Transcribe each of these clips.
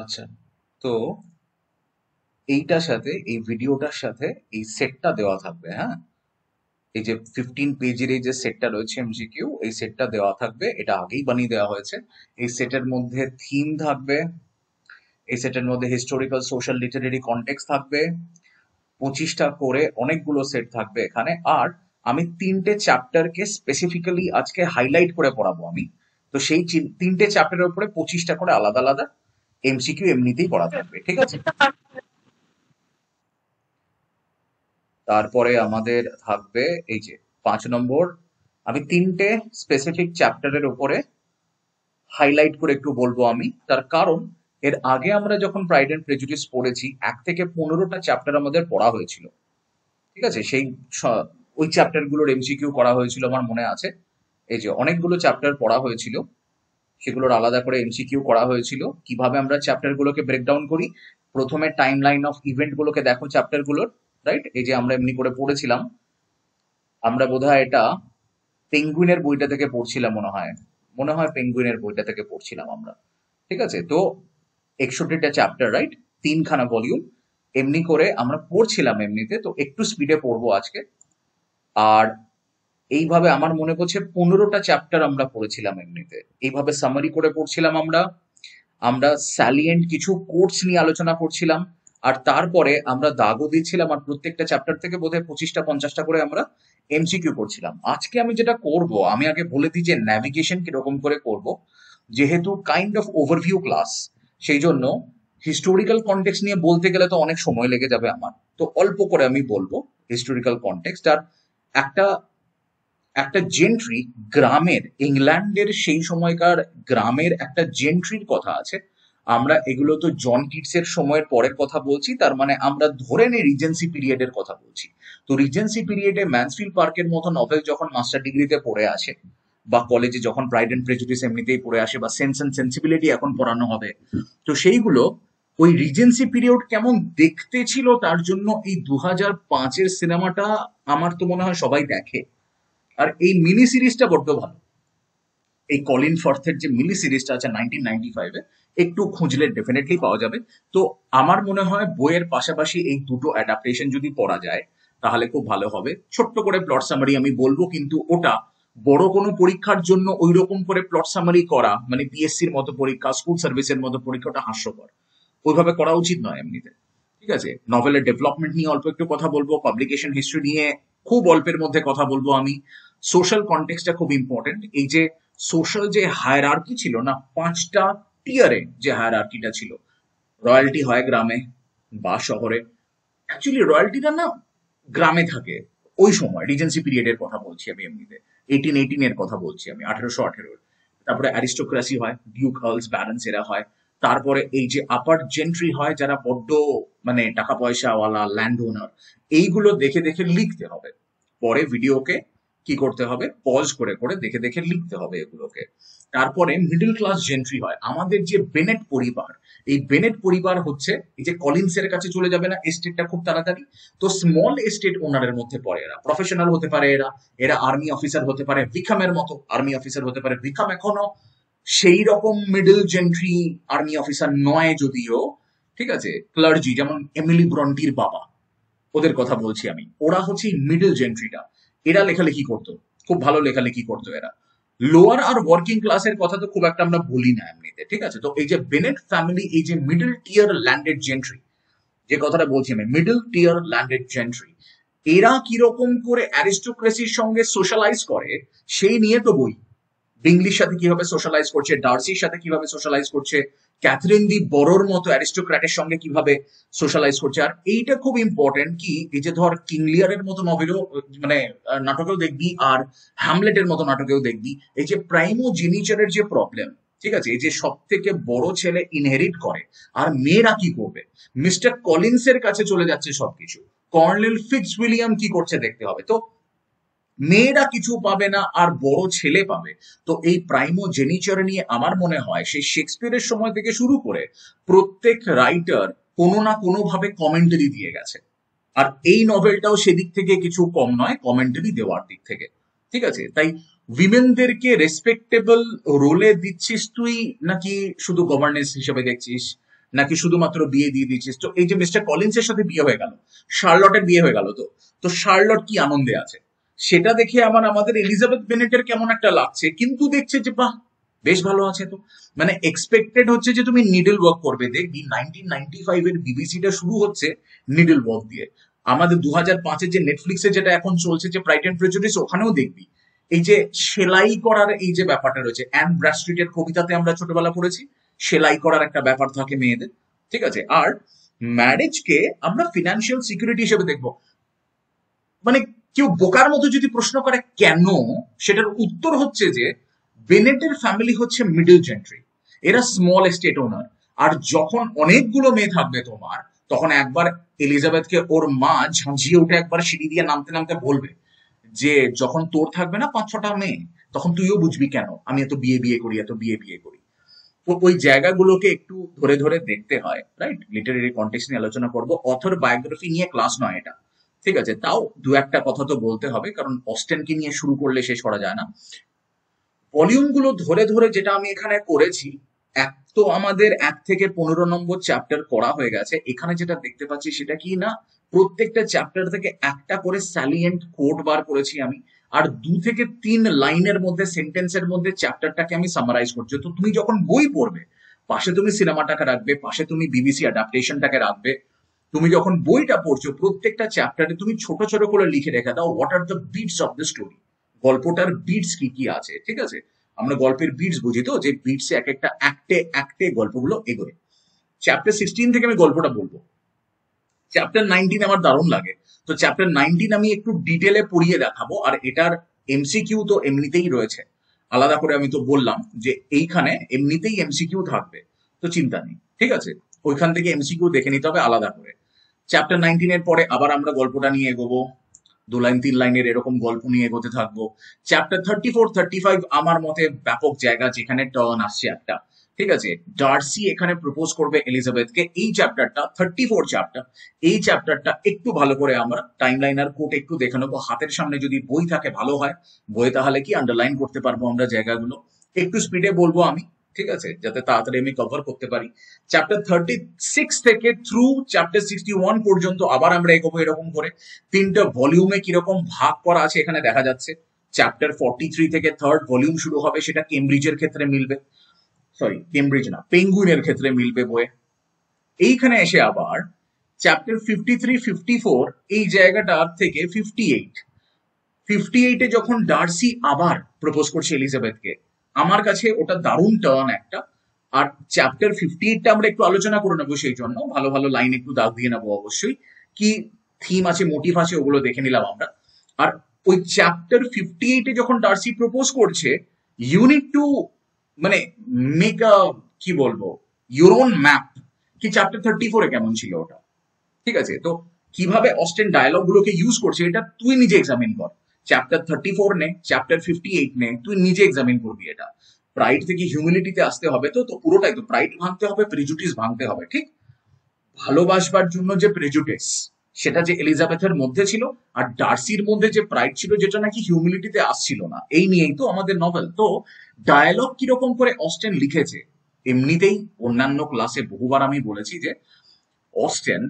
আচ্ছা, তো এইটার সাথে এই ভিডিওটার সাথে এই সেটটা দেওয়া থাকবে, হ্যাঁ। এই যে 15 পেজের এই যে সেটটা রয়েছে এমসিকিউ, এই সেটটা দেওয়া থাকবে, এটা আগেই বানিয়ে দেওয়া হয়েছে। এই সেটের মধ্যে থিম থাকবে, এই সেটের মধ্যে হিস্টোরিক্যাল সোশ্যাল লিটারেরি কনটেক্সট থাকবে, 25টা করে অনেকগুলো সেট থাকবে এখানে। আর আমি 3টে চ্যাপ্টারকে স্পেসিফিক্যালি আজকে হাইলাইট করে পড়াবো আমি। তো সেই 3টে চ্যাপ্টারের উপরে 25টা করে আলাদা আলাদা এমসিকিউ এমনিতেই করা থাকবে, ঠিক আছে। তারপরে আমাদের থাকবে এই যে 5 নম্বর, আমি 3টে স্পেসিফিক চ্যাপ্টারের উপরে হাইলাইট করে একটু বলবো আমি। তার কারণ এর আগে আমরা যখন প্রাইড এন্ড প্রেজুডিস পড়েছি 1 থেকে 15টা চ্যাপ্টার আমাদের পড়া হয়েছিল, ঠিক আছে। সেই ওই চ্যাপ্টার গুলোর এমসিকিউ করা হয়েছিল আমার মনে আছে। এই যে অনেকগুলো চ্যাপ্টার পড়া হয়েছিল, সেগুলোর আলাদা করে এমসিকিউ করা হয়েছিল। কিভাবে আমরা চ্যাপ্টার গুলোকে ব্রেকডাউন করি, প্রথমে টাইম লাইন অফ ইভেন্ট গুলোকে দেখো চ্যাপ্টার গুলোর, রাইট। এই যে আমরা এমনি করে পড়েছিলাম, আমরা বোধহয় এটা পেঙ্গুইনের বইটা থেকে পড়ছিলাম মনে হয়, পেঙ্গুইনের বইটা থেকে পড়ছিলাম আমরা, ঠিক আছে। তো 61টা চ্যাপ্টার, রাইট, 3খানা ভলিউম, এমনি করে আমরা পড়ছিলাম এমনিতে। তো একটু স্পিডে পড়বো আজকে। আর এইভাবে আমার মনে পড়ছে 15টা চ্যাপ্টার আমরা পড়েছিলাম এমনিতে, এইভাবে সামারি করে পড়ছিলাম আমরা। আমরা স্যালিয়েন্ট কিছু কোর্স নিয়ে আলোচনা করছিলাম, আর তারপরে আমরা দাগও দিচ্ছিলাম, আর প্রত্যেকটা চ্যাপ্টার থেকে বোধহয় 25টা 50টা করে আমরা এমসিকিউ করছিলাম। আজকে আমি যেটা করব, আমি আগে বলে দিই যে ন্যাভিগেশন কিরকম করে করব। যেহেতু কাইন্ড অফ ওভারভিউ ক্লাস, সেই জন্য হিস্টোরিক্যাল কনটেক্সট নিয়ে বলতে গেলে তো অনেক সময় লেগে যাবে আমার। তো অল্প করে আমি বলবো হিস্টোরিক্যাল কনটেক্সট। আর একটা একটা জেন্ট্রি, গ্রামের, ইংল্যান্ডের সেই সময়কার গ্রামের একটা জেন্ট্রির কথা আছে। আমরা এগুলো তো জন কিটসের সময়ের পরের কথা বলছি, তার মানে আমরা ধরে নিই রিজেন্সি পিরিয়ডের কথা বলছি। তো রিজেন্সি পিরিয়ডে ম্যানসফিল্ড পার্কের মতো নভেল যখন মাস্টার ডিগ্রিতে পড়ে আসে, বা কলেজে যখন প্রাইড এন্ড প্রেজুডিস এমনিতেই পড়ে আসে, বা সেন্স এন্ড সেন্সিবিলিটি এখন পড়ানো হবে, তো সেইগুলো ওই রিজেন্সি পিরিয়ড কেমন দেখতে ছিল তার জন্য এই 2005-এর সিনেমাটা আমার তো মনে হয় সবাই দেখে। আর এই মিনি সিরিজটা বড্ড ভালো, এই কলিন ফার্থের যে মিনি সিরিজটা আছে 1995-এ, একটু খুঁজলে ডেফিনেটলি পাওয়া যাবে। তো আমার মনে হয় বইয়ের পাশাপাশি এই দুটো অ্যাডাপ্টেশন যদি পড়া যায় তাহলে খুব ভালো হবে। ছোট্ট করে প্লট সামারি আমি বলবো, কিন্তু ওটা বড় কোনো পরীক্ষার জন্য ওই রকম করে প্লট সামারি করা, মানে পিএসসির মতো পরীক্ষা, স্কুল সার্ভিসের মতো পরীক্ষাটা হাস্যকর, ওইভাবে করা উচিত নয় এমনিতে, ঠিক আছে। নভেলের ডেভেলপমেন্ট নিয়ে অল্প একটু কথা বলবো, পাবলিকেশন হিস্ট্রি নিয়ে খুব অল্পের মধ্যে কথা বলবো আমি। সোশ্যাল কনটেক্সটটা খুব ইম্পর্টেন্ট। এই যে সোশ্যাল যে হায়ারার্কি ছিল না, 5টা টিয়ারে যে হায়ারার্কিটা ছিল, রয়্যালটি হয় গ্রামে বা শহরে। অ্যাকচুয়ালি রয়্যালটিটা না গ্রামে থাকে ওই সময়, রিজেন্সি পিরিয়ডের কথা বলছি আমি এমনিতে, 1818-এর কথা বলছি আমি, 1818। তারপরে অ্যারিস্টোক্রাসি হয়, ডিউক হার্লস ব্যারন্স এরা হয়। তারপরে এই যে আপার জেন্ট্রি হয়, যারা বড্ড মানে টাকা পয়সাওয়ালা ল্যান্ড ওনার, এইগুলো দেখে দেখে লিখতে হবে। পরে ভিডিওকে কি করতে হবে, পজ করে করে দেখে দেখে লিখতে হবে এগুলোকে। তারপরে মিডল ক্লাস জেন্ট্রি হয়, আমাদের যে বেনেট পরিবার, এই বেনেট পরিবার হচ্ছে এই যে কলিন্সের কাছে চলে যাবে না এস্টেটটা খুব তাড়াতাড়ি, তো স্মল এস্টেট ওনারের মধ্যে পড়ে এরা, প্রফেশনাল হতে পারে এরা, এরা আর্মি অফিসার হতে পারে, ভিকামের মতো আর্মি অফিসার হতে পারে। ভিকাম এখনো সেই রকম মিডল জেন্ট্রি আর্মি অফিসার নয় যদিও, ঠিক আছে। ক্লার্জি যেমন এমিলি ব্রন্টির বাবা, ওদের কথা বলছি আমি, ওরা হচ্ছে মিডল জেন্ট্রিটা। এরা লেখালেখি করতো, খুব ভালো লেখালেখি করতো এরা। লোয়ার আর ওয়ার্কিং ক্লাসের কথা তো খুব একটা আমরা বলি না এমনিতে, ঠিক আছে। তো এই যে বেনেট ফ্যামিলি, এই যে মিডল টিয়ার ল্যান্ডেড জেন্ট্রি, যে কথাটা বলছি আমি, মিডল টিয়ার ল্যান্ডেড জেন্ট্রি, এরা কিরকম করে অ্যারিস্টোক্রেসির সঙ্গে সোশ্যালাইজ করে সেই নিয়ে তো বই। বিংলির সাথে কিভাবে সোশ্যালাইজ করছে, ডার্সির সাথে কিভাবে সোশ্যালাইজ করছে, ক্যাথরিন দি বড়োর মতো অ্যারিস্টোক্র্যাটের সঙ্গে কিভাবে সোশ্যালাইজ করছে। আর এইটা খুব ইম্পর্টেন্ট কি, এই যে ধর কিং লিয়ারের মতো নভেলও, মানে নাটকেও দেখবি, আর হ্যামলেটের মতো নাটকেও দেখবি, এই যে প্রাইমো জেনিচারের যে প্রবলেম, ঠিক আছে, এই যে সব থেকে বড় ছেলে ইনহেরিট করে, আর মেয়েরা কি করবে, মিস্টার কলিন্সের কাছে চলে যাচ্ছে সবকিছু, কর্নেল ফিটস উইলিয়াম কি করছে দেখতে হবে। তো মেয়েরা কিছু পাবে না আর বড় ছেলে পাবে। তো এই প্রাইমো জেনিচার নিয়ে আমার মনে হয় সেই শেক্সপিয়ারের সময় থেকে শুরু করে প্রত্যেক রাইটার কোনো না কোনো ভাবে কমেন্টারি দিয়ে গেছে। আর এই নভেলটাও সেদিক থেকে কিছু কম নয়, কমেন্টারি দেওয়ার দিক থেকে, ঠিক আছে। তাই উইমেনদেরকে রেসপেক্টেবল রোলে দিচ্ছিস তুই, নাকি শুধু গভর্নেন্স হিসেবে দেখছিস, নাকি শুধুমাত্র বিয়ে দিয়ে দিয়েছিস? তো এই যে মিস্টার কলিন্সের সাথে বিয়ে হয়ে গেল, শার্লটের বিয়ে হয়ে গেল, তো শার্লট কি আনন্দে আছে সেটা দেখে আমাদের এলিজাবেথ বেনেটের কেমন একটা লাগছে, কিন্তু দেখছে যে বাহ, বেশ ভালো আছে। তো মানে এক্সপেক্টেড হচ্ছে যে তুমি নিডল ওয়ার্ক করবে। দেখবি 1995 এর বিবিসিটা শুরু হচ্ছে নিডল ওয়ার্ক দিয়ে। আমাদের 2005-এর যে নেটফ্লিক্সে যেটা এখন চলছে যে প্রাইড এন্ড প্রেজুডিস, ওখানেও দেখবি এই যে সেলাই করার এই যে ব্যাপারটা রয়েছে। অ্যান ব্র্যাডস্ট্রিটের কবিতাতে আমরা ছোটবেলা পড়েছি সেলাই করার একটা ব্যাপার থাকে মেয়েদের, ঠিক আছে। আর ম্যারেজকে আমরা ফিনান্সিয়াল সিকিউরিটি হিসেবে দেখবো। মানে কেউ বোকার মতো যদি প্রশ্ন করে কেন, সেটার উত্তর হচ্ছে যে বেনেটের ফ্যামিলি হচ্ছে মিডল জেন্ট্রি, এরা স্মল এস্টেট ওনার। আর যখন অনেকগুলো মেয়ে থাকবে তোমার, তখন একবার এলিজাবেথকে ওর মা ঝাঁঝিয়ে উঠে একবার সিঁড়ি দিয়ে নামতে নামতে বলবে যে যখন তোর থাকবে না 5-6টা মেয়ে, তখন তুইও বুঝবি কেন আমি এত বিয়ে বিয়ে করি, এত বিয়ে বিয়ে করি। ওই জায়গাগুলোকে একটু ধরে ধরে দেখতে হয়, রাইট? লিটারেরি কন্টেক্সট নিয়ে আলোচনা করবো, অথর বায়োগ্রাফি নিয়ে ক্লাস নয় এটা, ঠিক আছে। তাও দু একটা কথা তো বলতে হবে, কারণ অস্টেনকে নিয়ে শুরু করলে শেষ করা যায় না। ভলিউম গুলো ধরে ধরে যেটা আমি এখানে করেছি, এক তো আমাদের 1 থেকে 15 নম্বর চ্যাপ্টার করা হয়ে গেছে। এখানে যেটা দেখতে পাচ্ছি সেটা কি না, প্রত্যেকটা চ্যাপ্টার থেকে একটা করে স্যালিয়েন্ট কোড বার করেছি আমি, আর 2 থেকে 3 লাইনের মধ্যে, সেন্টেন্সের মধ্যে চ্যাপ্টারটাকে আমি সামারাইজ করছি। তো তুমি যখন বই পড়বে, পাশে তুমি সিনেমাটাকে রাখবে, পাশে তুমি বিবিসি অ্যাডাপ্টেশনটাকে রাখবে। তুমি যখন বইটা পড়ছো, প্রত্যেকটা চ্যাপ্টারে তুমি ছোট ছোট করে লিখে রেখে দাও what are the bits of the story, গল্পটার বিটস কি কি আছে, ঠিক আছে। আমরা গল্পের বিটস বুঝি তো, যে বিটসে এক একটা অ্যাক্টে অ্যাক্টে গল্পগুলো এগোয়। চ্যাপ্টার 16 থেকে আমি গল্পটা বলবো। চ্যাপ্টার 19 আমার দারুণ লাগে, তো চ্যাপ্টার 19 আমি একটু ডিটেলে পড়িয়ে দেখাবো। আর এটার এমসিকিউ তো এমনিতেই রয়েছে, আলাদা করে আমি তো বললাম যে এইখানে এমনিতেই এমসিকিউ থাকবে, তো চিন্তা নেই, ঠিক আছে। ওইখান থেকে এমসিকিউ দেখে নিতে হবে আলাদা করে। চ্যাপ্টার 19 এর পরে আবার আমরা গল্পটা নিয়ে এগোবো, 2 লাইন 3 লাইনের এরকম গল্প নিয়ে এগোতে থাকবো। চ্যাপ্টার 34-35 আমার মতে ব্যাপক জায়গা, যেখানে টার্ন আসছে একটা, ঠিক আছে। ডার্সি এখানে প্রপোজ করবে এলিজাবেথকে, এই চ্যাপ্টারটা 34 চ্যাপ্টার, এই চ্যাপ্টারটা একটু ভালো করে আমরা টাইম লাইন আর কোট একটু দেখে নেবো। হাতের সামনে যদি বই থাকে ভালো হয়, বই তাহলে কি আন্ডারলাইন করতে পারবো আমরা জায়গাগুলো। একটু স্পিডে বলবো আমি, ঠিক আছে, যাতে তাড়াতাড়ি আমি কভার করতে পারি। চ্যাপ্টার 36 থেকে থ্রু চ্যাপ্টার 61 পর্যন্ত আবার আমরা এগোবো এরকম করে। 3টা ভলিউমে কিরকম ভাগ করা আছে এখানে দেখা যাচ্ছে। চ্যাপ্টার 43 থেকে 3rd ভলিউম শুরু হবে, সেটা কেমব্রিজের ক্ষেত্রে মিলবে, সরি কেমব্রিজ না, পেঙ্গুইনের ক্ষেত্রে মিলবে বইয়ে। এইখানে এসে আবার চ্যাপ্টার 53-54 এই জায়গাটা থেকে 58 যখন ডার্সি আবার প্রপোজ করছে এলিজাবেথকে, আমার কাছে ওটা দারুণ টার্ন একটা। আর চ্যাপ্টার 58টা আমরা একটু আলোচনা করে নেবো, সেই জন্য ভালো ভালো লাইন একটু দাগ দিয়ে নেবো অবশ্যই, কি থিম আছে, মোটিভ আছে, ওগুলো দেখে নিলাম আমরা। আর ওই চ্যাপ্টার 58 যখন ডার্সি প্রপোজ করছে, ইউনিট টু মানে মেক আ, কি বলবো, ইউর ওন ম্যাপ, কি চ্যাপ্টার 34 কেমন ছিল ওটা, ঠিক আছে। তো কিভাবে অস্টেন ডায়লগ গুলোকে ইউজ করছে এটা তুই নিজে এক্সামিন কর। চ্যাপ্টার 34 নে, চ্যাপ্টার 58 নে, তুই নিজে এক্সামিন করবি এটা। প্রাইড থেকে হিউমিলিটিতে আসতে হবে, তো তো পুরোটাই তো প্রাইড ভাঙতে হবে, প্রেজুডিস ভাঙতে হবে, ঠিক। ভালোবাসবার জন্য যে প্রেজুডিস, সেটা যে এলিজাবেথের মধ্যে ছিল, আর ডার্সির মধ্যে যে প্রাইড ছিল, যেটা নাকি হিউমিলিটিতে আসছিল না, এই নিয়েই তো আমাদের নভেল। তো ডায়ালগ কিরকম করে অস্টেন লিখেছে, এমনিতেই অন্যান্য ক্লাসে বহুবার আমি বলেছি যে অস্টেন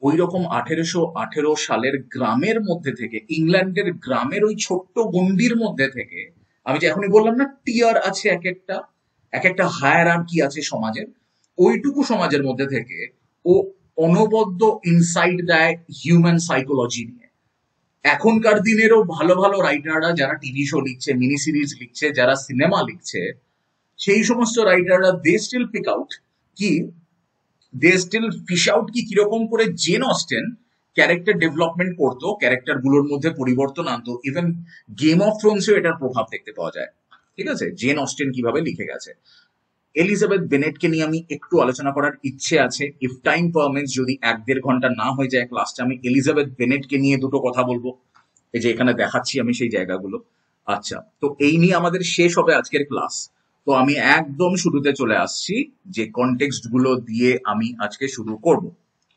ওই রকম 1818 সালের গ্রামের মধ্যে থেকে, ইংল্যান্ডের গ্রামের ওই ছোট্ট গন্ডির মধ্যে থেকে, আমি যে এখনই বললাম না টিয়ার আছে এক একটা হায়ারার্কি আছে সমাজের, ওইটুকু সমাজের মধ্যে থেকে ও অনবদ্য ইনসাইট দেয় হিউম্যান সাইকোলজি নিয়ে। এখনকার দিনেরও ভালো ভালো রাইটাররা যারা টিভি শো লিখছে, মিনি সিরিজ লিখছে, যারা সিনেমা লিখছে, সেই সমস্ত রাইটাররা দে স্টিল পিক আউট কি, দে স্টিল ফিশ আউট কি কিরকম করে জেন অস্টেন ক্যারেক্টার ডেভেলপমেন্ট করতো, ক্যারেক্টার গুলোর মধ্যে পরিবর্তন আনতো। ইভেন গেম অফ থ্রোনসেও এটার প্রভাব দেখতে পাওয়া যায়, ঠিক আছে, জেন অস্টেন কিভাবে লিখে গেছে। এলিজাবেথ বেনেটকে নিয়ে আমি একটু আলোচনা করার ইচ্ছে আছে, ইফ টাইম পারমিটস, যদি 1-1.5 ঘন্টা না হয়ে যায় ক্লাসটা, আমি এলিজাবেথ বেনেটকে নিয়ে দুটো কথা বলবো, এই যে এখানে দেখাচ্ছি আমি সেই জায়গাগুলো। আচ্ছা, তো এই নিয়ে আমাদের শেষ হবে আজকের ক্লাস। তো আমি একদম শুরুতে চলে আসছি, যে কনটেক্সট গুলো দিয়ে আমি আজকে শুরু করব।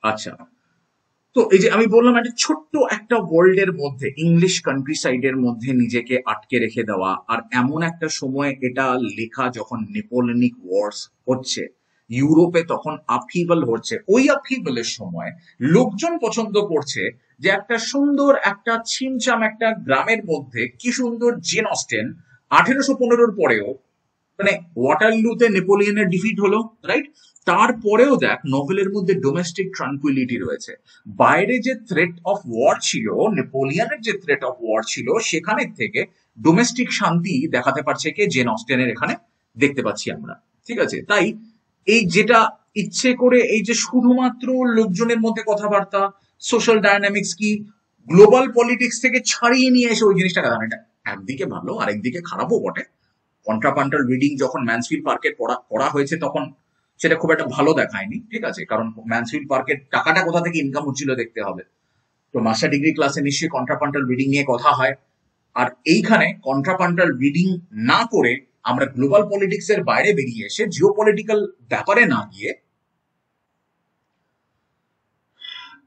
আচ্ছা, তো এই যে আমি বললাম একটা ছোট্ট একটা ওয়ার্ল্ডের মধ্যে, ইংলিশ কান্ট্রি সাইডের মধ্যে নিজেকে আটকে রেখে দেওয়া, আর এমন একটা সময় এটা লেখা যখন নেপোলিয়নিক ওয়ার্স হচ্ছে, ইউরোপে তখন আপহিবল হচ্ছে, ওই আপহিবলের সময় লোকজন পছন্দ করছে যে একটা সুন্দর একটা ছিমছাম একটা গ্রামের মধ্যে কি সুন্দর জেন অস্টেন 1815 পরেও, মানে ওয়াটারলুতে নেপোলিয়নের ডিফিট হলো, রাইট? তারপরেও দেখ নোভেলের মধ্যে ডোমেস্টিক ট্রাঙ্কুইলিটি রয়েছে। বাইরে যে থ্রেট অফ ওয়ার ছিল, নেপোলিয়নের যে থ্রেট অফ ওয়ার ছিল, সেখানে থেকে ডোমেস্টিক শান্তি দেখাতে পারছে কে? জেন অস্টেনের এখানে দেখতে পাচ্ছি আমরা, ঠিক আছে? তাই এই যেটা ইচ্ছে করে এই যে শুধুমাত্র লোকজনের মধ্যে কথাবার্তা, সোশ্যাল ডায়নামিক্স কি, গ্লোবাল পলিটিক্স থেকে ছাড়িয়ে নিয়ে এসে ওই জিনিসটা দেখানো, এটা একদিকে ভালো আর একদিকে খারাপও বটে। কন্ট্রাপান্টাল রিডিং যখন ম্যানসফিল্ড পার্কের পড়া হয়েছে তখন সেটা খুব একটা ভালো দেখায়নি, ঠিক আছে? কারণ ম্যানসফিল্ড পার্কের টাকাটা কোথা থেকে ইনকাম হচ্ছিল দেখতে হবে। তো মাস্টার ডিগ্রি ক্লাসে নিশ্চয়ই কন্ট্রাপান্টাল রিডিং নিয়ে কথা হয়, আর এইখানে কন্ট্রাপান্টাল রিডিং না করে আমরা গ্লোবাল পলিটিক্স এর বাইরে বেরিয়ে এসে জিও পলিটিক্যাল ব্যাপারে না গিয়ে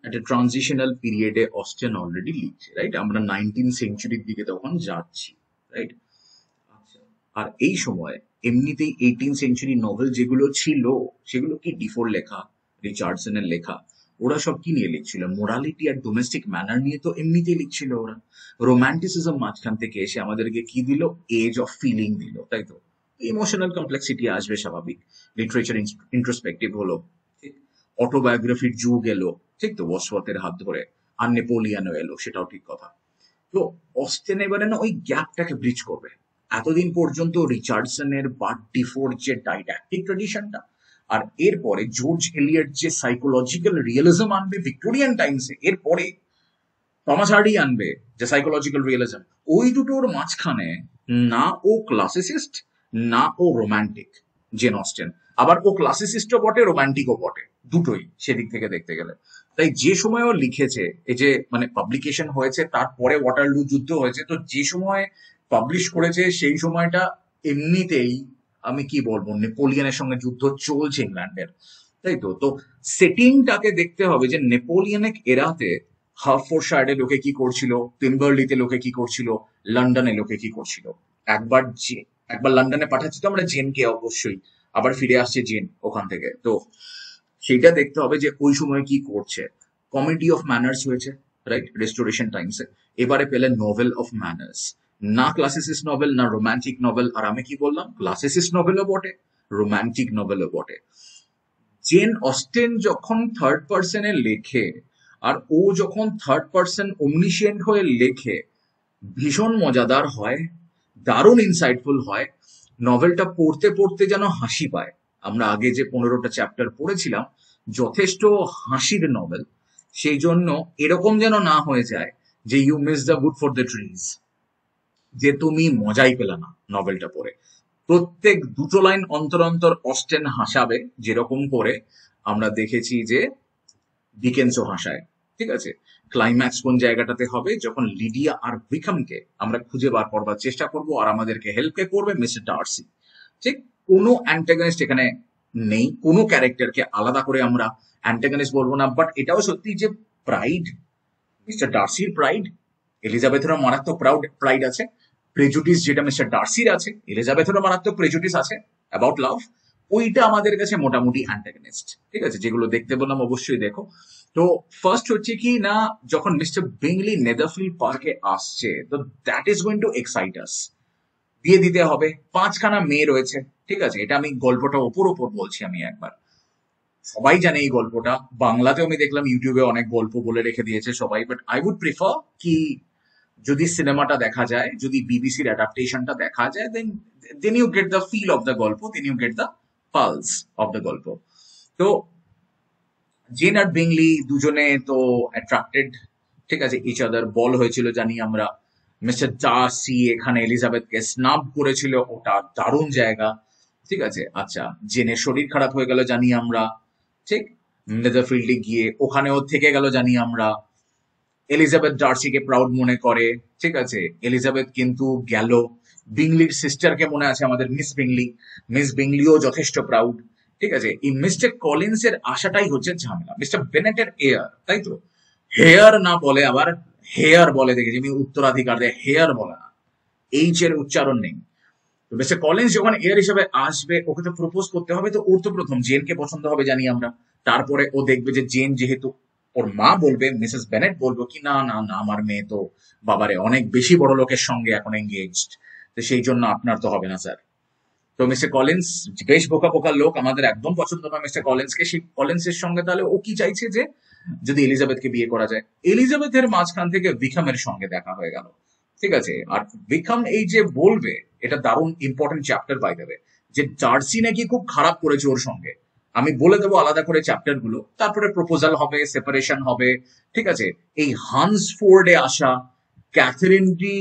একটা ট্রানজিশনাল পিরিয়ডে অস্টেন অলরেডি লিখছে, রাইট? আমরা 19 সেঞ্চুরির দিকে তখন যাচ্ছি, রাইট? আর এই সময় এমনিতেই 18 সেঞ্চুরি নভেল যেগুলো ছিল সেগুলো কি ডিফোর লেখা, রিচার্ডসনের লেখা, ওরা সব কি নিয়ে লিখছিল? মোরালিটি আর ডোমেস্টিক ম্যানার নিয়ে তো এমনিতেই লিখছিল ওরা। রোম্যান্টিসিজম মাঝখান থেকে এসে আমাদেরকে কি দিল? এজ অফ ফিলিং দিল, তাই তো? ইমোশনাল কমপ্লেক্সিটি আসবে, স্বাভাবিক। লিটারেচার ইন্ট্রোস্পেক্টিভ হলো, ঠিক? অটোবায়োগ্রাফির যুগ এলো, ঠিক তো? ওয়াসওয়ার্থের হাত ধরে। আর নেপোলিয়ানও এলো, সেটাও ঠিক কথা। তো অস্টেন এবারে না ওই গ্যাপটাকে ব্রিজ করবে। এতদিন পর্যন্ত রিচার্ডসনের বা ডিফোর যে ডাইডাক্টিক ট্রেডিশনটা, আর এরপরে জর্জ এলিয়ট যে সাইকোলজিক্যাল রিয়েলিজম আনবে ভিক্টোরিয়ান টাইমসে, এরপরে টমাস হার্ডি আনবে যে সাইকোলজিক্যাল রিয়েলিজম, ওই দুটোর মাঝখানে না ও ক্লাসিসিস্ট না ও রোমান্টিক জেন অস্টেন। আবার ও ক্লাসিসিস্টও বটে, রোমান্টিকও বটে, দুটোই সেদিক থেকে দেখতে গেলে। তাই যে সময় ও লিখেছে, এই যে মানে পাবলিকেশন হয়েছে তারপরে ওয়াটারলু যুদ্ধ হয়েছে, তো যে সময় পাবলিশ করেছে সেই সময়টা এমনিতেই আমি কি বলবো, নেপোলিয়নের সঙ্গে যুদ্ধ চলছে ইংল্যান্ডের, তাই তো? তো সেটিংটাকে দেখতে হবে যে নেপোলিয়নিক এরাতে হার্ফোর্ডশায়ারে লোকে কি করছিল, পিম্বারলিতে লোকে কি করছিল, লন্ডনে লোকে কি করছিল। একবার লন্ডনে পাঠাচ্ছি তো আমরা জেনকে, অবশ্যই আবার ফিরে আসছে জেন ওখান থেকে, তো সেইটা দেখতে হবে যে ওই সময় কি করছে। কমেডি অফ ম্যানার্স হয়েছে, রাইট, রেস্টোরেশন টাইমসে। এবারে পেলে নোভেল অফ ম্যানার্স, না ক্লাসিসিস্ট নভেল না রোমান্টিক নভেল। আর আমি কি বললাম? ক্লাসিসিস্ট নভেলও বটে, রোমান্টিক নভেলও বটে। জেন অস্টেন যখন থার্ড পার্সনে লেখে, আর ও যখন থার্ড পার্সন ওমনিশিয়েন্ট হয়ে লেখে, ভীষণ মজাদার হয়, দারুণ ইনসাইটফুল হয়। নভেলটা পড়তে পড়তে যেন হাসি পায়। আমরা আগে যে 15টা চ্যাপ্টার পড়েছিলাম, যথেষ্ট হাসির নভেল। সেই জন্য এরকম যেন না হয়ে যায় যে you miss the good for the trees, যে তুমি মজাই পেলে না নভেলটা পড়ে। প্রত্যেক দুটো লাইন অন্তর অন্তর অস্টেন হাসাবে, যেরকম করে আমরা দেখেছি যে ডিকেন্সও হাসায়, ঠিক আছে? ক্লাইম্যাক্স কোন জায়গাটাতে হবে? যখন লিডিয়া আর উইকহামকে আমরা খুঁজে বার করবার চেষ্টা করব, আর আমাদেরকে হেল্প কে করবে? মিস্টার ডার্সি, ঠিক? কোনো অ্যান্টাগনিস্ট এখানে নেই, কোনো ক্যারেক্টারকে আলাদা করে আমরা অ্যান্টাগনিস্ট বলবো না। বাট এটাও সত্যি যে প্রাইড, মিস্টার ডার্সির প্রাইড, এলিজাবেথেরও মারাত্মক প্রাইড আছে। প্রেজুডিস যেটা মিস্টার ডার্সির আছে, এলিজাবেথেরও মারাত্মক প্রেজুডিস আছে অ্যাবাউট লাভ। ওইটা আমাদের কাছে মোটামুটি অ্যান্টাগনিস্ট, ঠিক আছে? যেগুলো দেখতে বললাম অবশ্যই দেখো। তো ফার্স্ট হচ্ছে কি না, যখন মিস্টার বিংলি নেদারফিল্ড পার্কে আসছে, তো that is going to excite us. বিয়ে দিতে হবে, 5খানা মেয়ে রয়েছে, ঠিক আছে? এটা আমি গল্পটা ওপর বলছি আমি একবার। সবাই জানে এই গল্পটা, বাংলাতেও আমি দেখলাম ইউটিউবে অনেক গল্প বলে রেখে দিয়েছে সবাই। বাট আই উড প্রিফার কি যদি সিনেমাটা দেখা যায়, যদি বিবিসির অ্যাডাপ্টেশনটা দেখা যায়, then you get the feel of the গল্প, then you get the pulse of the গল্প। তো জেন আর বিংলি দুজনে তো অ্যাট্রাক্টেড, ঠিক আছে? ইচ আদার বল হয়েছিল জানি আমরা। মিস্টার ডার্সি এখানে এলিজাবেথকে স্নাব করেছিল, ওটা দারুণ জায়গা, ঠিক আছে? আচ্ছা, জেনের শরীর খারাপ হয়ে গেল জানি আমরা, ঠিক? নেদারফিল্ডে গিয়ে ওখানেও থেকে গেল জানি আমরা। এলিজাবেথ ডার্সিকে প্রাউড মনে করে, ঠিক আছে? এলিজাবেথ কিন্তু গেল। বিংলির সিস্টারকে মনে আছে আমাদের, মিস বিংলিও যথেষ্ট প্রাউড, ঠিক আছে? এই মিস্টার কলিন্স এর আশাটাই হচ্ছে ঝামেলা। মিস্টার বেনেটের এয়ার, তাই তো? হেয়ার না বলে, আবার হেয়ার বলে, দেখেছি আমি উত্তরাধিকার দেয়, হেয়ার বলে না, এইচ এর উচ্চারণ নেই। তো মিস্টার কলিন্স যখন এয়ার হিসেবে আসবে, ওকে তো প্রপোজ করতে হবে, তো ওর তো প্রথম জেনকে পছন্দ হবে জানি আমরা। তারপরে ও দেখবে যে জেন যেহেতু, ওর মা বলবে, মিসেস বেনেট বলবো কি না না না, আমার মেয়ে তো বাবারে অনেক বেশি বড় লোকের সঙ্গে এখন এঙ্গেজড, তো সেই জন্য আপনার তো হবে না স্যার। তো মিস্টার কলিন্স বেশ বোকা বোকা লোক, আমাদের একদম পছন্দ না মিস্টার কলিন্সকে। সেই কলিন্সের সঙ্গে তাহলে ও কি চাইছে যে যদি এলিজাবেথকে বিয়ে করা যায়, এলিজাবেথের মাঝখান থেকে বিকামের সঙ্গে দেখা হয়ে গেল, ঠিক আছে। আর বিকাম এই যে বলবে, এটা দারুণ ইম্পর্টেন্ট চ্যাপ্টার বাই দেবে, যে জার্সি নাকি খুব খারাপ করেছে ওর সঙ্গে। আমি বলে দেবো আলাদা করে চ্যাপ্টার গুলো, তারপরে প্রপোজাল হবে, সেপারেশন হবে, ঠিক আছে। এই হান্সফোর্ডে আসা, ক্যাথরিনটি,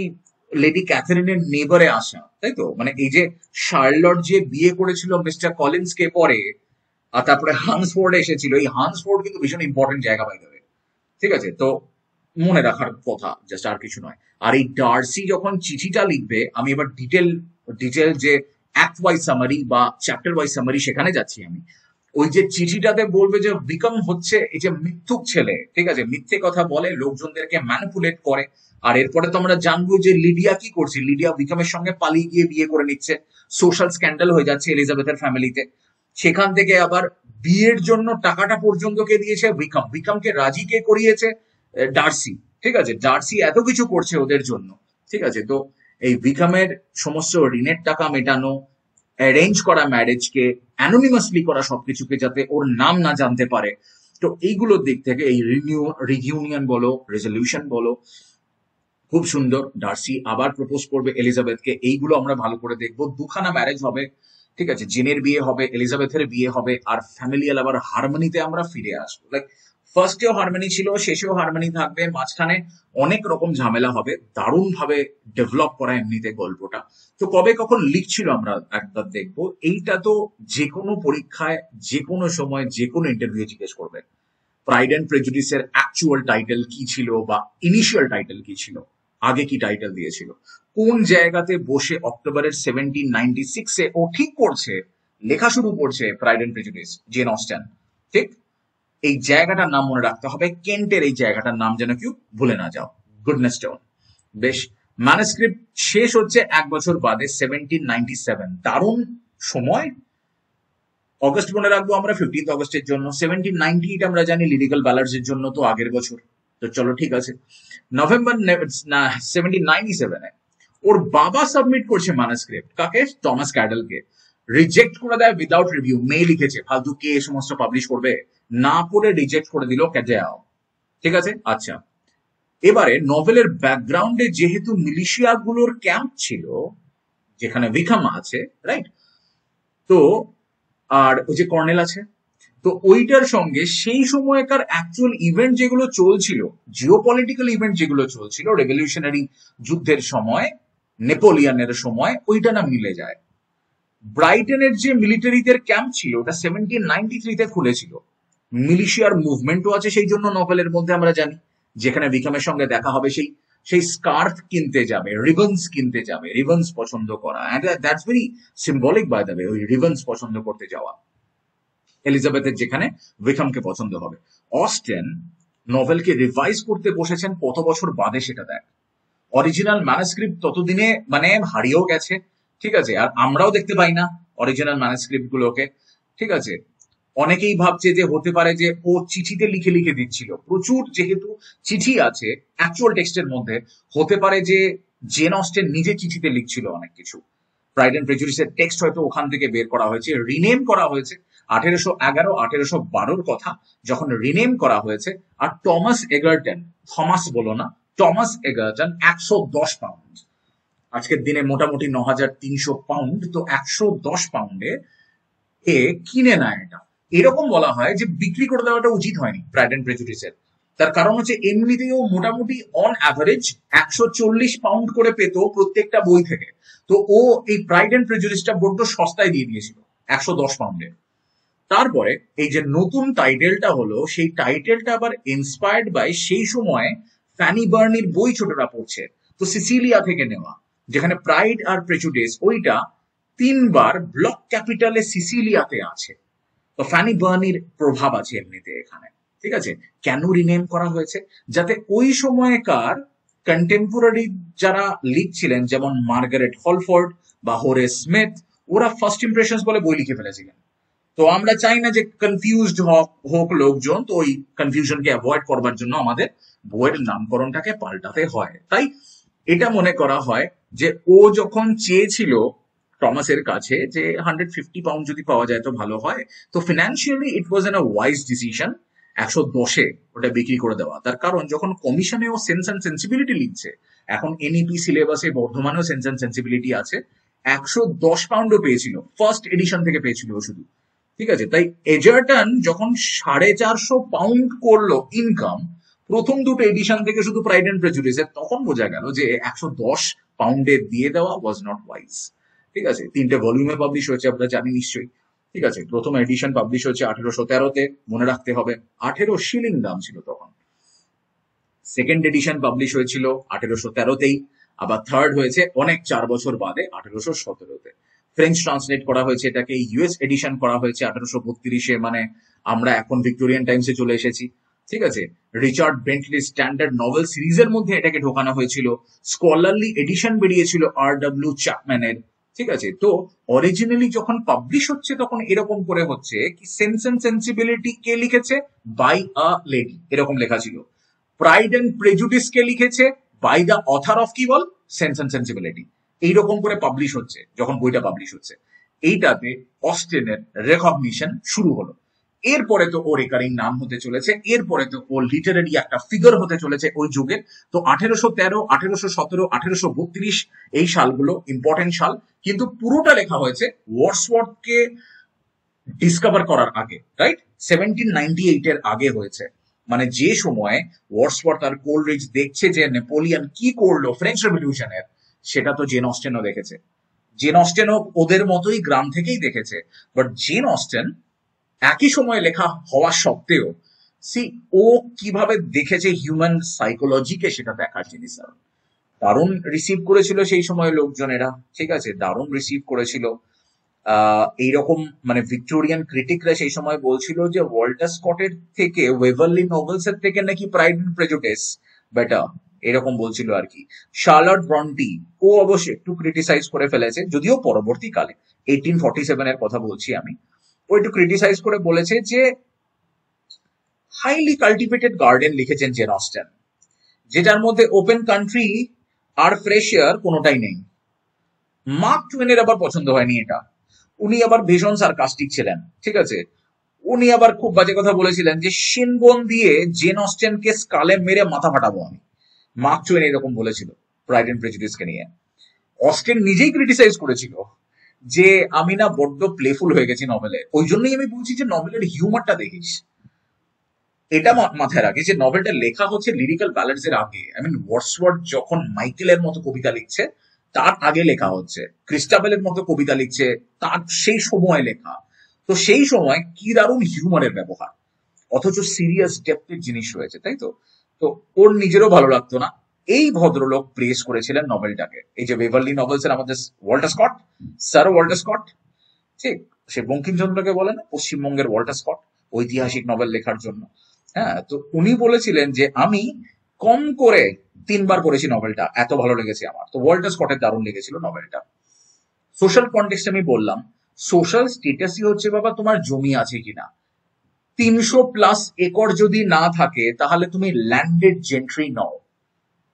লেডি ক্যাথরিনের নেবারে আসা, তাই তো, মানে এই যে শার্লট যে বিয়ে করেছিল মিস্টার কলিন্সকে পরে, আর তারপরে হান্সফোর্ড এসেছিল, এই হান্সফোর্ড কিন্তু ভীষণ ইম্পর্টেন্ট জায়গা পাই দেবে, ঠিক আছে। তো মনে রাখার কথা, জাস্ট আর কিছু নয়। আর এই ডার্সি যখন চিঠিটা লিখবে, আমি এবার ডিটেল যে অ্যাক্ট ওয়াইজ সামারি বা চ্যাপ্টার ওয়াইজ সামারি সেখানে যাচ্ছি আমি। ওই যে চিঠিটাতে বলবে যে বিকম হচ্ছে এই যে মিথ্যুক ছেলে, ঠিক আছে, মিথ্যে কথা বলে, লোকজনদেরকে ম্যানিপুলেট করে। আর এরপরে তো আমরা জানবো যে লিডিয়া কি করছে, লিডিয়া বিকমের সঙ্গে পালিয়ে গিয়ে বিয়ে করে নিচ্ছে, সোশ্যাল স্ক্যান্ডাল হয়ে যাচ্ছে এলিজাবেথের ফ্যামিলিতে। সেখান থেকে আবার বিয়ের জন্য টাকাটা পর্যন্ত কে দিয়েছে, বিকমকে রাজি কে করিয়েছে, ডার্সি, ঠিক আছে। ডার্সি এত কিছু করছে ওদের জন্য, ঠিক আছে। তো এই বিকমের সমস্ত ঋণের টাকা মেটানো, অ্যারেঞ্জ করা ম্যারেজকে, অ্যানোনিমাসলি করা সবকিছুকে যাতে ওর নাম না জানতে পারে, তো এইগুলোর দিক থেকে এই রিইউনিয়ন বলো, রেজলিউশন বলো, খুব সুন্দর। ডার্সি আবার প্রপোজ করবে এলিজাবেথকে, এইগুলো আমরা ভালো করে দেখবো। দুখানা ম্যারেজ হবে, ঠিক আছে, জেনের বিয়ে হবে, এলিজাবেথের বিয়ে হবে, আর ফ্যামিলিয়াল আবার হারমোনিতে আমরা ফিরে আসবো। লাইক ফার্স্টেও হারমোনি ছিল, শেষেও হারমোনি থাকবে, মাঝখানে অনেক রকম ঝামেলা হবে, দারুণ ভাবে ডেভেলপ করা এমনিতে গল্পটা। তো কবে কখন লিখছিল আমরা একবার দেখবো। এইটা তো যে কোনো পরীক্ষায়, যে কোনো সময়, যে কোনো ইন্টারভিউ জিজ্ঞেস করবে, প্রাইড অ্যান্ড প্রেজুডিসের অ্যাকচুয়াল টাইটেল কি ছিল বা ইনিশিয়াল টাইটেল কি ছিল, আগে কি টাইটেল দিয়েছিল, কোন জায়গাতে বসে অক্টোবরের 1796-এ ও ঠিক করছে, লেখা শুরু করছে Pride and Prejudice, Jane Austen, ঠিক। এই জায়গাটার নাম মনে রাখতে হবে, কেন্টের এই জায়গাটার নাম যেন কেউ ভুলে না যাও, গুডনেস টাউন। বেশ, ম্যানুস্ক্রিপ্ট শেষ হচ্ছে 1 বছর বাদে, 1797, দারুণ সময়। অগস্ট মনে রাখবো আমরা 15 অগস্টের জন্য, 1798 আমরা জানি লিরিক্যাল ব্যালার্স এর জন্য, তো আগের বছর। তো চলো ঠিক আছে, নভেম্বর 1797-এ ওর বাবা সাবমিট করছে ম্যানুস্ক্রিপ্ট, কাকে, টমাস ক্যাডেলকে। রিজেক্ট করে দেয় উইদাউট রিভিউ, মেয়ে লিখেছে, ফালতু কে এ সমস্ত পাবলিশ করবে, না পড়ে রিজেক্ট করে দিল ক্যাডেল, ঠিক আছে। আচ্ছা, এবারে নভেলের ব্যাকগ্রাউন্ডে যেহেতু মিলিশিয়া গুলোর ক্যাম্প ছিল, যেখানে উইকহাম আছে, রাইট, তো আর ওই যে কর্নেল আছে, তো ওইটার সঙ্গে সেই সময়কার অ্যাকচুয়াল ইভেন্ট যেগুলো চলছিল, জিওপলিটিক্যাল ইভেন্ট যেগুলো চলছিল রেভলিউশনারি যুদ্ধের সময়, নেপোলিয়নের সময়, ওইটা না মিলে যায়। ব্রাইটনের যে মিলিটারিদের ক্যাম্প ছিল, ওটা 1793-তে খুলেছিল, মিলিশিয়ার মুভমেন্টও আছে সেই জন্য নভেলের মধ্যে আমরা জানি। যেখানে বিকামের সঙ্গে দেখা হবে, সেই সেই স্কার্ফ কিনতে যাবে, রিবন্স কিনতে যাবে, রিবন্স পছন্দ করা, that's very symbolic by the way, ওই রিবন্স পছন্দ করতে যাওয়া এলিজাবেথের, যেখানে উইকহামকে পছন্দ হবে। অস্টেন নভেলকে রিভাইজ করতে বসেছেন কত বছর বাদে সেটা দেখ। অরিজিনাল ম্যানুস্ক্রিপ্ট ততদিনে মানে হারিয়েও গেছে, ঠিক আছে, আর আমরাও দেখতে পাই না অরিজিনাল ম্যানুস্ক্রিপ্ট গুলোকে, ঠিক আছে। অনেকেই ভাবছে যে হতে পারে যে ও চিঠিতে লিখে লিখে দিচ্ছিল, প্রচুর যেহেতু চিঠি আছে অ্যাকচুয়াল টেক্সটের মধ্যে, হতে পারে যে জেন অস্টেন নিজে চিঠিতে লিখছিল অনেক কিছু। প্রাইড অ্যান্ড প্রেজুডিসের টেক্সট হয়তো ওখান থেকে বের করা হয়েছে, রিনেম করা হয়েছে। 1811, 1812 কথা যখন রিনেম করা হয়েছে। আর টমাস এগারটন, থমাস বলো না, টমাস এগারটন 110 পাউন্ড, আজকের দিনে মোটামুটি 9300 পাউন্ড, তো 110 পাউন্ডে এ কিনে নেয় এটা। এরকম বলা হয় যে বিক্রি করে দেওয়াটা উচিত হয়নি প্রাইড অ্যান্ড প্রেজুডিসের। তার কারণ হচ্ছে এমনিতেও মোটামুটি অন অ্যাভারেজ 140 পাউন্ড করে পেত প্রত্যেকটা বই থেকে। তো ও এই প্রাইড অ্যান্ড প্রেজুডিসটা বড্ড সস্তায় দিয়ে দিয়েছিল 110 পাউন্ডে। তারপরে এই যে নতুন টাইটেলটা হলো, সেই টাইটেলটা আবার ইন্সপায়ার্ড বাই সেই সময় ফ্যানি বার্নির বই ছোটরা পড়ছে, তো সিসিলিয়া থেকে নেওয়া, যেখানে প্রাইড আর প্রেজুডিস ওইটা 3বার ব্লক ক্যাপিটালে সিসিলিয়াতে আছে। তো ফ্যানি বার্নির প্রভাব আছে এমনিতে এখানে, ঠিক আছে। কেন রিনেম করা হয়েছে, যাতে ওই সময়কার কন্টেম্পোরারি যারা লিখছিলেন, যেমন মার্গারেট হলফোর্ড, বা হোরেস স্মিথ, ওরা ফার্স্ট ইমপ্রেশনস বলে বই লিখে ফেলেছিলেন। তো আমরা চাই না যে কনফিউজড হোক লোকজন, তো ওই কনফিউশনকে অ্যাভয়েড করবার জন্য আমাদের বইয়ের নামকরণটাকে পাল্টাতে হয়। তাই এটা মনে করা হয় যে ও যখন চেয়েছিল টমাসের কাছে যে 150 পাউন্ড যদি পাওয়া যায় তো ভালো হয়, তো financially it was an a wise decision 110-এ ওটা বিক্রি করে দেওয়া। তার কারণ যখন কমিশনেও সেন্স অ্যান্ড সেন্সিবিলিটি লিখছে, এখন এনইপি সিলেবাসে বর্ধমানেও সেন্স অ্যান্ড সেন্সিবিলিটি আছে, 110 পাউন্ডও পেয়েছিল, ফার্স্ট এডিশন থেকে পেয়েছিল ও শুধু। ঠিক আছে, তাই এজারটন যখন 450 করলো ইনকাম প্রথম দুটো এডিশন থেকে শুধু প্রাইড এন্ড প্রেজুডিসে, তখন বোঝা গেল যে 110 পাউন্ডে দিয়ে দেওয়া ওয়াজ নট ওয়াইজ। ঠিক আছে, 3টে ভলিউমে পাবলিশ হয়েছে, আপনারা জানি নিশ্চয়ই। ঠিক আছে, প্রথম এডিশন পাবলিশ হয়েছে 1813-তে, মনে রাখতে হবে 18 শিলিং দাম ছিল তখন। সেকেন্ড এডিশন পাবলিশ হয়েছিল 1813-তেই, আবার থার্ড হয়েছে অনেক 4 বছর বাদে 1817-তে। ফ্রেঞ্চ ট্রান্সলেট করা হয়েছে এটাকে, ইউএস এডিশন করা হয়েছে 1832-এ, মানে আমরা এখন ভিক্টোরিয়ান টাইমসে চলে এসেছি। ঠিক আছে, রিচার্ড বেন্টলি স্ট্যান্ডার্ড নভেল সিরিজের মধ্যে এটাকে ঢোকানো হয়েছিল, স্কলারলি এডিশন বেরিয়েছিল আর.ডব্লিউ. চ্যাপম্যানের। ঠিক আছে, তো অরিজিনালি যখন পাবলিশ হচ্ছে তখন এরকম করে হচ্ছে কি, সেন্স এন্ড সেন্সিবিলিটি কে লিখেছে, বাই আ লেডি, এরকম লেখা ছিল। প্রাইড এন্ড প্রেজুডিস কে লিখেছে, বাই দ্য অথার অফ কি বল, সেন্স এন্ড সেন্সিবিলিটি। এইরকম করে পাবলিশ হচ্ছে যখন বইটা পাবলিশ হচ্ছে। এইটাতে অস্টেনের রেকগনিশন শুরু হলো। এরপরে তো ও রেকারিং নাম হতে চলেছে, এরপরে তো ও লিটারারি একটা ফিগার হতে চলেছে ওই যুগের। তো 1813, 1817, 1832 এই সালগুলো ইম্পর্টেন্ট সাল, কিন্তু পুরোটা লেখা হয়েছে ওয়ার্ডসওয়ার্থকে ডিসকভার করার আগে, রাইট? 1798-এর আগে হয়েছে। মানে যে সময় ওয়ার্ডসওয়ার্থ আর কোলরিজ দেখছে যে নেপোলিয়ন কি করলো ফ্রেঞ্চ রেভলিউশনের, সেটা তো জেন অস্টেনও দেখেছে। জেন অস্টেনও ওদের মতোই গ্রাম থেকেই দেখেছে, বাট জেন অস্টেন একই সময় লেখা হওয়া সত্ত্বেও সি ও কিভাবে দেখেছে হিউম্যান সাইকোলজিকে, সেটা দেখার জিনিস। দারুণ রিসিভ করেছিল সেই সময় লোকজনেরা। ঠিক আছে, দারুণ রিসিভ করেছিল। এইরকম মানে ভিক্টোরিয়ান ক্রিটিকরা সেই সময় বলছিল যে ওয়াল্টার স্কটের থেকে, ওয়েভারলি নভেলস এর থেকে নাকি প্রাইড এন্ড প্রেজুডিস বেটার, এরকম বলছিল আর কি। শার্লট ব্রন্টি, ও অবশ্যই একটু ক্রিটিসাইজ করে ফেলেছে, যদিও পরবর্তীকালে 1847 এর কথা বলছি আমি, ও একটু ক্রিটিসাইজ করে বলেছে যে হাইলি কাল্টিভেটেড গার্ডেন লিখেছেন জেন অস্টেন, যেটার মধ্যে ওপেন কান্ট্রি আর ফ্রেশ এয়ার কোনোটাই নেই। মার্ক টুয়েনের আবার পছন্দ হয়নি এটা, উনি আবার ভীষণ সার্কাস্টিক ছিলেন। ঠিক আছে, উনি আবার খুব বাজে কথা বলেছিলেন যে শিনবোন দিয়ে জেন অস্টেনকে স্কালে মেরে মাথা ফাটাবো আমি। মার্ক টুয়েন এরকম বলেছিল প্রাইড এন্ড প্রেজুডিসকে নিয়ে। অস্টেন নিজেই ক্রিটিসাইজ করেছিল যে আমি না বড্ড প্লেফুল হয়ে গেছি নভেলে, ওই জন্যই আমি বলছি যে নভেলের হিউমারটা দেখিস। এটা মাথায় রাখি যে নভেলটা লেখা হচ্ছে লিরিক্যাল ব্যালাডস এর আগে। আই মিন ওয়ার্ডসওয়ার্থ যখন মাইকেলের মতো কবিতা লিখছে তার আগে লেখা হচ্ছে, ক্রিস্টাবেলের মতো কবিতা লিখছে তার সেই সময় লেখা। তো সেই সময় কি দারুণ হিউমারের ব্যবহার, অথচ সিরিয়াস ডেপথের জিনিস রয়েছে, তাই তো। তো ওর নিজেরও ভালো লাগতো না। এই ভদ্রলোক প্রেস করেছিলেন নভেলটাকে, এই যে বেভারলি নভেলস এর আমাদের Walter Scott, sir Walter Scott, ঠিক সে বঙ্কিমচন্দ্রকে বলে না পশ্চিমবঙ্গের ওয়াল্টার স্কট, ঐতিহাসিক নভেল লেখার জন্য। হ্যাঁ, তো উনি বলেছিলেন যে আমি কম করে 3বার পড়েছি নভেলটা, এত ভালো লেগেছে আমার। তো ওয়াল্টার স্কটের দারুণ লেগেছিল নভেলটা। সোশ্যাল কন্টেক্সট আমি বললাম, সোশ্যাল স্টেটাসই হচ্ছে বাবা তোমার জমি আছে কিনা। 300+ একর যদি না থাকে তাহলে তুমি ল্যান্ডেড জেন্ট্রি নও।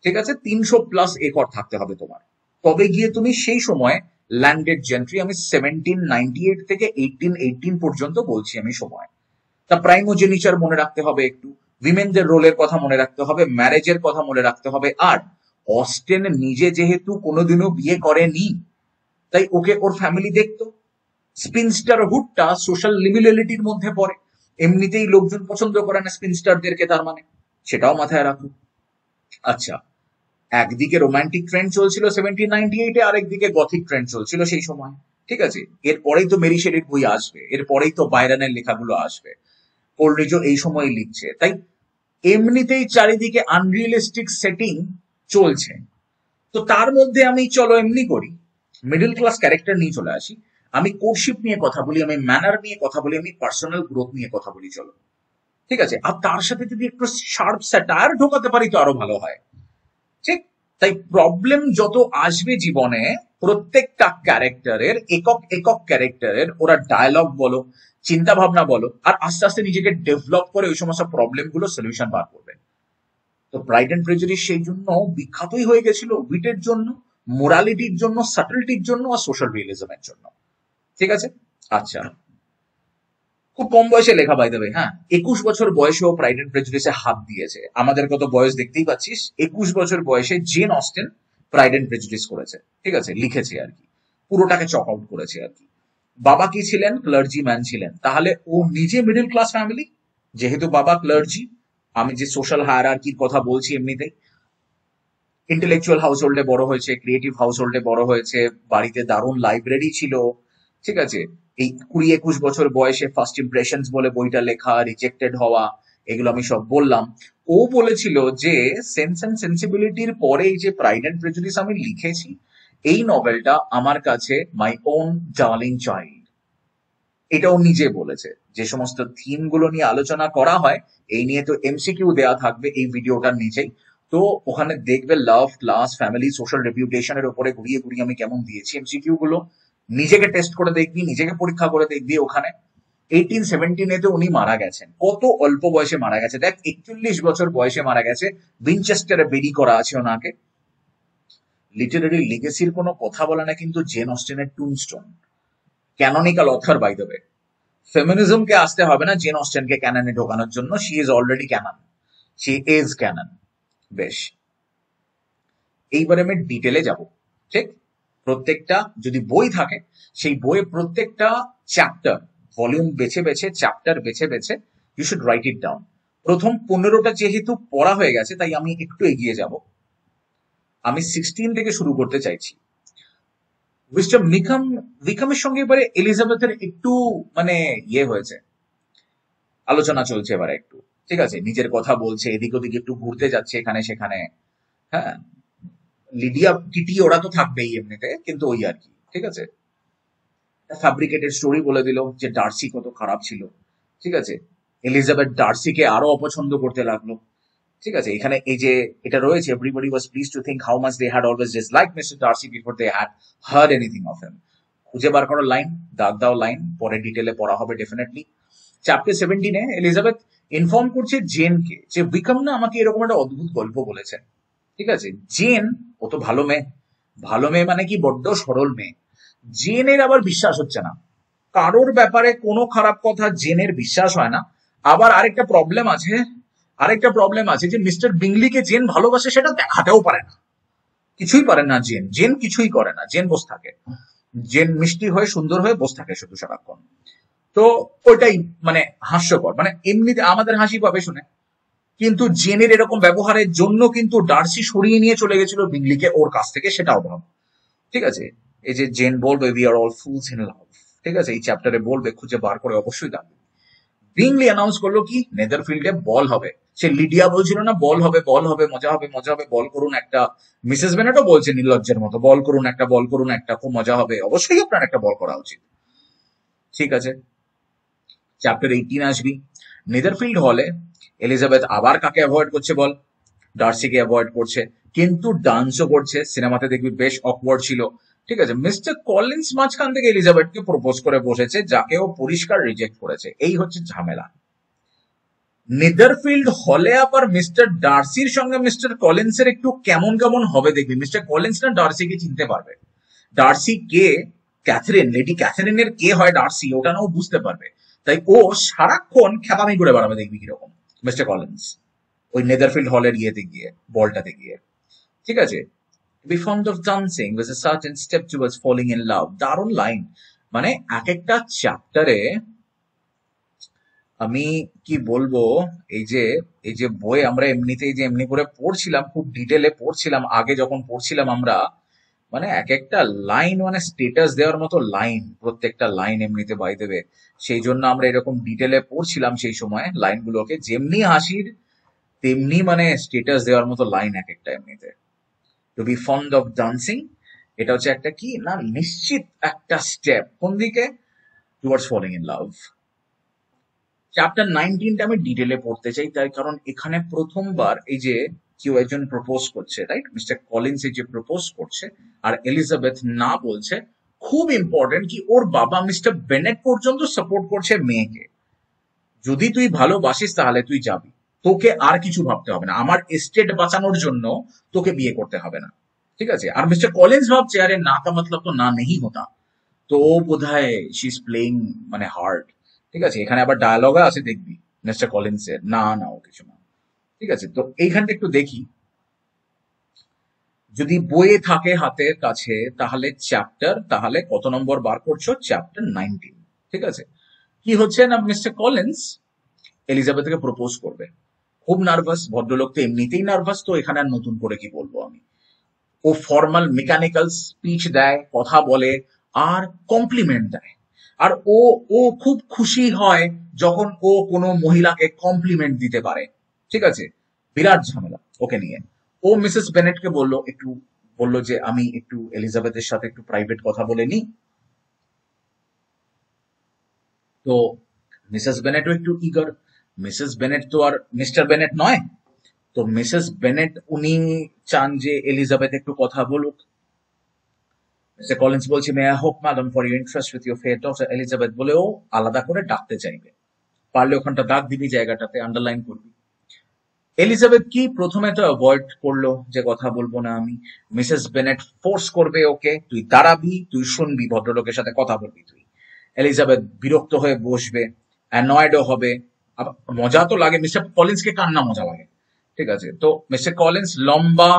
ঠিক আছে, 300+ একর থাকতে হবে তোমার, তবে গিয়ে তুমি সেই সময় ল্যান্ডেড জেন্ট্রি। আমি 1798 থেকে 1818 পর্যন্ত বলছি আমি সময়। তা প্রাইমোজেনিচার মনে রাখতে হবে, একটু উইমেনদের রোলের কথা মনে রাখতে হবে, ম্যারেজের কথা মনে রাখতে হবে। আর অস্টেন নিজে যেহেতু কোনোদিনও বিয়ে করেনি, তাই ওকে ওর ফ্যামিলি দেখতো। স্পিনস্টার হুডটা সোশ্যাল লিমিনালিটির মধ্যে পড়ে, এমনিতেই লোকজন পছন্দ করে না স্পিনস্টারদেরকে, তার মানে সেটাও মাথায় রাখুন। আচ্ছা, একদিকে রোমান্টিক ট্রেন্ড চলছিল 1798-এ, আরেকদিকে গথিক ট্রেন্ড চলছিল সেই সময়। ঠিক আছে, এরপরেই তো মেরি শেলির বই আসবে, এরপরেই তো বাইরনের লেখাগুলো আসবে, কোলরিজও এই সময় লিখছে। তাই এমনিতেই চারিদিকে আনরিয়েলিস্টিক সেটিং চলছে। তো তার মধ্যে আমি চলো এমনি করি, মিডল ক্লাস ক্যারেক্টার নিয়ে চলে আসি, আমি কোর্টশিপ নিয়ে কথা বলি, আমি ম্যানার নিয়ে কথা বলি, আমি পার্সোনাল গ্রোথ নিয়ে কথা বলি, চলো। ঠিক আছে, আর তার সাথে যদি একটু শার্প স্যাটায়ার ঢোকাতে পারি তো আরো ভালো হয়। ঠিক, তাই প্রবলেম যত আসবে জীবনে, প্রত্যেকটা ক্যারেক্টারের একক একক ক্যারেক্টারের ওরা ডায়লগ বলো, চিন্তা ভাবনা বলো, আর আস্তে আস্তে নিজেকে ডেভেলপ করে ওই সমস্ত প্রবলেম গুলো সলিউশন বার করবে। তো প্রাইড এন্ড প্রেজুডিস সেই জন্য বিখ্যাতই হয়ে গেছিল, উইটের জন্য, মোরালিটির জন্য, সাটলটির জন্য, আর সোশ্যাল রিয়েলিজমের জন্য। ঠিক আছে, আচ্ছা, খুব কম বয়সে লেখা বাই দ্য ওয়ে, হ্যাঁ, 21 বছর বয়সেও প্রাইড এন্ড প্রেজুডিসে হাত দিয়েছে। আমাদের কত বয়স দেখতেই পাচ্ছিস, 21 বছর বয়সে Jane Austen Pride and Prejudice করেছে, ঠিক আছে, লিখেছে আর কি, পুরোটাকে চক আউট করেছে আর কি। বাবা কি ছিলেন? ক্লার্জি ম্যান ছিলেন। তাহলে ও নিজে মিডল ক্লাস ফ্যামিলি, যেহেতু বাবা ক্লার্জি, আমি যে সোশ্যাল হায়ারার্কির কথা বলছি এমনিতেই, ইন্টেলেকচুয়াল হাউস হোল্ডে বড় হয়েছে, ক্রিয়েটিভ হাউস হোল্ডে বড় হয়েছে, বাড়িতে দারুণ লাইব্রেরি ছিল, ঠিক আছে। এই 20-21 বছর বয়সে ফার্স্ট ইমপ্রেশনস বলে বইটা লেখা, রিজেক্টেড হওয়া, এগুলো আমি সব বললাম। ও বলেছিল যে সেন্স অ্যান্ড সেন্সিবিলিটির পরে এই যে প্রাইড অ্যান্ড প্রেজুডিস আমি লিখেছি, এই নভেলটা আমার কাছে মাই ওন ডার্লিং চাইল্ড। এটাও নিজে বলেছে। যে সমস্ত থিম গুলো নিয়ে আলোচনা করা হয়, এই নিয়ে তো এমসিকিউ দেওয়া থাকবে এই ভিডিওটার নিচেই, তো ওখানে দেখবে লাভ, ক্লাস, ফ্যামিলি, সোশ্যাল রেপুটেশনের উপরে ঘুরিয়ে ঘুরিয়ে আমি কেমন দিয়েছি এমসিকিউ গুলো। নিজেকে টেস্ট করে দেখবি, নিজেকে পরীক্ষা করে দেখবি। ওখানে 1817 উনি মারা গেছেন, কত অল্প বয়সে মারা গেছে দেখ, 41 বছর বয়সে মারা গেছে। উইনচেস্টারে বেরি করা আছে ওনাকে। লিটারারি লিগেসির কোনো কথা বলে না কিন্তু জেন অস্টেনের touchstone, canonical author by the way. ফেমিনিজমকে আসতে হবে না জেন অস্টেনকে ক্যাননে ঢোকানোর জন্য, she is already canon, she is canon. বেশ, এইবারে আমি ডিটেলে যাব। ঠিক, প্রত্যেকটা যদি বই থাকে, সেই বইয়ে প্রত্যেকটা চ্যাপ্টার, ভলিউম বেছে বেছে, চ্যাপ্টার বেছে বেছে, you should write it down. প্রথম 15টা যেহেতু পড়া হয়ে গেছে, তাই আমি একটু এগিয়ে যাব। আমি 16 থেকে শুরু করতে চাইছি। উইকামের সঙ্গে এবারে এলিজাবেথের একটু মানে ইয়ে হয়েছে, আলোচনা চলছে এবারে একটু, ঠিক আছে, নিজের কথা বলছে, এদিক ওদিক একটু ঘুরতে যাচ্ছে এখানে সেখানে। হ্যাঁ, লিডিয়া, কিটি ওরা তো থাকবেই এমনিতে, কিন্তু ওই আর কি, ঠিক আছে। ফ্যাব্রিকেটেড স্টোরি বলে দিল যে ডার্সি কত খারাপ ছিল, ঠিক আছে। এলিজাবেথ ডার্সিকে আরো অপছন্দ করতে লাগলো, ঠিক আছে। এখানে এই যে এটা রয়েছে, everybody was pleased to think how much they had always disliked mister Darcy before they had heard anything of him. খুঁজে বার করো লাইন, দাগ দাও লাইন, পরে ডিটেলে পড়া হবে ডেফিনেটলি। চ্যাপ্টার 17 এলিজাবেথ ইনফর্ম করছে জেনকে যে উইকাম না আমাকে এরকম একটা অদ্ভুত গল্প বলেছে, ঠিক আছে। জেন, ও তো ভালো মেয়ে, ভালো মেয়ে মানে কি বড্ড সরল মেয়ে। জেনের আবার বিশ্বাস হচ্ছে না, কারোর ব্যাপারে কোনো খারাপ কথা জেনের বিশ্বাস হয় না। আবার আরেকটা প্রবলেম আছে যে মিস্টার বিংলিকে জেন ভালোবাসে সেটা দেখাতেও পারে না, কিছুই পারে না জেন, জেন কিছুই করে না, জেন বসে থাকে, জেন মিষ্টি হয়ে সুন্দর হয়ে বসে থাকে শুধু সারাক্ষণ। তো ওইটাই মানে হাস্যকর, মানে এমনিতে আমাদের হাসি পাবে শুনে, কিন্তু জেনের এরকম ব্যবহারের জন্য কিন্তু ডার্সি সরিয়ে নিয়ে চলে গেছিল বিংলিকে ওর কাছ থেকে, সেটা অভাব, ঠিক আছে। এই যে জেন বলবে we are all fools in love, ঠিক আছে, এই চ্যাপ্টারে বলবে, খুঁজে বার করে অবশ্যই দাঁড়াবে। বিংলি অ্যানাউন্স করলো কি নেদারফিল্ডে বল হবে। সে লিডিয়া বলছিল না বল হবে, বল হবে, মজা হবে, মজা হবে, বল করুন একটা। মিসেস বেনেটও বলছে নির্লজ্জের মতো, বল করুন একটা, বল করুন একটা, খুব মজা হবে, অবশ্যই আপনার একটা বল করা উচিত, ঠিক আছে। চ্যাপ্টার 18 আসবি, নেদারফিল্ড হলে এলিজাবেথ আবার কাকে অ্যাভয়েড করছে বল? ডার্সিকে অ্যাভয়েড করছে, কিন্তু ডান্সও করছে। সিনেমাতে দেখবি বেশ অকওয়ার্ড ছিল, ঠিক আছে। মিস্টার কলিন্স মাঝখান থেকে এলিজাবেথকে প্রপোজ করে বসেছে, যাকে ও পরিষ্কার রিজেক্ট করেছে, এই হচ্ছে ঝামেলা। নেদারফিল্ড হলে আবার মিস্টার ডার্সির সঙ্গে মিস্টার কলিন্সের একটু কেমন কেমন হবে দেখবি। মিস্টার কলিন্স না ডার্সিকে চিনতে পারবে, ডার্সি কে, ক্যাথরিন, লেডি ক্যাথরিনের কে হয় ডার্সি, ওটা না ও বুঝতে পারবে। তাই ও সারাক্ষণ খ্যাপামি করে বেড়াবে দেখবি কিরকম মিস্টার কলিন্স ওই নেদারফিল্ড হলের ইয়েতে গিয়ে, বলটাতে গিয়ে, ঠিক আছে। Be fond of dancing with a certain step towards falling in love, দারুণ লাইন। মানে এক একটা চ্যাপ্টারে আমি কি বলবো, এই যে বই আমরা এমনিতেই যে এমনি করে পড়ছিলাম, খুব ডিটেলে পড়ছিলাম আগে যখন পড়ছিলাম আমরা, মানে এক একটা লাইন মানে স্টেটাস দেওয়ার মতো লাইন, প্রত্যেকটা লাইন এমনিতে বাই দেবে। সেই জন্য আমরা এরকম ডিটেলে পড়ছিলাম সেই সময় লাইনগুলোকে, যেমনি হাসির তেমনি মানে স্টেটাস দেওয়ার মতো লাইন এক একটা এমনিতে। To be fond of dancing, এটা হচ্ছে একটা কি না নিশ্চিত একটা স্টেপ কোন দিকে, towards falling in love. Chapter 19টা আমি ডিটেলে পড়তে চাই, তাই কারণ এখানে প্রথমবার এই যে কেউ একজন প্রপোজ করছে, রাইট? মিস্টার কলিন্স এই যে প্রপোজ করছে আর এলিজাবেথ না বলছে, খুব ইম্পর্টেন্ট কি ওর বাবা মিস্টার বেনেট পর্যন্ত সাপোর্ট করছে মেয়েকে। যদি তুই ভালোবাসিস তাহলে তুই যাবি, তোকে আর কিছু ভাবতে হবে না, আমার এস্টেট বাঁচানোর জন্য তোকে বিয়ে করতে হবে না, ঠিক আছে? আর মিস্টার কলিন্স ভাবছে আরে না কা মতলব তো না নেই হতা, তো ও বোধহয় শি ইজ প্লেইং মানে হার্ড, ঠিক আছে? এখানে আবার ডায়ালগ আছে দেখবি মিস্টার কলিন্স এর, না না ও কিছু না, ঠিক আছে? তো এইখানটা একটু দেখি, যদি বইয়ে থাকে হাতের কাছে তাহলে চ্যাপ্টার, তাহলে কত নম্বর বার করছো? চ্যাপ্টার 19, ঠিক আছে? কি হচ্ছে না, মিস্টার কলিন্স এলিজাবেথকে প্রপোজ করবে, খুব নার্ভাস, ভদ্রলোক তো এমনিতেই নার্ভাস, তো এখানে আর নতুন করে কি বলবো আমি। ও ফর্মাল মেকানিক্যাল স্পিচ দেয়, কথা বলে আর কমপ্লিমেন্ট দেয়, আর ও ও খুব খুশি হয় যখন ও কোনো মহিলাকে কমপ্লিমেন্ট দিতে পারে, ঠিক আছে? বিরাট ঝামেলা ওকে নিয়ে। ও মিসেস বেনেটকে বললো, একটু বললো যে আমি একটু এলিজাবেথের সাথে একটু প্রাইভেট কথা বলে নি। তো মিসেস বেনেটও একটু ইগার, মিসেস বেনেট তো আর মিস্টার বেনেট নয়, তো মিসেস বেনেট উনি চান যে এলিজাবেথ একটু কথা বলুক। মিস্টার কলিন্স বলছে, may I hope madam for your interest with your fair daughter Elizabeth, বলেও আলাদা করে ডাকতে চাইবে, পারলে ওখানটা দাগ দিবি, জায়গাটাতে আন্ডারলাইন করবি। এলিজাবেথ কি প্রথমে তো অ্যাভয়েড করলো যে কথা বলবো না আমি, মিসেস বেনেট ফোর্স করবে ওকে, তুই দাঁড়াবি, তুই শুনবি, ভদ্রলোকের সাথে কথা বলবি তুই। এলিজাবেথ বিরক্ত হয়ে বসবে, অ্যানয়েডও হবে। আবার মজা তো লাগে, মিস্টার কলিন্সকে কান্না মজা লাগে, ঠিক আছে? তো মিস্টার কলিন্স লম্বা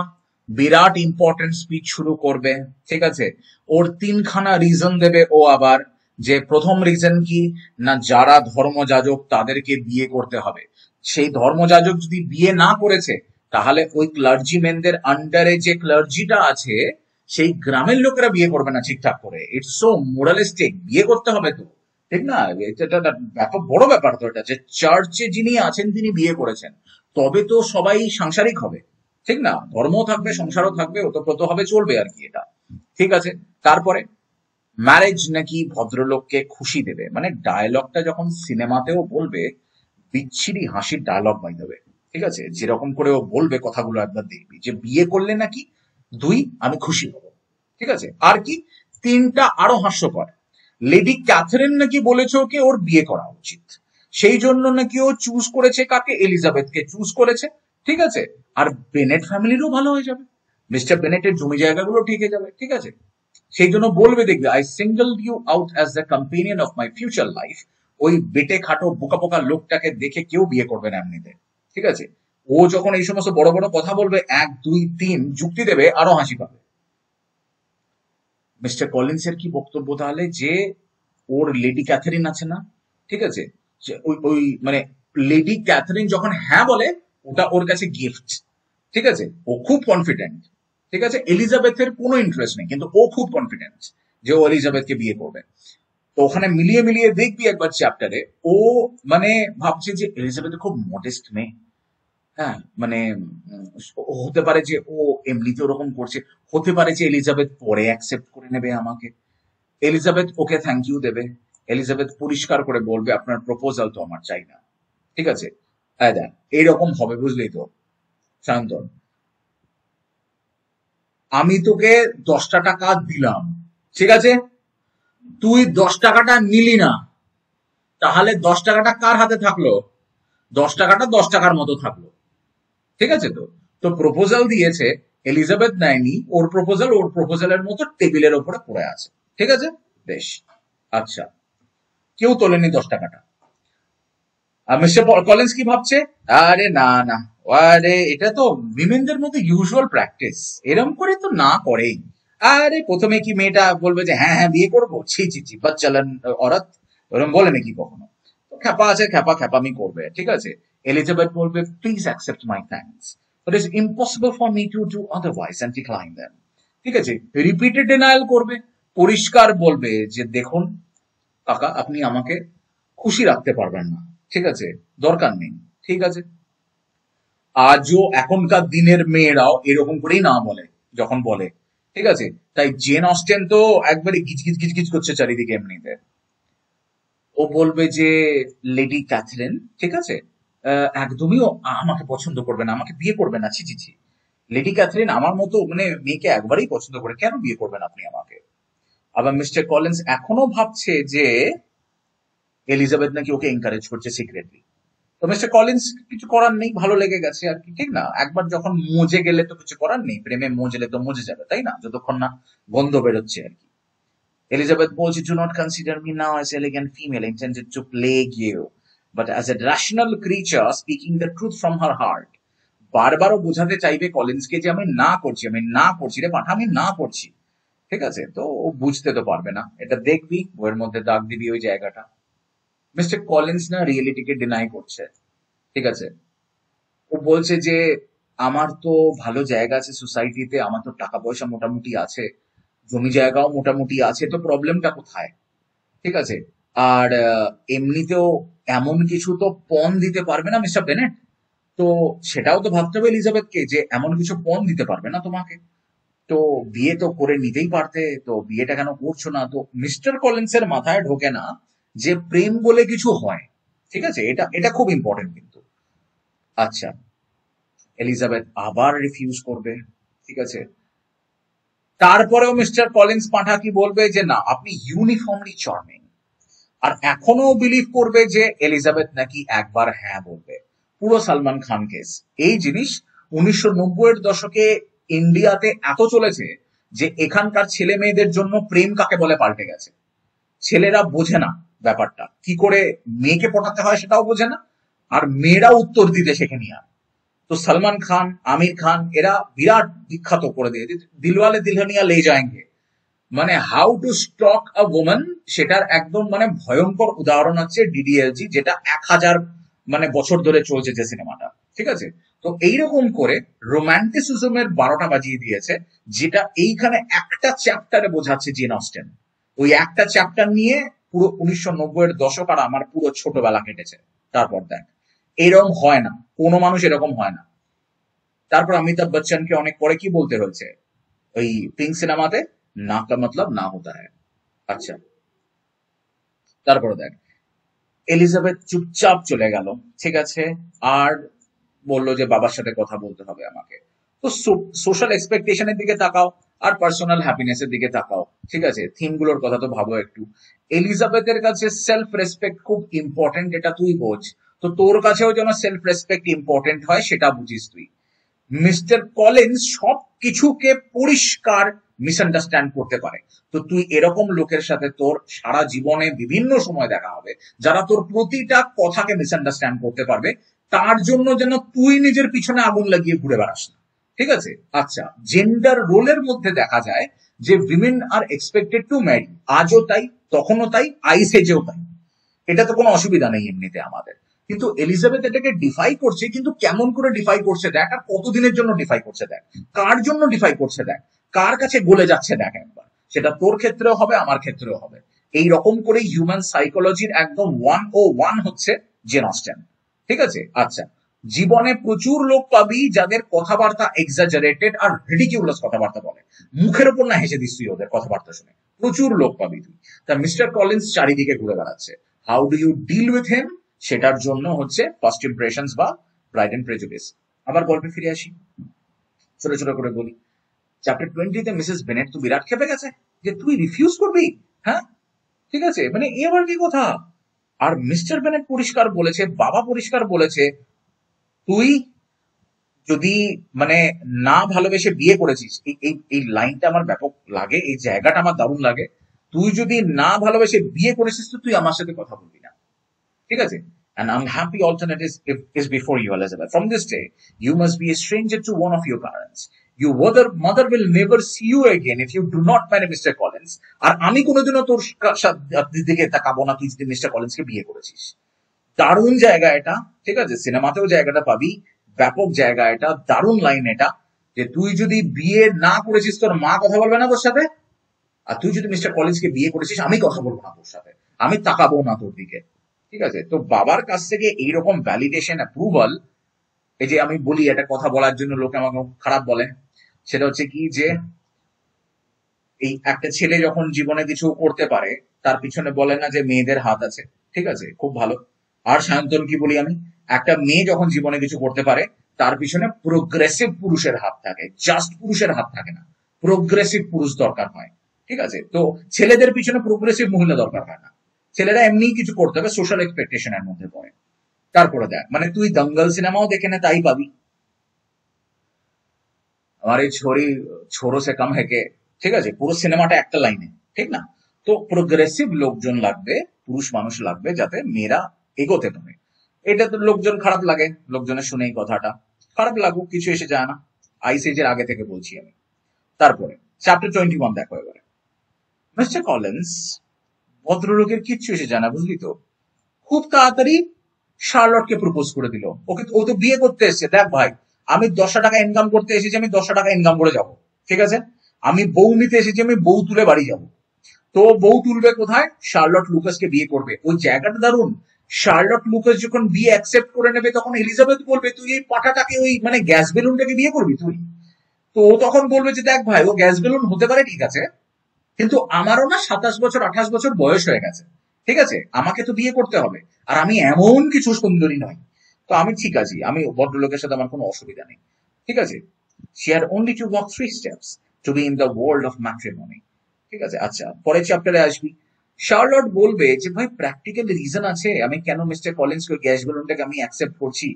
বিরাট ইম্পর্টেন্ট স্পিচ শুরু করবে, ঠিক আছে? ওর তিনখানা রিজন দেবে ও আবার, যে প্রথম রিজন কি না, যারা ধর্মযাজক তাদেরকে বিয়ে করতে হবে, সেই ধর্মযাজক যদি বিয়ে না করেছে তাহলে ওই ক্লার্জিম্যানদের আন্ডারে যে ক্লার্জিটা আছে সেই গ্রামের লোকেরা বিয়ে করবে না ঠিকঠাক করে। ইটস সো মোরালিস্টিক, বিয়ে করতে হবে তো, ঠিক না? এটা ব্যাপক বড় ব্যাপার তো এটা, যে চার্চে যিনি আছেন তিনি বিয়ে করেছেন, তবে তো সবাই সাংসারিক হবে, ঠিক না? ধর্মও থাকবে, সংসারও থাকবে, ওতপ্রোত হবে, চলবে আর কি এটা, ঠিক আছে? তারপরে ম্যারেজ নাকি ভদ্রলোককে খুশি দেবে, মানে ডায়লগটা যখন সিনেমাতেও বলবে, বিচ্ছিরি হাসির ডায়লগ বাই দেবে, ঠিক আছে? যেরকম করে ও বলবে কথাগুলো একবার দেখবি, যে বিয়ে করলে নাকি দুই আমি খুশি হব, ঠিক আছে? আর কি, তিনটা আরো হাস্যকর, লেডি ক্যাথরিন নাকি বলেছে ওকে ওর বিয়ে করা উচিত, সেই জন্য নাকি ও চুজ করেছে কাকে? এলিজাবেথকে চুজ করেছে, ঠিক আছে? আর বেনেট ফ্যামিলিরও ভালো হয়ে যাবে, মিস্টার বেনেটের জমি জায়গাগুলো ঠিক হয়ে যাবে, ঠিক আছে? সেই জন্য বলবে দেখবে, I single you out as the companion of my future life. ওই বেটে খাটো বোকা বোকা লোকটাকে দেখে কেউ বিয়ে করবে না এমনিতে, ঠিক আছে? ও যখন এই সমস্ত বড় বড় কথা বলবে, 1 2 3 যুক্তি দেবে, আরো হাসি পাবে। মিস্টার কলিন্সের কি বক্তব্য তাহলে, যে ওর লেডি ক্যাথারিন আছে না, ঠিক আছে? যে ওই ওই মানে লেডি ক্যাথারিন যখন হ্যাঁ বলে, ওটা ওর কাছে গিফট, ঠিক আছে? ও খুব কনফিডেন্ট, ঠিক আছে? এলিজাবেথের কোনো ইন্টারেস্ট নেই, কিন্তু ও খুব কনফিডেন্ট যে ও এলিজাবেথকে বিয়ে করবে। তো ওখানে মিলিয়ে মিলিয়ে দেখবি একবার চ্যাপ্টারে, ও মানে ভাবছে যে এলিজাবেথ খুব মডেস্ট মেয়ে, হ্যাঁ, মানে হতে পারে যে ও এমনিতে ওরকম করছে, হতে পারে যে এলিজাবেথ পরে অ্যাকসেপ্ট করে নেবে আমাকে, এলিজাবেথ ওকে থ্যাংক ইউ দেবে, এলিজাবেথ পরিষ্কার করে বলবে আপনার প্রপোজাল তো আমার চাই না, ঠিক আছে? হ্যাঁ দেখ, এইরকম হবে, বুঝলি তো শান্তন? আমি তোকে 10টা টাকা দিলাম, ঠিক আছে? তুই 10 টাকাটা নিলি না, তাহলে 10 টাকাটা কার হাতে থাকলো? 10 টাকাটা 10 টাকার মতো থাকলো, ঠিক আছে? তো তো প্রপোজাল দিয়েছে, এলিজাবেথ নেয়নি, ওর প্রপোজাল ওর প্রপোজালের মতো টেবিলের ওপরে পড়ে আছে, ঠিক আছে? বেশ, আচ্ছা, কেউ তোলেনি 10 টাকাটা। আর মিস্টার কলিন্স কি ভাবছে, আরে না না, আরে এটা তো উইমেনদের মধ্যে ইউজুয়াল প্র্যাকটিস, এরম করে তো না করেই। আরে প্রথমে কি মেয়েটা বলবে যে হ্যাঁ হ্যাঁ বিয়ে করবো, ছি ছি ছি বাচ্চালান অরাত, ওরম বলে নাকি কখনো? তো খ্যাপা আছে, খ্যাপা খ্যাপামি করবে, ঠিক আছে? এলিজাবেথ বলবে, please accept my thanks, but it's impossible for me to do otherwise and decline them, ঠিক আছে? রিপিটেড ডিনায়াল করবে, পরিষ্কার বলবে যে দেখুন কাকা, আপনি আমাকে খুশি রাখতে পারবেন না, ঠিক আছে? দরকার নেই, ঠিক আছে? আজও এখনকার দিনের মেয়েরাও এরকম করেই না বলে যখন বলে, ঠিক আছে? তাই জেন অস্টেন তো একবারে গিজ গিজ গিজ গিজ করছে চারিদিকে এমনিতে। ও বলবে যে লেডি ক্যাথরিন, ঠিক আছে, একদমই আমাকে পছন্দ করবে না, আমাকে বিয়ে করবে না, ছি ছি ছি। লেডি ক্যাথরিন আমার মতো মানে মেয়েকে একবারেই পছন্দ করে, কেন বিয়ে করবেন আপনি আমাকে? আবার মিস্টার কলিন্স এখনো ভাবছে যে এলিজাবেথ নাকি ওকে এনকারেজ করছে সিক্রেটলি। তো মিস্টার কলিন্স কিছু করার নেই, ভালো লেগে গেছে আর কি, ঠিক না? একবার যখন মজে গেলে তো কিছু করার নেই, প্রেমে মজলে তো মজে যাবে, তাই না? যতক্ষণ না গন্ধ বেরোচ্ছে আর কি। এলিজাবেথ বলছে, "Do not consider me now as elegant female intended to plague you, but as a rational creature speaking the truth from her heart." বারবারও বোঝাতে চাইবে কলিন্সকে যে আমি না করছি, আমি না করছি রে পাঠা, আমি না করছি। ঠিক আছে? তো ও বুঝতে তো পারবে না। এটা দেখবি, বইয়ের মধ্যে দাগ দিবি ওই জায়গাটা। মিস্টার কলিন্স না রিয়েলিটিকে ডিনাই করছে। ঠিক আছে? ও বলছে যে আমার তো ভালো জায়গা আছে সোসাইটিতে, আমার তো টাকা পয়সা মোটামুটি আছে, জমি জায়গাও মোটামুটি আছে, তো প্রবলেমটা কোথায়? ঠিক আছে? আর এমনিতেও এমন কিছু তো পণ দিতে পারবে না মিস্টার বেনেট। তো সেটাও তো ভাবতে হবে এলিজাবেথকে যে এমন কিছু পণ দিতে পারবে না তোমাকে। তো বিয়ে তো করে নিতেই পারতে, তো বিয়েটা কেন করছো না? তো মিস্টার কলিন্সের মাথায় ঢোকে না যে প্রেম বলে কিছু হয়। ঠিক আছে? এটা এটা খুব ইম্পর্টেন্ট কিন্তু। আচ্ছা, এলিজাবেথ আবার রিফিউজ করবে। ঠিক আছে? তারপরেও মিস্টার কলিন্স পাঠা কি বলবে যে না, আপনি ইউনিফর্মলি চার্মিং। আর এখনো বিলিভ করবে যে এলিজাবেথ নাকি একবার হ্যাঁ বলবে। পুরো সালমান খান কেস। এই জিনিস 1990-এর দশকে ইন্ডিয়াতে এত চলেছে যে এখানকার ছেলে মেয়েদের জন্য প্রেম কাকে বলে পাল্টে গেছে। ছেলেরা বোঝে না ব্যাপারটা, কি করে মেয়েকে পটাতে হয় সেটাও বোঝে না, আর মেয়েরা উত্তর দিতে শেখে নিয়ে। তো সলমান খান, আমির খান এরা বিরাট বিখ্যাত করে দিয়ে দিলওয়ালে দুলহানিয়া লে যায়েঙ্গে, মানে how to stock a woman, সেটার একদম মানে ভয়ঙ্কর উদাহরণ হচ্ছে ডিডিএলজি, যেটা 1000 মানে বছর ধরে চলছে যে সিনেমাটা। ঠিক আছে? তো এইরকম করে রোম্যান্টিসিজমের 12টা বাজিয়ে দিয়েছে, যেটা এইখানে একটা চ্যাপ্টারে বোঝাচ্ছে জিন অস্টেন। ওই একটা চ্যাপ্টার নিয়ে পুরো 1990-এর দশক আর আমার পুরো ছোটবেলা কেটেছে। তারপর দেখ, এরকম হয় না, কোনো মানুষ এরকম হয় না। তারপর অমিতাভ বচ্চনকে অনেক পরে কি বলতে হয়েছে ওই পিঙ্ক সিনেমাতে, না কা মতলব না হতা হ্যায়। আচ্ছা, তারপরে দেখ, এলিজাবেথ চুপচাপ চলে গেল। ঠিক আছে? আর বললো যে বাবার সাথে কথা বলতে হবে আমাকে। তো সোশ্যাল এক্সপেকটেশনের দিকে তাকাও আর পার্সোনাল হ্যাপিনেসের দিকে তাকাও। ঠিক আছে? থিম গুলোর কথা তো ভাবো একটু। এলিজাবেথের কাছে সেলফ রেসপেক্ট খুব ইম্পর্টেন্ট, এটা তুই বোঝ। তো তোর কাছেও যেন সেলফ রেসপেক্ট ইম্পর্টেন্ট হয় সেটা বুঝিস তুই। মিস্টার কলিন্স সবকিছুকে পরিষ্কার মিসআন্ডারস্ট্যান্ড করতে পারে। তো তুই এরকম লোকের সাথে তোর সারা জীবনে বিভিন্ন সময় দেখা হবে, যারা তোর প্রতিটা কথাকে মিসআন্ডারস্ট্যান্ড করতে পারবে। তার জন্য যেন তুই নিজের পিছনে আগুন লাগিয়ে ঘুরে বেড়াস না। ঠিক আছে? আচ্ছা, জেন্ডার রোলের মধ্যে দেখা যায় যে women are expected to marry, আজও তাই, তখনও তাই, আইস এজেও তাই। এটা তো কোনো অসুবিধা নেই এমনিতে আমাদের। কিন্তু এলিজাবেথ এটাকে ডিফাই করছে, কিন্তু কেমন করে ডিফাই করছে দেখ, আর কতদিনের জন্য ডিফাই করছে দেখ, কার জন্য ডিফাই করছে দেখ, কার কাছে গলে যাচ্ছে দেখ একবার। সেটা তোর ক্ষেত্রেও হবে, আমার ক্ষেত্রেও হবে। এই রকম করে হিউম্যান সাইকোলজির একদম 101 হচ্ছে জেন অস্টেন। ঠিক আছে? আচ্ছা, জীবনে প্রচুর লোক পাবি যাদের কথাবার্তা এক্সাজারেটেড আর রিডিকিউলাস কথাবার্তা বলে, মুখের উপর না হেসে দিস তুই ওদের কথাবার্তা শুনে। প্রচুর লোক পাবি তুই। তা মিস্টার কলিন্স চারিদিকে ঘুরে বেড়াচ্ছে। How do you deal with him, সেটার জন্য হচ্ছে ফার্স্ট ইমপ্রেশনস বা প্রাইড এন্ড প্রেজুডিস। আবার গল্পে ফিরে আসি, ছোট ছোট করে বলি। চ্যাপ্টার 20-তে মিসেস বেনেট তো বিরাট খেপে গেছে যে তুই রিফিউজ করবি। হ্যাঁ, ঠিক আছে, মানে এ আবার কি কথা? আর মিস্টার বেনেট পরিষ্কার বলেছে, বাবা পরিষ্কার বলেছে, তুই যদি মানে না ভালোবেসে বিয়ে করেছিস, এই এই এই লাইনটা আমার ব্যাপক লাগে, এই জায়গাটা আমার দারুণ লাগে। তুই যদি না ভালোবেসে বিয়ে করেছিস তো তুই আমার সাথে কথা বলবি না। ঠিক আছে? An unhappy alternative is before you, Elizabeth. From this day, you must be a stranger to one of your parents. Your mother will never see you again if you do not marry Mr. Collins. আর আমি কোনোদিনও তোর দিকে তাকাবো না তুই যদি mister কলিন্সকে বিয়ে করেছিস। দারুণ জায়গা এটা। ঠিক আছে? সিনেমাতেও জায়গাটা পাবি, ব্যাপক জায়গা এটা, দারুণ লাইন এটা, যে তুই যদি বিয়ে না করেছিস তোর মা কথা বলবে না তোর সাথে, আর তুই যদি মিস্টার কলিন্সকে বিয়ে করেছিস আমি কথা বলবো না তোর সাথে, আমি তাকাবো না তোর দিকে। ঠিক আছে? তো বাবার কাছ থেকে এইরকম ভ্যালিডেশন, অ্যাপ্রুভাল, এই যে আমি বলি একটা কথা বলার জন্য লোকে আমাকে খারাপ বলে, সেটা হচ্ছে কি যে এই একটা ছেলে যখন জীবনে কিছু করতে পারে তার পিছনে বলে না যে মেয়েদের হাত আছে। ঠিক আছে? খুব ভালো। আর সায়ন্তন কি বলি আমি, একটা মেয়ে যখন জীবনে কিছু করতে পারে তার পিছনে প্রোগ্রেসিভ পুরুষের হাত থাকে, জাস্ট পুরুষের হাত থাকে না, প্রোগ্রেসিভ পুরুষ দরকার হয়। ঠিক আছে, তো ছেলেদের পিছনে প্রোগ্রেসিভ মহিলা দরকার হয় না, ছেলেরা এমনিই কিছু করতে হবে, সোশ্যাল এক্সপেকটেশনের মধ্যে পড়ে। তারপরে দেখ, মানে তুই দঙ্গল সিনেমাও দেখে নে তাই পাবি, আমার এই ছোড়ো সে কম হেকে, ঠিক আছে, পুরো সিনেমাটা একটা লাইনে, ঠিক না? তো প্রোগ্রেসিভ লোকজন লাগবে, পুরুষ মানুষ লাগবে, যাতে মেয়েরা এগোতে পারে। এটা তো লোকজন খারাপ লাগে, লোকজনের শুনে এই কথাটা খারাপ লাগুক, কিছু এসে যায় না, আইস এজের আগে থেকে বলছি আমি। তারপরে চ্যাপ্টার 21 দেখো এবারে। মিস্টার কলিন্স, ভদ্রলোকের কিচ্ছু এসে যায় না, বুঝলি তো, খুব তাড়াতাড়ি শার্লটকে প্রপোজ করে দিল। ও তো বিয়ে করতে এসেছে, দেখ ভাই, আমি 10 টাকা ইনকাম করতে এসেছি, আমি 10 টাকা ইনকাম করে যাব, ঠিক আছে, আমি বউ নিতে এসেছি, আমি বউ তুলে বাড়ি যাব। তো বউ তুলবে কোথায়? শার্লট লুকাসকে বিয়ে করবে, ওই জায়গাটা দারুণ। শার্লট লুকাস যখন বিয়ে অ্যাকসেপ্ট করে নেবে, তখন এলিজাবেথ বলবে, তুই এই পাঠাটাকে, ওই মানে গ্যাস বেলুনটাকে বিয়ে করবি তুই? তো ও তখন বলবে যে, দেখ ভাই, ও গ্যাস বেলুন হতে পারে, ঠিক আছে, কিন্তু আমারও না 27 বছর 28 বছর বয়স হয়ে গেছে, ঠিক আছে, আমাকে তো বিয়ে করতে হবে, আর আমি এমন কিছু সুন্দরী নই, তো আমি ঠিক আছি, আমি ভদ্রলোকের সাথে আমার কোনো অসুবিধা নেই, ঠিক আছে। she had only to walk 3 steps to be in the world of matrimony, ঠিক আছে। আচ্ছা, পরের চ্যাপ্টারে আসবি। শার্লট বলবে যে, ভাই প্র্যাকটিক্যাল রিজন আছে আমি কেন মিস্টার কলিন্সকে গ্যাস বেলুনটাকে আমি অ্যাকসেপ্ট করছি,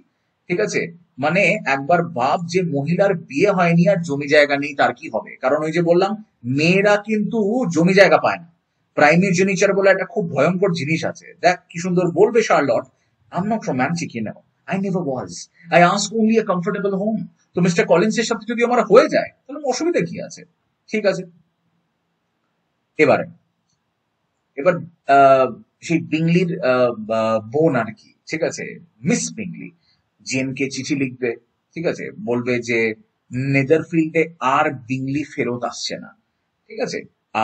ঠিক আছে, মানে একবার ভাব, যে মহিলার বিয়ে হয়নি আর জমি জায়গা নেই, তার কি হবে? কারণ ওই যে বললাম, মেয়েরা কিন্তু জমি জায়গা পায় না, প্রাইমিজেনিচার বলে একটা খুব ভয়ঙ্কর জিনিস আছে। দেখ কি সুন্দর বলবে Charlotte, I am not romantic, I never was, I ask only a comfortable home. তো মিস্টার কলিন্সের সাথে যদি আমার হয়ে যায়, তাহলে অসুবিধা কি আছে, ঠিক আছে। এবারে এবার সেই বিংলির বোন আর কি, ঠিক আছে, মিস বিংলি জেনকে চিঠি লিখবে, ঠিক আছে, বলবে যে নেদারফিল্ডে আর বিংলি ফেরত আসছে না, ঠিক আছে,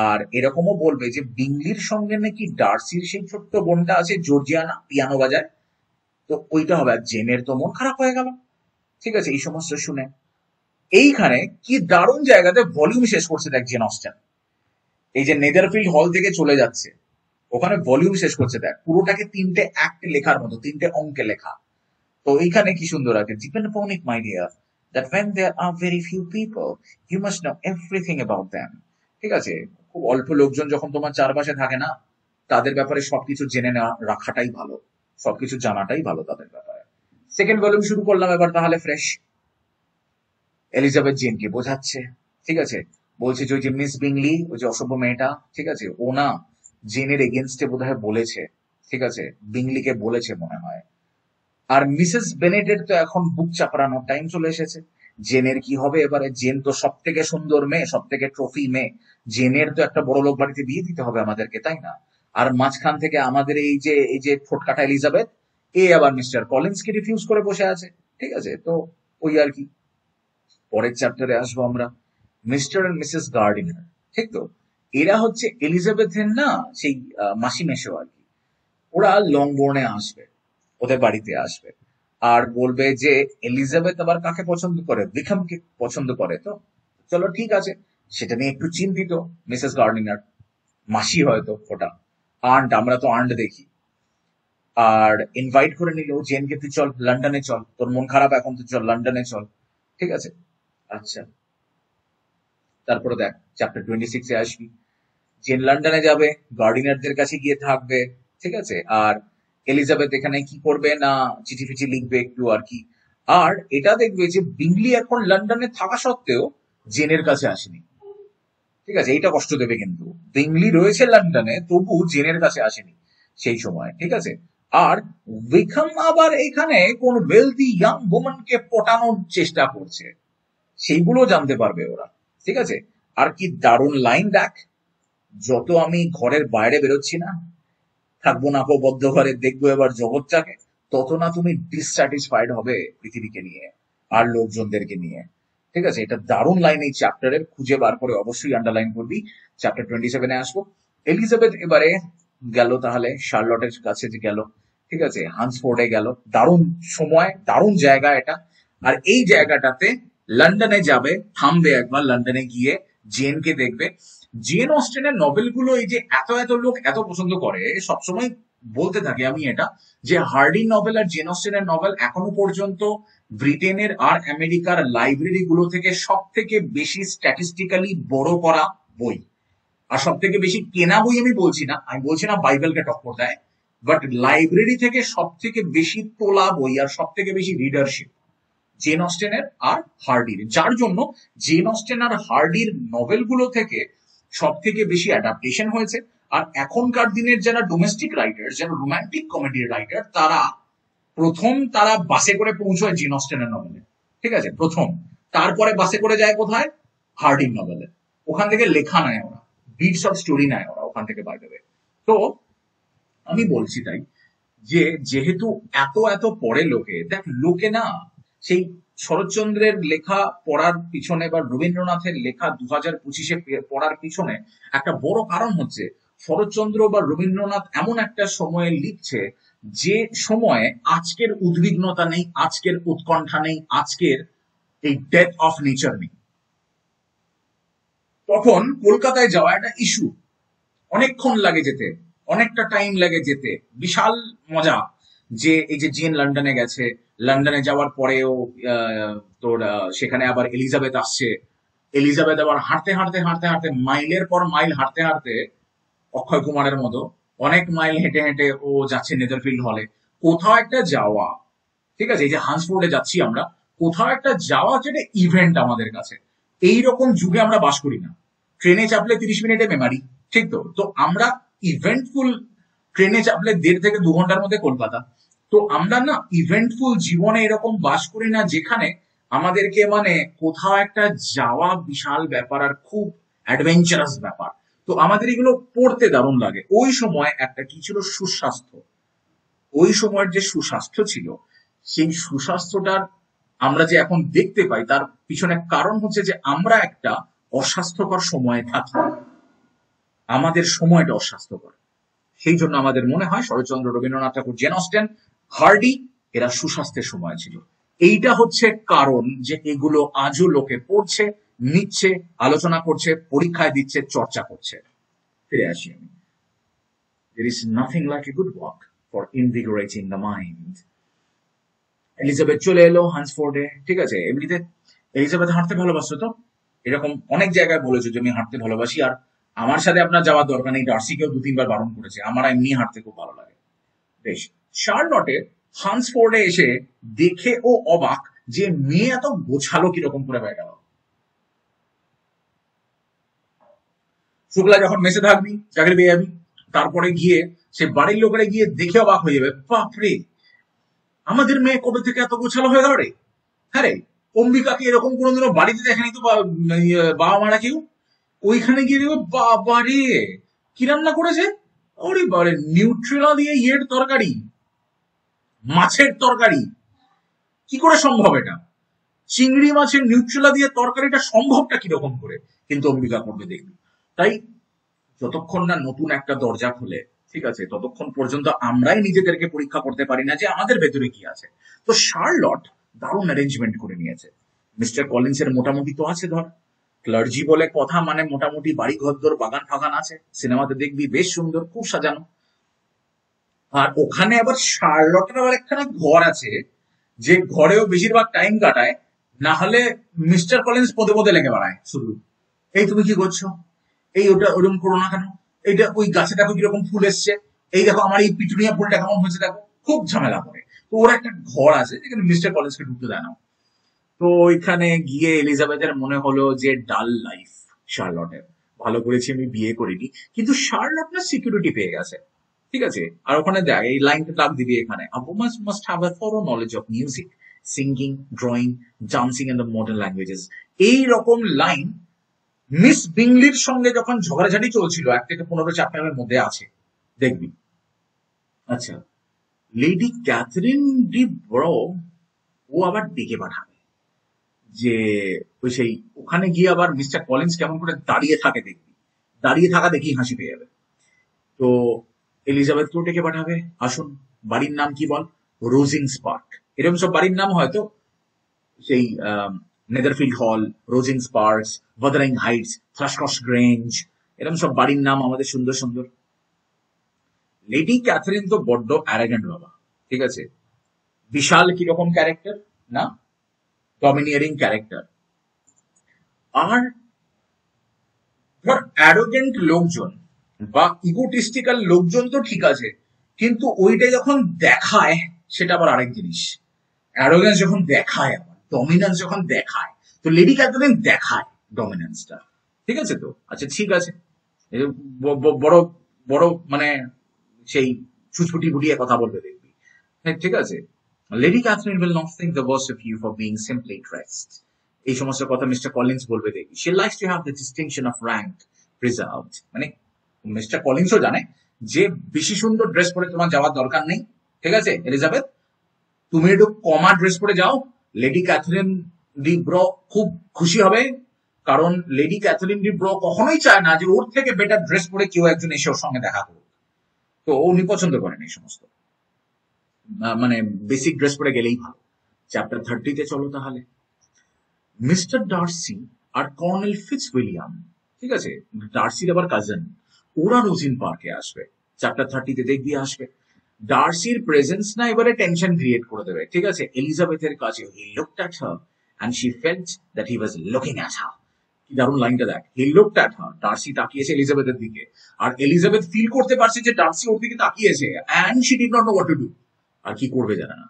আর এরকমও বলবে যে বিংলির সঙ্গে নাকি ডার্সির সেই ছোট্ট বোনটা আছে, জর্জিয়ানা, পিয়ানো বাজায়, তো ওইটা হবে। আর জেনের তো মন খারাপ হয়ে গেল, ঠিক আছে, এই সমস্ত শুনে। এইখানে কি দারুণ জায়গাতে ভলিউম শেষ করছে দেখ জেন অস্টেন, এই যে নেদারফিল্ড হল থেকে চলে যাচ্ছে, ওখানে ভলিউম শেষ করছে দেখ, পুরোটাকে 3টে অ্যাক্টে লেখার মতো, 3টে অঙ্কে লেখা। তো এইখানে কি সুন্দর আছে, depend upon it my dear that when there are very few people you must know everything about them, ঠিক আছে, খুব অল্প লোকজন যখন তোমার চারপাশে থাকে না, তাদের ব্যাপারে সবকিছু জেনে নেওয়া রাখাটাই ভালো, সবকিছু জানাটাই ভালো তাদের ব্যাপারে। সেকেন্ড ভলিউম শুরু করলাম এবার তাহলে ফ্রেশ। এলিজাবেথ জেনকে বোঝাচ্ছে, ঠিক আছে, বলছে যে ওই যে মিস বিংলি, ওই যে অসভ্য মেয়েটা, ঠিক আছে, ও না জেনের এগেনস্টে বোধহয় বলেছে, ঠিক আছে, বিংলিকে বলেছে মনে হয়। আর মিসেস বেনেটের তো এখন বুক চাপড়ানোর টাইম চলে এসেছে। জেনের কি হবে এবারে? জেন তো সব থেকে সুন্দর মেয়ে, সব থেকে ট্রফি মেয়ে, জেনের তো একটা বড় লোক বাড়িতে বিয়ে দিতে হবে আমাদেরকে, তাই না? আর মাঝখান থেকে আমাদের এই যে ঠোঁটকাটা এলিজাবেথ, এ আবার মিস্টার কলিন্সকে রিফিউজ করে বসে আছে, ঠিক আছে, তো ওই আর কি। পরের চ্যাপ্টারে আসবো আমরা, মিস্টার এন্ড মিসেস গার্ডিনার, ঠিক তো, এরা হচ্ছে এলিজাবেথের না সেই মাসি মেশো আর কি। ওরা লংবোর্নে আসবে, ওদের বাড়িতে আসবে, আর বলবে যে এলিজাবেথ আবার কাকে পছন্দ করে, বিকহামকে পছন্দ করে। তো চলো ঠিক আছে, সেটা নিয়ে একটু চিন্তিত মিসেস গার্ডিনার, মাসি হয়তো ওটা, আন্ট, আমরা তো আন্ট দেখি। আর ইনভাইট করে নিল জেনকে, তুই চল লন্ডনে চল, তোর মন খারাপ এখন, তুই চল লন্ডনে চল, ঠিক আছে। আচ্ছা, তারপরে দেখ চ্যাপ্টার 26-এ আসবি, জেন লন্ডনে যাবে, গার্ডিনারদের কাছে গিয়ে থাকবে, ঠিক আছে, আর এলিজাবেথ এখানে কি করবে না, চিঠি ফিঠি লিখবে একটু আর কি। আর এটা দেখবে যে বিংলি এখন লন্ডনে থাকা সত্ত্বেও জেনের কাছে আসেনি, ঠিক আছে, এইটা কষ্ট দেবে কিন্তু, বিংলি রয়েছে লন্ডনে তবু জেনের কাছে আসেনি সেই সময়, ঠিক আছে। আর উইকহাম আবার এখানে কোন ওয়েলদি ইয়াং ওম্যানকে পটানোর চেষ্টা করছে, সেইগুলো জানতে পারবে ওরা, ঠিক আছে। আর কি দারুণ লাইন দেখ, যত আমি ঘরের বাইরে বেরোচ্ছি না, থাকবো না বদ্ধ ঘরে, দেখবো এবার জগৎটাকে, তত না তুমি ডিসস্যাটিসফাইড হবে পৃথিবীকে নিয়ে আর লোকজনদেরকে নিয়ে, ঠিক আছে। এটা দারুণ লাইন এই চ্যাপ্টারের, খুঁজে বার করে অবশ্যই আন্ডারলাইন করবি। চ্যাপ্টার 27-এ আসবো। এলিজাবেথ এবারে গেল তাহলে শার্লটের কাছে, যে গেল, ঠিক আছে, হান্সফোর্ডে গেল, দারুণ সময়, দারুণ জায়গা এটা। আর এই জায়গাটাতে লন্ডনে যাবে, থামবে একবার, লন্ডনে গিয়ে জেনকে দেখবে। জেন অস্টেনের নভেলগুলো এই যে এত এত লোক এত পছন্দ করে, সবসময় বলতে থাকি আমি এটা, যে হার্ডি নভেল আর জেন অস্টেনের নভেল এখনো পর্যন্ত ব্রিটেনের আর আমেরিকার লাইব্রেরি গুলো থেকে সব থেকে বেশি স্ট্যাটিস্টিক্যালি বড় করা বই, আর সব থেকে বেশি কেনা বই আমি বলছি না বাইবেলকে টক্কর দেয়, বাট লাইব্রেরি থেকে সব থেকে বেশি তোলা বই আর সব থেকে বেশি রিডারশিপ জেন অস্টেনের আর হার্ডির, যার জন্য জেন অস্টেন আর হার্ডির নভেলগুলো থেকে সব থেকে বেশি অ্যাডাপ্টেশন হয়েছে। আর এখনকার দিনের যারা ডোমেস্টিক রাইটার, যারা রোমান্টিক কমেডির রাইটার, তারা বাসে করে পৌঁছয় জেন অস্টেনের নভেলে, ঠিক আছে, প্রথম। তারপরে বাসে করে যায় কোথায়? হার্ডির নভেলে। ওখান থেকে লেখা নেয় ওরা, বিটস অফ স্টোরি নেয় ওরা ওখান থেকে, বাই দ্য ওয়ে। তো আমি বলছি তাই, যে যেহেতু এত এত পড়ে লোকে না সেই শরৎচন্দ্রের লেখা পড়ার পিছনে বা রবীন্দ্রনাথের লেখা 2025-এ পড়ার পিছনে একটা বড় কারণ হচ্ছে শরৎচন্দ্র বা রবীন্দ্রনাথ এমন একটা সময়ে লিখছে যে সময়ে আজকের উদ্বিগ্নতা নেই, আজকের উৎকণ্ঠা নেই, আজকের এই ডেথ অফ নেচার নেই। তখন কলকাতায় যাওয়া একটা ইস্যু, অনেকক্ষণ লাগে যেতে, অনেকটা টাইম লাগে যেতে, বিশাল মজা। যে এই যে জেন লন্ডনে গেছে, লন্ডনে যাওয়ার পরেও সেখানে আবার এলিজাবেথ আসছে, এলিজাবেথ আবার হাঁটতে হাঁটতে হাঁটতে হাঁটতে মাইলের পর মাইল হাঁটতে হাঁটতে অক্ষয় কুমারের মতো অনেক মাইল হেঁটে হেঁটে ও যাচ্ছে নেদারফিল্ড হলে। কোথাও একটা যাওয়া, ঠিক আছে, এই যে হান্সফোর্ডে যাচ্ছি আমরা, কোথাও একটা যাওয়া যেটা ইভেন্ট আমাদের কাছে। এইরকম যুগে আমরা বাস করি না। ট্রেনে চাপলে 30 মিনিটে মেমারি, ঠিক তো? তো আমরা ইভেন্টফুল, ট্রেনে চাপলে 1.5 থেকে 2 ঘন্টার মধ্যে কলকাতা। তো আমরা না ইভেন্টফুল জীবনে এরকম বাস করি না, যেখানে আমাদেরকে মানে কোথাও একটা যাওয়া বিশাল ব্যাপার আর খুব অ্যাডভেঞ্চারাস ব্যাপার। তো আমাদের এগুলো পড়তে দারুণ লাগে। ওই সময় একটা কি ছিল? সুস্বাস্থ্য। ওই সময়ের যে সুস্বাস্থ্য ছিল, সেই সুস্বাস্থ্যটার আমরা যে এখন দেখতে পাই, তার পিছনে কারণ হচ্ছে যে আমরা একটা অস্বাস্থ্যকর সময়ে থাকি, আমাদের সময়টা অস্বাস্থ্যকর। সেই জন্য আমাদের মনে হয় শরৎচন্দ্র, রবীন্দ্রনাথ ঠাকুর, জেন অস্টেন, হার্ডি এরা সুস্বাস্থ্যের সময় ছিল। এইটা হচ্ছে কারণ যে এগুলো আজও লোকে পড়ছে, নিচ্ছে, আলোচনা করছে, পরীক্ষায় দিচ্ছে, চর্চা করছে। ফিরে আসি আমি। There is nothing like a good walk for invigorating the mind. Elizabeth চলে এলো হান্সফোর্ডে, ঠিক আছে। এমনিতে এলিজাবেথ হাঁটতে ভালোবাসতো, তো এরকম অনেক জায়গায় বলেছো যে আমি হাঁটতে ভালোবাসি, আর আমার সাথে আপনার যাওয়ার দরকার নেই, ডার্সিকেও 2-3 বার বারণ করেছে, আমার এমনি হাঁটতে খুব ভালো লাগে। বেশ, শার্লটে হান্সফোর্ডে এসে দেখে ও অবাক যে মেয়ে এত গোছালো কিরকম করে হয়ে গেল। শুক্লা যখন মেসে থাকবি, চাকরি পেয়ে যাবি, তারপরে গিয়ে সে বাড়ির লোকেরা গিয়ে দেখে অবাক হয়ে যাবে, বাপরে আমাদের মেয়ে কবে থেকে এত গোছালো হয়ে গেল রে। হ্যাঁ রে, অম্বিকাকে এরকম কোনোদিনও বাড়িতে দেখেনি তো বাবা মারা কেউ। ওইখানে গিয়ে দেখবে বাবারে কি রান্না করেছে, ওরে বাবারে নিউট্রেলা দিয়ে ইয়ের তরকারি, মাছের তরকারি, কি করে সম্ভব এটা? চিংড়ি মাছের নিউট্রেলা দিয়ে তরকারিটা সম্ভবটা কিরকম করে? কিন্তু অম্বিকা করবে দেখবি। তাই যতক্ষণ না নতুন একটা দরজা খুলে, ঠিক আছে, ততক্ষণ পর্যন্ত আমরাই নিজেদেরকে পরীক্ষা করতে পারি না যে আমাদের ভেতরে কি আছে। তো শার্লট দারুণ অ্যারেঞ্জমেন্ট করে নিয়েছে। মিস্টার কলিন্সের মোটামুটি তো আছে, ধর ক্লার্জি বলে কথা, মানে মোটামুটি বাড়ি ঘরদোর, বাগান ফাগান আছে, সিনেমাতে দেখবি বেশ সুন্দর, খুব সাজানো। আর ওখানে আবার শার্লটের আবার একখানা ঘর আছে, যে ঘরেও বেশিরভাগ টাইম কাটায়, না হলে মিস্টার কলিন্স পদে পদে লেগে বেড়ায় শুধু, এই তুমি কি করছো, এই ওটা ওরকম করো না কেন, এইটা ওই গাছে দেখো কিরকম ফুল এসছে, এই দেখো আমার এই পিটুনিয়া ফুলটা কেমন হয়েছে দেখো, খুব ঝামেলা করে। তো ওর একটা ঘর আছে যেখানে মিস্টার কলিন্সকে ঢুকতে দেয় না। তো ওইখানে গিয়ে এলিজাবেথের মনে হলো যে ডাল লাইফ শার্লটের, ভালো করেছি আমি বিয়ে করিনি। কিন্তু শার্লট না সিকিউরিটি পেয়ে গেছে, ঠিক আছে। আর ওখানে দেখ এই লাইনটা দাগ দিবি এখানে, আ woman must have a thorough knowledge of music, singing, drawing, dancing and the modern languages। এই রকম লাইন মিস বিংলির সঙ্গে যখন ঝগড়াঝাটি চলছিল 1 থেকে 15 চ্যাপ্টারের মধ্যে আছে, দেখবি। আচ্ছা, লেডি ক্যাথরিন ডি ব্রো ও আবার ডেকে পাঠাবে যে ওই সেই ওখানে গিয়ে আবার মিস্টার কলিন্স কেমন করে দাঁড়িয়ে থাকে দেখবি, দাঁড়িয়ে থাকা দেখি হাসি পেয়ে যাবে। তো এলিজাবেথকেও ডেকে পাঠাবে, আসুন বাড়ির নাম কি বল, রোজিংস পার্ক, এরকম সব বাড়ির নাম হয়তো, সেই নেদারফিল্ড হল, রোজিংস পার্ক, ওয়াদারিং হাইটস, থ্রাশক্রস গ্রেঞ্জ, এরকম সব বাড়ির নাম আমাদের সুন্দর সুন্দর। লেডি ক্যাথরিন তো বড্ড অ্যারোগ্যান্ট বাবা, ঠিক আছে, বিশাল কিরকম ক্যারেক্টার না, ডমিনিয়ারিং ক্যারেক্টার। আর ধর অ্যারোগেন্ট লোকজন বা ইগোটিস্টিক্যাল লোকজন তো ঠিক আছে, কিন্তু ওইটা যখন দেখায় সেটা আবার আরেক জিনিস। অ্যারোগেন্স যখন দেখায়, আবার ডমিনেন্স যখন দেখায়, তো লেডি ক্যাথরিন দেখায় ডমিনেন্সটা, ঠিক আছে তো। আচ্ছা ঠিক আছে, এই যে বড় বড় মানে সেই ছুটছুটি বুটিয়ে কথা বলবে দেখবি, হ্যাঁ ঠিক আছে। Lady Catherine will not think the worst of you for being simply dressed, এই সমস্ত কথা মিস্টার কলিন্স বলবে দেখবি। She likes to have the distinction of rank preserved, মানে মিস্টার কলিন্সও জানে যে বেশি সুন্দর ড্রেস পরে তোমার যাওয়ার দরকার নেই, ঠিক আছে এলিজাবেথ, তুমি একটু কমা ড্রেস পরে যাও, লেডি ক্যাথরিন ডি ব্র খুব খুশি হবে, কারণ লেডি ক্যাথরিন ডি ব্র কখনোই চায় না যে ওর থেকে বেটার ড্রেস পরে কেউ একজন এসে ওর সঙ্গে দেখা করুক। তো উনি পছন্দ করেন এই সমস্ত, মানে বেসিক ড্রেস পরে গেলেই ভালো। চ্যাপ্টার 30-তে চলো তাহলে। মিস্টার ডার্সি আর কর্নেল ফিটজউইলিয়াম, ঠিক আছে, ডার্সির আবার কাজিন, ওরা রোজিন পার্কে আসবে, চ্যাপ্টার 30-তে দেখবি আসবে। ডার্সির প্রেজেন্স না এবারে টেনশন ক্রিয়েট করে দেবে, ঠিক আছে, এলিজাবেথের কাছে। He looked at her and she felt that he was looking at her. কি দারুণ লাইনটা দেখ, he looked at her, Darcy তাকিয়েছে এলিজাবেথের দিকে, আর এলিজাবেথ ফিল করতে পারছে যে ডার্সি ওর দিকে তাকিয়েছে, and she did not know what to do, আর কি করবে জানে না।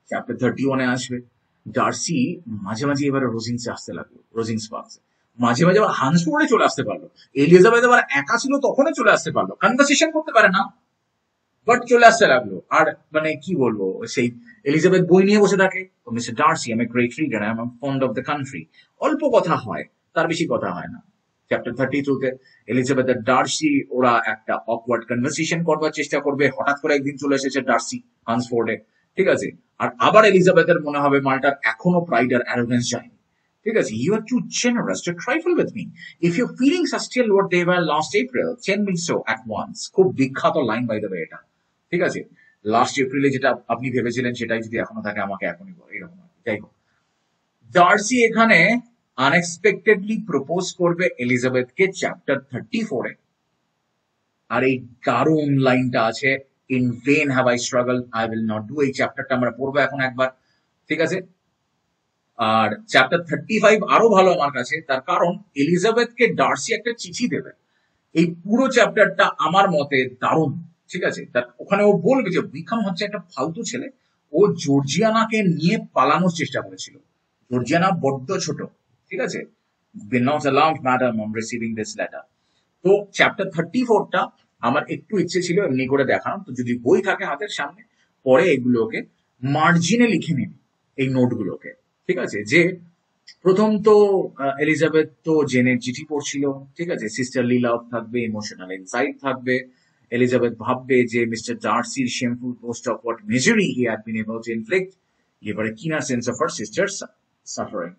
চ্যাপ্টার 31-এ আসবে, ডার্সি মাঝে মাঝে এবারে রোজিংসে আসতে লাগলো, রোজিংস পার্কসে, মাঝে মাঝে আবার হান্সফোর্ডে চলে আসতে পারলো। এলিজাবেথ আবার একা ছিল তখনই চলে আসতে পারলো, কনভারসেশন করতে পারে না, বাট চলে আসতে লাগলো। আর মানে কি বলবো, সেই এলিজাবেথ বই নিয়ে বসে থাকে, mister Darcy I M a great reader, I am fond of the country, অল্প কথা হয়, তার বেশি কথা হয় না। চ্যাপ্টার 32-তে এলিজাবেথ আর ডার্সি ওরা একটা অকওয়ার্ড কনভারসেশন করবার চেষ্টা করবে, হঠাৎ করে একদিন চলে এসেছে ডার্সি হান্সফোর্ডে, ঠিক আছে, আর আবার এলিজাবেথের মনে হবে মালটার এখনো প্রাইড আর অ্যারোগেন্স যায়নি, ঠিক আছে। You are too generous to trifle with me, if your feelings are still what they were last April, change me so at once. খুব বিখ্যাত লাইন বাই দ্য ওয়ে এটা, ঠিক আছে। লাস্ট এপ্রিলে যেটা আপনি ভেবেছিলেন সেটাই যদি এখনো থাকে আমাকে এখনই বলো, এরকম। যাই হোক, ডার্সি এখানে আনএক্সপেক্টেডলি প্রপোজ করবে এলিজাবেথকে চ্যাপ্টার 34-এ, আর এই দারুণ লাইনটা আছে, in vain have I struggle I will not do. এই চ্যাপ্টারটা আমরা পড়বো এখন একবার, ঠিক আছে। আর চ্যাপ্টার 35 আরো ভালো আমার কাছে, তার কারণ এলিজাবেথকে ডার্সি একটা চিঠি দেবে। এই পুরো চ্যাপ্টারটা আমার মতে দারুণ, ঠিক আছে। তার ওখানে ও বলবে যে উইকাম হচ্ছে একটা ফালতু ছেলে, ও জর্জিয়ানাকে নিয়ে পালানোর চেষ্টা করেছিল, জর্জিয়ানা বড্ড ছোট, ঠিক আছে। be not alarmed madam on receiving this letter। তো চ্যাপ্টার 34টা আমার একটু ইচ্ছে ছিল এমনি করে দেখানো, তো যদি বই থাকে হাতের সামনে, পরে এগুলোকে মার্জিনে লিখে নিবি এই নোটগুলোকে, ঠিক আছে। যে প্রথম তো এলিজাবেথ তো জেনের চিঠি পড়ছিল, ঠিক আছে, সিস্টারলি লাভ থাকবে, ইমোশনাল ইনসাইট থাকবে, এলিজাবেথ ভাববে যে মিস্টার ডার্সির shameful post of what misery he had been able to inflict give her a keener sense of her sisters suffering.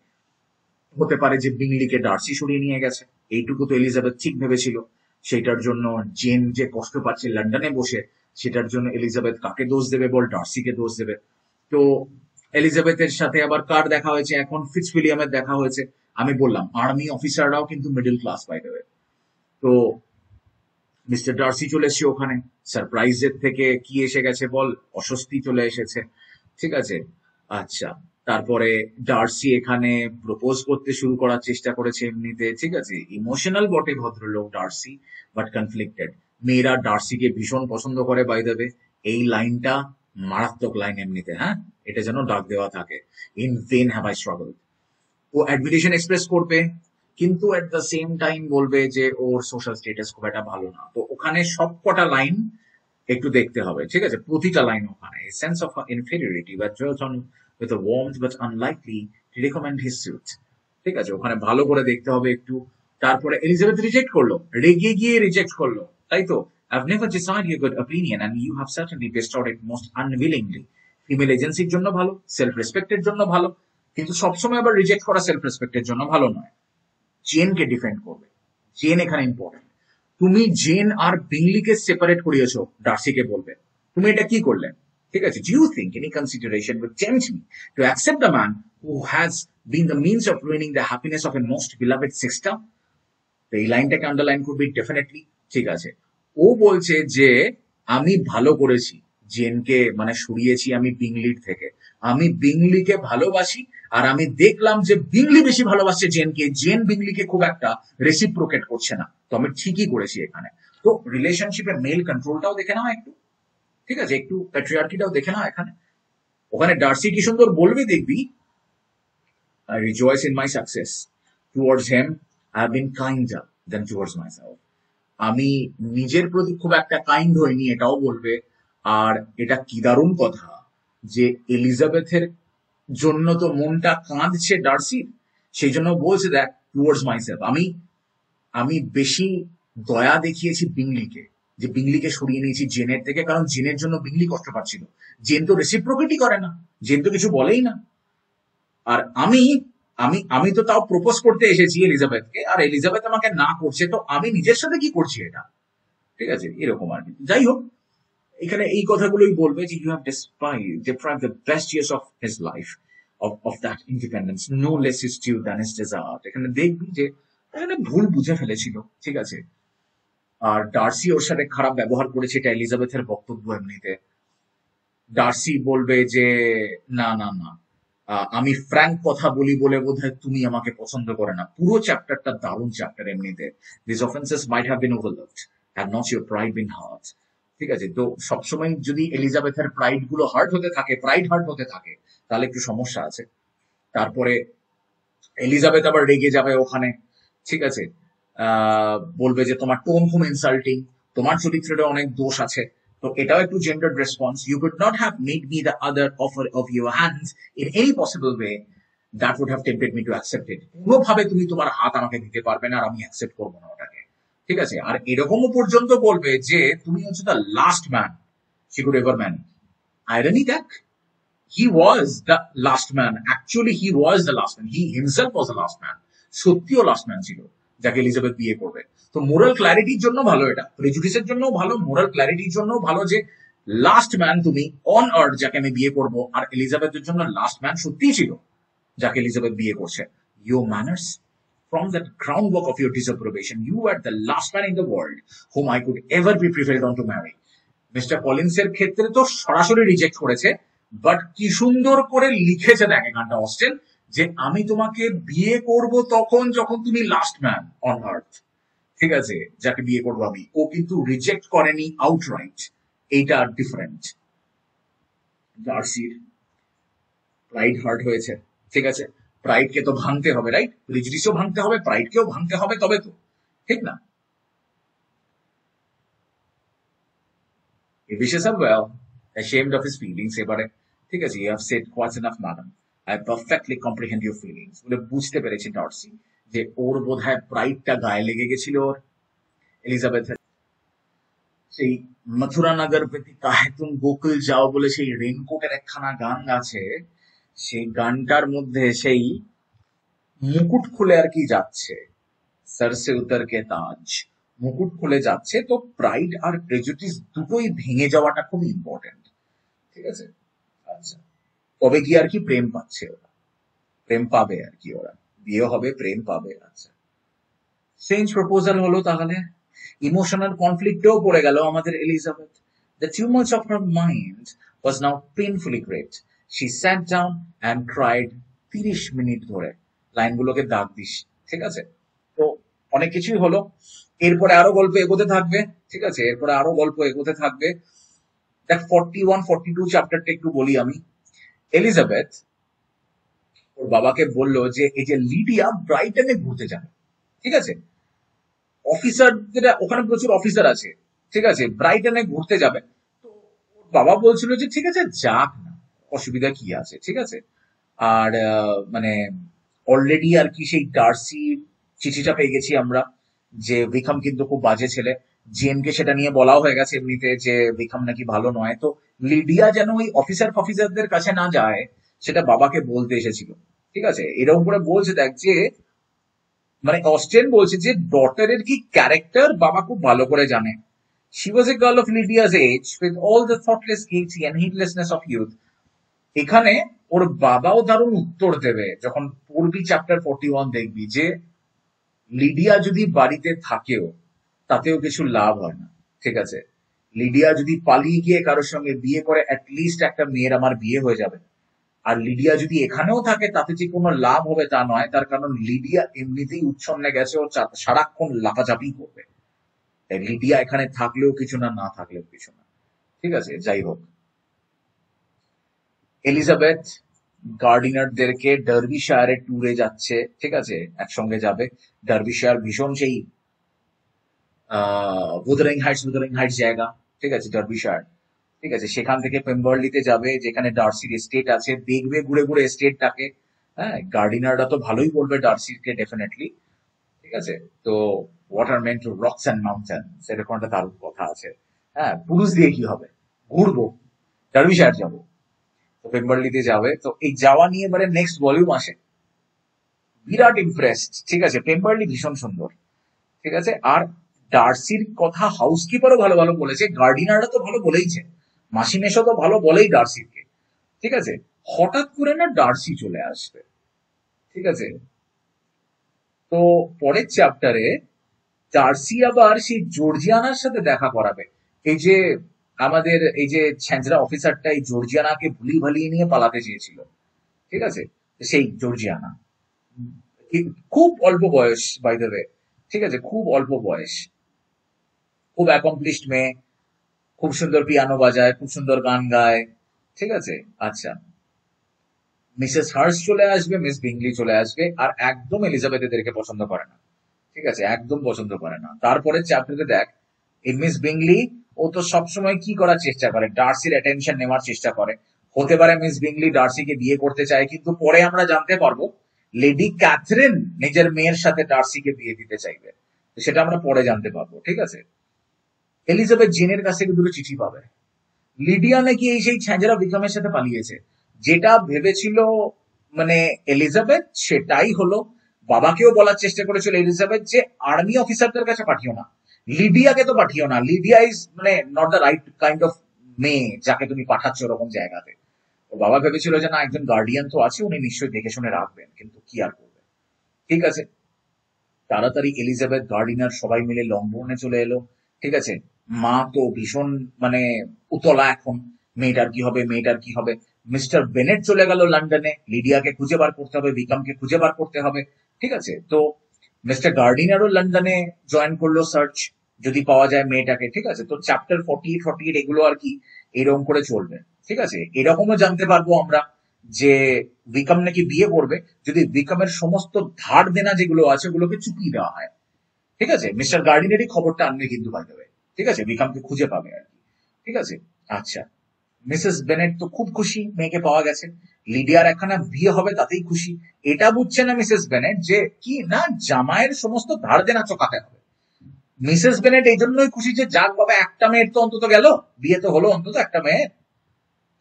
হতে পারে যে বিংলিকে ডার্সি সরিয়ে নিয়ে গেছে, এইটুকু তো এলিজাবেথ ঠিক ভেবেছিল। সেটার জন্য জেন যে কষ্ট পাচ্ছে লন্ডনে বসে, সেটার জন্য এলিজাবেথ কাকে দোষ দেবে বল, ডার্সিকে দোষ দেবে। তো এলিজাবেথের সাথে আবার কার দেখা হয়েছে এখন, ফিটজউইলিয়ামের দেখা হয়েছে। আমি বললাম আর্মি অফিসাররাও কিন্তু middle class by the way. তো মিস্টার ডার্সি চলে এসছে ওখানে, সারপ্রাইজের থেকে কি এসে গেছে বল, অস্বস্তি চলে এসেছে, ঠিক আছে। আচ্ছা, তারপরে ডার্সি এখানে প্রপোজ করতে শুরু করার চেষ্টা করেছে এমনিতে, ঠিক আছে, ইমোশনাল বটে ভদ্রলোক ডার্সি, বাট কনফ্লিক্টেড। মেয়েরা ডার্সিকে ভীষণ পছন্দ করে বাই দ্য ওয়ে, এই লাইনটা মারাত্মক লাইন এমনিতে, হ্যাঁ, এটা যেন ডাক দেওয়া থাকে, in vain have I struggle. ও অ্যাডমিরেশন এক্সপ্রেস করবে, কিন্তু এট দ্য সেম টাইম বলবে যে ওর সোশ্যাল স্টেটাস খুব একটা ভালো না। তো ওখানে সব কটা লাইন একটু দেখতে হবে, ঠিক আছে, প্রতিটা লাইন ওখানে সেন্স অফ ইনফেরিয়রিটি বা dwelt on with a warmth but unlikely to recommend his suit, ঠিক আছে, ওখানে ভালো করে দেখতে হবে একটু। তারপরে এলিজাবেথ রিজেক্ট করলো, রেগে গিয়ে রিজেক্ট করলো, তাই তো। I've never desired your good opinion and you have certainly bestowed it most unwillingly। Female এজেন্সির জন্য ভালো, সেলফ রেসপেক্টের জন্য ভালো, কিন্তু সবসময় আবার রিজেক্ট করা সেলফ রেসপেক্টের জন্য ভালো নয়। জেনকে ডিফেন্ড করবে, জেন এখানে ইম্পর্টেন্ট। তুমি জেন আর বিংলিকে সেপারেট করিয়েছো, ডার্সিকে বলবে তুমি এটা কি করলে, ঠিক আছে। Do you think any consideration will tempt me to accept the man who has been the means of ruining the happiness of a most beloved sister. তো এই লাইনটাকে আন্ডারলাইন করবি ডেফিনেটলি, ঠিক আছে। ও বলছে যে আমি ভালো করেছি জেনকে, মানে সরিয়েছি আমি বিংলির থেকে। আমি বিংলিকে ভালোবাসি, আর আমি দেখলাম যে বিংলি বেশি ভালোবাসছে জেনকে, জেন বিংলিকে খুব একটা রেসিপ্রোকেট করছে না, তো আমি ঠিকই করেছি এখানে। তো রিলেশনশিপে মেল কন্ট্রোলটাও দেখে নাও একটু, ঠিক আছে, একটু প্যাট্রিয়ার্কিটাও দেখে নাও এখানে। ওখানে ডার্সি কি সুন্দর বলবে দেখবি, I rejoice in my success. Towards him, I have been kinder than towards myself. আমি নিজের প্রতি খুব একটা কাইন্ড হইনি, এটাও বলবে। আর এটা কি দারুণ কথা যে এলিজাবেথের জন্য তো মনটা কাঁদছে ডার্সির, সেই জন্য বলছে দেখ টুয়ার্ডস মাইসেলফ, আমি আমি বেশি দয়া দেখিয়েছি বিংলিকে, যে বিংলিকে সরিয়ে নিয়েছি জেনের থেকে, কারণ জেনের জন্য বিংলি কষ্ট পাচ্ছিল। জেন তো রেসিপ্রোকেটই করে না, জেন তো কিছু বলেই না। আর আমি আমি আমি তো তাও প্রপোজ করতে এসেছি এলিজাবেথকে, আর এলিজাবেথ আমাকে না করছে, তো আমি নিজের সাথে কি করছি এটা, ঠিক আছে, এরকম আর কি। যাই হোক, এখানে এই কথাগুলোই বলবে যে you have deprived the best years of his life of that independence, no less his due than his desert। এখানে দেখবি যে এখানে ভুল বুঝে ফেলেছিল, ঠিক আছে। আর ডার্সি ওর সাথে খারাপ ব্যবহার করেছে, এটা এলিজাবেথের বক্তব্য এমনিতে। ডার্সি বলবে যে না না না, আমি ফ্র্যাঙ্ক কথা বলি বলে বোধহয় তুমি আমাকে পছন্দ করে না। পুরো চ্যাপ্টারটা দারুণ চ্যাপ্টার এমনিতে। This offences might have been overlooked had not your pride been hurt. ঠিক আছে, তো সবসময় যদি এলিজাবেথের প্রাইড গুলো হার্ট হতে থাকে, প্রাইড হার্ট হতে থাকে, তাহলে একটু সমস্যা আছে। তারপরে এলিজাবেথ আবার রেগে যাবে ওখানে, ঠিক আছে, বলবে যে তোমার টোন খুব ইনসাল্টিং, তোমার চরিত্রের অনেক দোষ আছে। তো এটাও একটু gendered response. You could not have made me the other offer of your hands in any possible way that would have tempted me to accept it. কোনোভাবে তুমি তোমার হাত আমাকে দিতে পারবে না, আর আমি অ্যাকসেপ্ট করবো না ওটাকে, ঠিক আছে। আর এরকমও পর্যন্ত বলবে যে তুমি হচ্ছে the last man she could ever man. Irony দেখ, he was the last man. Actually, he was the last man. He himself was the last man. সত্যিও লাস্ট ম্যান ছিল যাকে এলিজাবেথ বিয়ে করবে। তো মোরাল ক্ল্যারিটির জন্য ভালো, এটা প্রেজুডিসের জন্য ভালো, মোরাল ক্ল্যারিটির জন্য ভালো যে লাস্ট ম্যান তুমি অন আর্থ যাকে আমি বিয়ে করব। আর এলিজাবেথের জন্য লাস্ট ম্যান সত্যিই ছিল যাকে এলিজাবেথ বিয়ে করছে। Your manners, from that groundwork of your disapprobation, you were the last man in the world whom I could ever be prevailed on to marry. Mister কলিন্সের ক্ষেত্রে তো সরাসরি রিজেক্ট করেছে, বাট কি সুন্দর করে লিখেছে দেখ এখানটা অস্টেন, যে আমি তোমাকে বিয়ে করব তখন যখন তুমি লাস্ট ম্যান অন আর্থ, ঠিক আছে, যাকে বিয়ে করবো আমি। ও কিন্তু রিজেক্ট করেনি আউটরাইট, এইটা ডিফারেন্ট। ডার্সির প্রাইড হার্ট হয়েছে, ঠিক আছে, প্রাইডকে তো ভাঙতে হবে, রাইট, প্রেজুডিসও ভাঙতে হবে, প্রাইডকেও ভাঙতে হবে, তবে তো, ঠিক না। He wishes her well, ashamed of his feelings এবারে, ঠিক আছে, you have said quite enough madam, I perfectly comprehend your feelings বলে বুঝতে পেরেছি ডার্সি যে ওর বোধহয় প্রাইডটা গায়ে লেগে গেছিল ওর এলিজাবেথের। সেই মথুরা নগর প্রতি কাহে তুম গোকুল যাও বলে সেই রেনকোটের একখানা গান আছে, সেই গানটার মধ্যে সেই মুকুট খুলে আর কি যাচ্ছে, সরসে উতর কে তাজ, মুকুট খুলে যাচ্ছে। তো প্রাইড আর প্রেজুডিস দুটোই ভেঙে যাওয়াটা খুব ইম্পর্টেন্ট, ঠিক আছে। আচ্ছা, তবে কি আর কি প্রেম পাচ্ছে ওরা, প্রেম পাবে আর কি, ওরা বিয়ে হবে, প্রেম পাবে। আচ্ছা, স্ট্রেঞ্জ প্রপোজাল হলো তাহলে। ইমোশনাল কনফ্লিক্টেও পড়ে গেল আমাদের Elizabeth. The tumults of her mind was now painfully great. She sat down and cried. 30 minute ধরে লাইনগুলোকে দাগ দিস, ঠিক আছে। তো অনেক কিছুই হলো, এরপরে আরো গল্প এগোতে থাকবে, ঠিক আছে, এরপরে আরো গল্প এগোতে থাকবে। দেখ 41-42 চ্যাপ্টারটা একটু বলি আমি। এলিজাবেথ ওর বাবাকে বললো যে এই যে লিডিয়া ব্রাইটনে ঘুরতে যাবে, ঠিক আছে, অফিসারদের ওখানে প্রচুর অফিসার আছে, ঠিক আছে, ব্রাইটনে ঘুরতে যাবে। তো ওর বাবা বলছিল যে ঠিক আছে যাক না, অসুবিধা কি আছে, ঠিক আছে। আর মানে অলরেডি আর কি সেই ডার্সি চিঠিটা পেয়ে গেছি আমরা যে ভিকাম কিন্তু খুব বাজে ছেলে। জেনকে সেটা নিয়ে বলাও হয়ে গেছে এমনিতে যে ভিকাম নাকি ভালো নয়। তো লিডিয়া যেন ওই অফিসারদের কাছে না যায়, সেটা বাবাকে বলতে এসেছিল, ঠিক আছে। এরকম করে বলছে দেখ যে মানে অস্টেন বলছে যে ডটারের কি ক্যারেক্টার বাবা খুব ভালো করে জানে। She was a girl of Lydia's age with all the thoughtless gaiety and heedlessness of youth. এখানে ওর বাবাও দারুণ উত্তর দেবে যখন পড়বি চ্যাপ্টার 41, দেখবি যে লিডিয়া যদি বাড়িতে থাকেও তাতেও কিছু লাভ হয় না, ঠিক আছে। লিডিয়া যদি পালিয়ে গিয়ে কারোর সঙ্গে বিয়ে করে অ্যাটলিস্ট একটা মেয়ের আমার বিয়ে হয়ে যাবে। আর লিডিয়া যদি এখানেও থাকে তাতে যে কোনো লাভ হবে তা নয়, তার কারণ লিডিয়া এমনিতেই উচ্ছন্নে গেছে, ও সারাক্ষণ লাফাঝাপি করবে। তাই লিডিয়া এখানে থাকলেও কিছু না, না থাকলেও কিছু না। ঠিক আছে, যাই হোক, এলিজাবেথ গার্ডিনারদেরকে ডার্বিশায়ারের ট্যুরে যাচ্ছে, ঠিক আছে, একসঙ্গে যাবে। ডার্বিশায়ার ভীষণ সেই wuthering হাইটস জায়গা, ঠিক আছে, ডার্বিশায়ার, ঠিক আছে, সেখান থেকে পেম্বারলিতে যাবে যেখানে ডার্সির এস্টেট আছে, দেখবে ঘুরে ঘুরে এস্টেটটাকে। হ্যাঁ, গার্ডিনাররা তো ভালোই বলবে ডার্সিকে ডেফিনেটলি, ঠিক আছে। তো what are meant two rocks and mountain, সেরকম একটা দারুণ কথা আছে। হ্যাঁ, পুরুষ দিয়ে কি হবে, ঘুরবো, ডার্বিশায়ার যাবো, তো পেম্বারলিতে যাবে। তো এই যাওয়া নিয়ে এবারে নেক্সট ভলিউম আসে, বিরাট ইমপ্রেসড, ঠিক আছে, পেম্বারলি ভীষণ সুন্দর, ঠিক আছে। আর ডার্সির কথা হাউসকিপারও ভালো ভালো বলেছে, গার্ডিনাররা তো ভালো বলেইছে, মাসি মেশো তো ভালো বলেই ডার্সিকে, ঠিক আছে। হঠাৎ করে না ডার্সি চলে আসবে, ঠিক আছে। তো পরের চ্যাপ্টারে ডার্সি আবার সেই জর্জিয়ানার সাথে দেখা করাবে। এই যে আমাদের এই যে ছ্যাঁচড়া অফিসারটা এই জর্জিয়ানাকে ভুলিয়ে ভালিয়ে নিয়ে পালাতে চেয়েছিল, ঠিক আছে, সেই জর্জিয়ানা খুব অল্প বয়স, বাই দ্য ওয়ে, ঠিক আছে, খুব অল্প বয়স, খুব অ্যাকমপ্লিশড মেয়ে, খুব সুন্দর পিয়ানো বাজায়, খুব সুন্দর গান গায়, ঠিক আছে। আচ্ছা, মিসেস হার্স চলে আসবে, মিস বিংলি চলে আসবে, আর একদম এলিজাবেথ এদেরকে পছন্দ করে না, ঠিক আছে, একদম পছন্দ করে না। তারপরে চ্যাপ্টারে দেখ, এই মিস বিংলি, ও তো সবসময় কি করার চেষ্টা করে, ডার্সির অ্যাটেনশন নেওয়ার চেষ্টা করে। হতে পারে মিস বিংলি ডার্সিকে বিয়ে করতে চায়, কিন্তু পরে আমরা জানতে পারবো লেডি ক্যাথরিন নিজের মেয়ের সাথে ডার্সিকে বিয়ে দিতে চাইবে, সেটা আমরা পরে জানতে পারবো, ঠিক আছে। এলিজাবেথ জেনের কাছ থেকে দুটো চিঠি পাবে, লিডিয়া নাকি এই সেই ছ্যাঁচড়া বিক্রমের সাথে পালিয়েছে। যেটা ভেবেছিল মানে এলিজাবেথ সেটাই হলো। বাবাকেও বলার চেষ্টা করেছিল এলিজাবেথ যে আর্মি অফিসারদের কাছে পাঠিও না, লিডিয়াকে তো পাঠিও না, লিডিয়া ইজ মানে not the right kind of মেয়ে যাকে তুমি পাঠাচ্ছ ওরকম জায়গাতে। ওর বাবা ভেবেছিল যে না, একজন গার্ডিয়ান তো আছে, উনি নিশ্চয়ই দেখে শুনে রাখবেন, কিন্তু কি আর করবে, ঠিক আছে। তাড়াতাড়ি এলিজাবেথ গার্ডিনার সবাই মিলে লংবোর্নে চলে এলো, ঠিক আছে। মা তো ভীষণ মানে উতলা এখন, মেয়েটার কি হবে, মেয়েটার কি হবে। মিস্টার বেনেট চলে গেল লন্ডনে, লিডিয়াকে খুঁজে বার করতে হবে, বিকামকে খুঁজে বার করতে হবে, ঠিক আছে। তো মিস্টার গার্ডিনারও লন্ডনে জয়েন করলো সার্চ, যদি পাওয়া যায় মেয়েটাকে, ঠিক আছে। তো চ্যাপ্টার 48 এগুলো আর কি এরকম করে চলবে, ঠিক আছে। এরকমও জানতে পারবো আমরা যে বিকাম নাকি বিয়ে করবে যদি বিকামের সমস্ত ধার দেনা যেগুলো আছে ওগুলোকে চুকিয়ে দেওয়া হয়, ঠিক আছে। মিস্টার গার্ডিনেরই খবরটা আনবে কিন্তু, বাই দ্য ওয়ে, ঠিক আছে, বিকামকে খুঁজে পাবে আর কি, ঠিক আছে। আচ্ছা, মিসেস বেনেট তো খুব খুশি মেয়েকে পাওয়া গেছে, লিডিয়ার একখানা বিয়ে হবে তাতেই খুশি। এটা বুঝছে না মিসেস বেনেট যে কি না, জামাইয়ের সমস্ত ধার দেনা চোকাতে হবে। মিসেস বেনেট এই জন্যই খুশি যে যাক বাবা, একটা মেয়ের তো অন্তত গেল, বিয়ে তো হলো অন্তত একটা মেয়ের।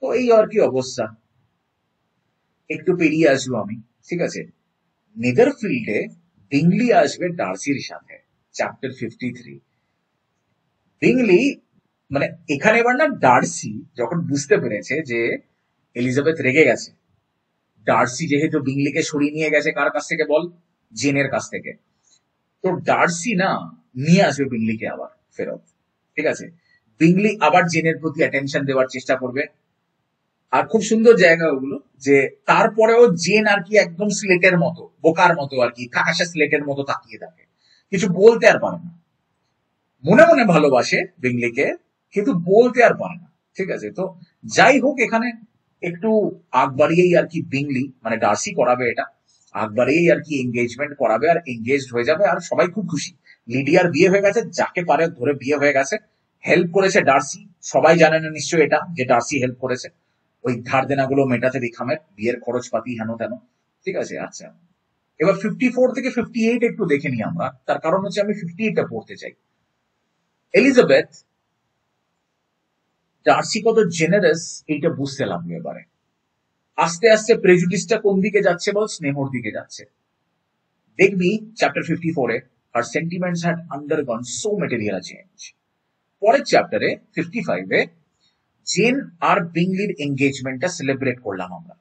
তো এই আর কি অবস্থা। একটু পেরিয়ে আসবো আমি, ঠিক আছে। নেদারফিল্ডে বিংলি আসবে ডার্সির সাথে, চ্যাপ্টার 53। বিংলি মানে এখানে এবার না, ডার্সি যখন বুঝতে পেরেছে যে এলিজাবেথ রেগে গেছে, ডার্সি যেহেতু বিংলিকে সরিয়ে নিয়ে গেছে কার কাছ থেকে বল, জেনের কাছ থেকে, তো ডার্সি না নিয়ে আসবে বিংলিকে আবার ফেরত, ঠিক আছে। বিংলি আবার জেনের প্রতি অ্যাটেনশন দেওয়ার চেষ্টা করবে, আর খুব সুন্দর জায়গা ওগুলো, যে তারপরেও জেন আর কি একদম স্লেটের মতো, বোকার মতো আর কি, ফ্যাকাশে স্লেটের মতো তাকিয়ে থাকে, কিছু বলতে আর পারে না। মনে মনে ভালোবাসে বিংলিকে, কিন্তু বলতে আর পারে না, ঠিক আছে। তো যাই হোক, এখানে একটু আগ বাড়িয়েই আর কি বিংলি মানে ডার্সি করাবে এটা, আগ বাড়িয়েই আর কি এঙ্গেজমেন্ট করাবে, আর এঙ্গেজড হয়ে যাবে, আর সবাই খুব খুশি। লিডিয়ার বিয়ে হয়ে গেছে, যাকে পারে ধরে বিয়ে হয়ে গেছে। হেল্প করেছে ডার্সি, সবাই জানে না নিশ্চয়ই এটা যে ডার্সি হেল্প করেছে ওই ধার দেনাগুলো মেটাতে বিক্রমের, বিয়ের খরচপাতি হেন তেন, ঠিক আছে। আচ্ছা, এবার 54 থেকে 58 একটু দেখে নিই আমরা, তার কারণ হচ্ছে আমি 58টা পড়তে চাই। এলিজাবেথ ডার্সি কত জেনারেস এইটা বুঝতে লাগলো এবারে। আস্তে আস্তে প্রেজুডিসটা কোন দিকে যাচ্ছে বল, স্নেহর দিকে যাচ্ছে। দেখবি chapter 54-এ her sentiments had undergone so material a change. পরের চ্যাপ্টারে 55-এ জেন আর বিংলির এঙ্গেজমেন্টটা সেলিব্রেট করলাম আমরা।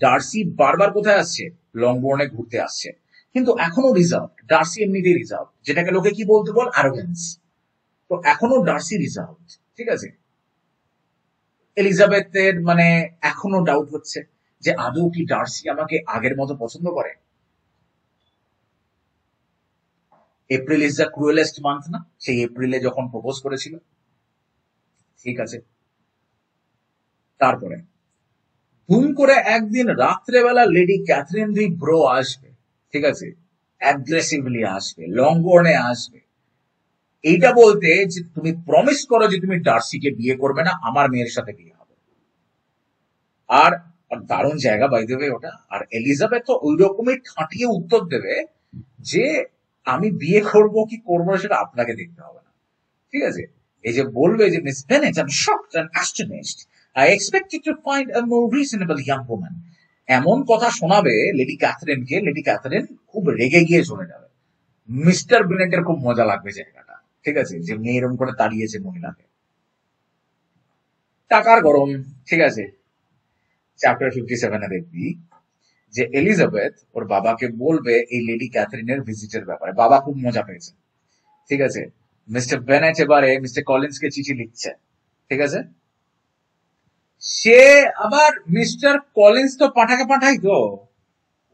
ডার্সি বারবার কোথায় আসছে, লংবোর্নে ঘুরতে আসছে, কিন্তু এখনো রিজার্ভ। ডার্সি এমনিতেই রিজার্ভ, যেটাকে লোকে কি বলতে বল, অ্যারোগেন্স। তো এখনো ডার্সি রিজার্ভ, ঠিক আছে। এলিজাবেথের মানে এখনো ডাউট হচ্ছে যে আদৌ কি ডার্সি আমাকে আগের মতো পছন্দ করে। এপ্রিল ইজ দ্য ক্রুয়েলেস্ট মান্থ না, সেই এপ্রিলে যখন প্রপোজ করেছিল, ঠিক আছে। তারপরে ধুম করে একদিন রাত্রেবেলা লেডি ক্যাথরিন দি ব্রো আসবে, ঠিক আছে, অ্যাগ্রেসিভলি আসবে, লঙ্গনে আসবে, এইটা বলতে যে তুমি প্রমিস করো যে তুমি ডার্সিকে বিয়ে করবে না, আমার মেয়ের সাথে বিয়ে হবে। আর দারুণ জায়গা বাই দেবে ওটা। আর এলিজাবেথ তো ওই রকমই ঠাঁটিয়ে উত্তর দেবে যে আমি বিয়ে করব কি করবো না সেটা আপনাকে দেখতে হবে না, ঠিক আছে। এই যে বলবে যে miss Bennett, I'm shocked and astonished. I expected to find a more reasonable young woman. এমন কথা শোনাবে লেডি ক্যাথরিনকে, লেডি ক্যাথরিন খুব রেগে গিয়ে চলে যাবে। মিস্টার বেনেটের খুব মজা লাগবে জায়গাটা, ঠিক আছে, যে মেয়ে এরকম করে তাড়িয়েছে মহিলাকে। টাকার গরম, ঠিক আছে। চ্যাপ্টার 57 দেখবি যে এলিজাবেথ ওর বাবাকে বলবে এই লেডি ক্যাথরিনের ভিজিটের ব্যাপারে। বাবা খুব মজা পেয়েছে, ঠিক আছে। মিস্টার বেনেট এবারে মিস্টার কলিন্সকে চিঠি লিখছে, ঠিক আছে। সে আবার মিস্টার কলিন্স তো পাঠাকে পাঠাই তো,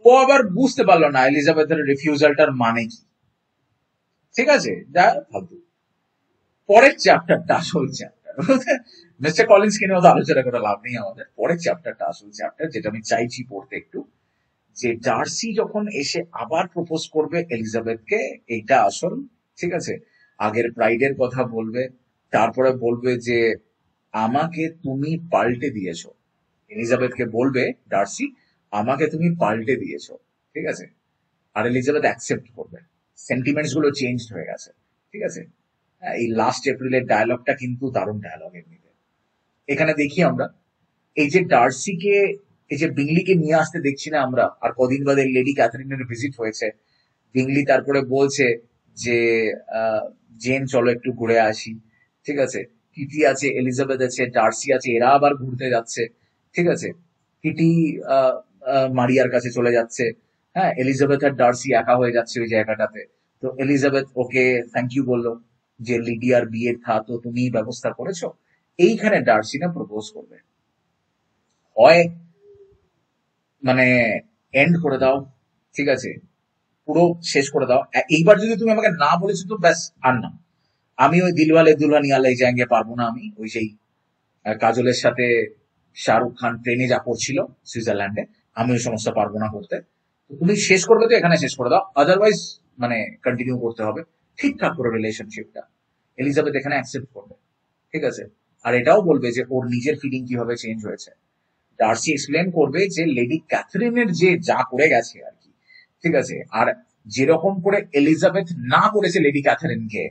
ও আবার বুঝতে পারলো না এলিজাবেথের রিফিউজালটার মানে কি, ঠিক আছে। যা ফালতু। পরের চ্যাপ্টারটা আসল চ্যাপ্টার, মিস্টার কলিন্সকে নিয়ে তো আলোচনা করে লাভ নেই আমাদের। পরের চ্যাপ্টারটা আসল চ্যাপ্টার, যেটা আমি চাইছি পড়তে একটু, যে ডার্সি যখন এসে আবার প্রপোজ করবে এলিজাবেথকে, এইটা আসল, ঠিক আছে। আগের প্রাইডের কথা বলবে, তারপরে বলবে যে আমাকে তুমি পাল্টে দিয়েছো। এলিজাবেথকে বলবে ডার্সি আমাকে তুমি পাল্টে দিয়েছো, ঠিক আছে। আর এলিজাবেথ অ্যাকসেপ্ট করবে, সেন্টিমেন্টস গুলো চেঞ্জ হয়ে গেছে, ঠিক আছে। এই লাস্ট এপ্রিলের ডায়লগটা কিন্তু দারুণ ডায়লগ এমনিতে। এখানে দেখি আমরা এই যে ডার্সিকে, এই যে বিংলিকে নিয়ে আসতে দেখছি না আমরা, আর কদিন বাদে লেডি ক্যাথরিনের ভিজিট হয়েছে, বিংলি তারপরে বলছে যে জেন চলো একটু ঘুরে আসি, ঠিক আছে। কিটি আছে, এলিজাবেথ আছে, ডার্সি আছে, এরা আবার ঘুরতে যাচ্ছে, ঠিক আছে। কিটি মারিয়ার কাছে চলে যাচ্ছে, হ্যাঁ, এলিজাবেথ আর ডার্সি একা হয়ে যাচ্ছে ওই জায়গাটাতে। তো এলিজাবেথ ওকে থ্যাংক ইউ বললো যে লিডিয়ার বিয়ে থা তো তুমি ব্যবস্থা করেছো। এইখানে ডার্সি না প্রপোজ করবে, হয় মানে এন্ড করে দাও, ঠিক আছে, পুরো শেষ করে দাও। এইবার যদি তুমি আমাকে না বলেছো তো ব্যাস আর না, আমি ওই দিলওয়ালে দুলহানিয়া লে যায়েঙ্গে পারবো না, আমি ওই সেই কাজলের সাথে শাহরুখ খান ট্রেনে যা করছিল সুইজারল্যান্ডে, আমি ওই সমস্ত পারবো না করতে। তো তুমি শেষ করবে তো এখানে শেষ করে দাও, আদারওয়াইজ মানে কন্টিনিউ করতে হবে ঠিকঠাক করে রিলেশনশিপটা। এলিজাবেথ এখানে অ্যাকসেপ্ট করবে, ঠিক আছে। আর এটাও বলবে যে ওর নিজের ফিলিং কিভাবে চেঞ্জ হয়েছে। ডার্সি এক্সপ্লেন করবে যে লেডি ক্যাথরিনের যে যা করে গেছে আর কি, ঠিক আছে, আর যেরকম করে এলিজাবেথ না করেছে লেডি ক্যাথরিনকে,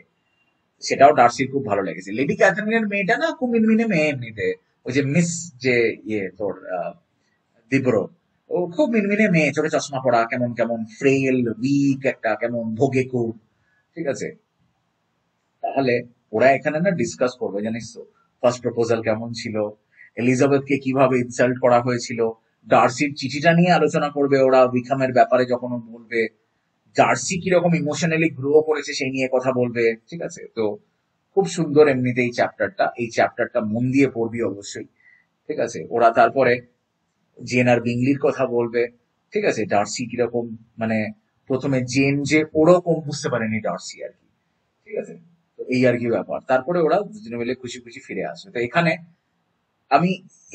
সেটাও ডার্সির খুব ভালো লেগেছে। লেডি ক্যাথরিনের মেয়েটা না খুব মিনমিনে মেয়ে এমনিতে, ওই যে মিস যে ইয়ে তোর দিব্র, ও খুব মিনমিনে মেয়ে, চোখে চশমা পড়া, কেমন কেমন ফ্রেল উইক একটা, কেমন ভোগে খুব, ঠিক আছে। তাহলে ওরা এখানে না ডিসকাস করবে জানিস তো, ফার্স্ট প্রপোজাল কেমন ছিল, এলিজাবেথকে কিভাবে ইনসাল্ট করা হয়েছিল, ডার্সির চিঠিটা নিয়ে আলোচনা করবে ওরা উইকামের ব্যাপারে, যখন ও বলবে জার্সি কিরকম ইমোশনালি গ্রো করেছে সেই নিয়ে কথা বলবে, ঠিক আছে। তো খুব সুন্দর এমনিতে এই চ্যাপ্টারটা, এই চ্যাপ্টারটা মন দিয়ে পড়বি অবশ্যই, ঠিক আছে। ওরা তারপরে জেন আর বিংলির কথা বলবে, ঠিক আছে, ডার্সি কিরকম মানে প্রথমে জেন যে ওরকম বুঝতে পারেনি ডার্সি আর কি, ঠিক আছে। তো এই আর কি ব্যাপার, তারপরে ওরা দুজনে মিলে খুশি খুশি ফিরে আসবে। তো এখানে আমি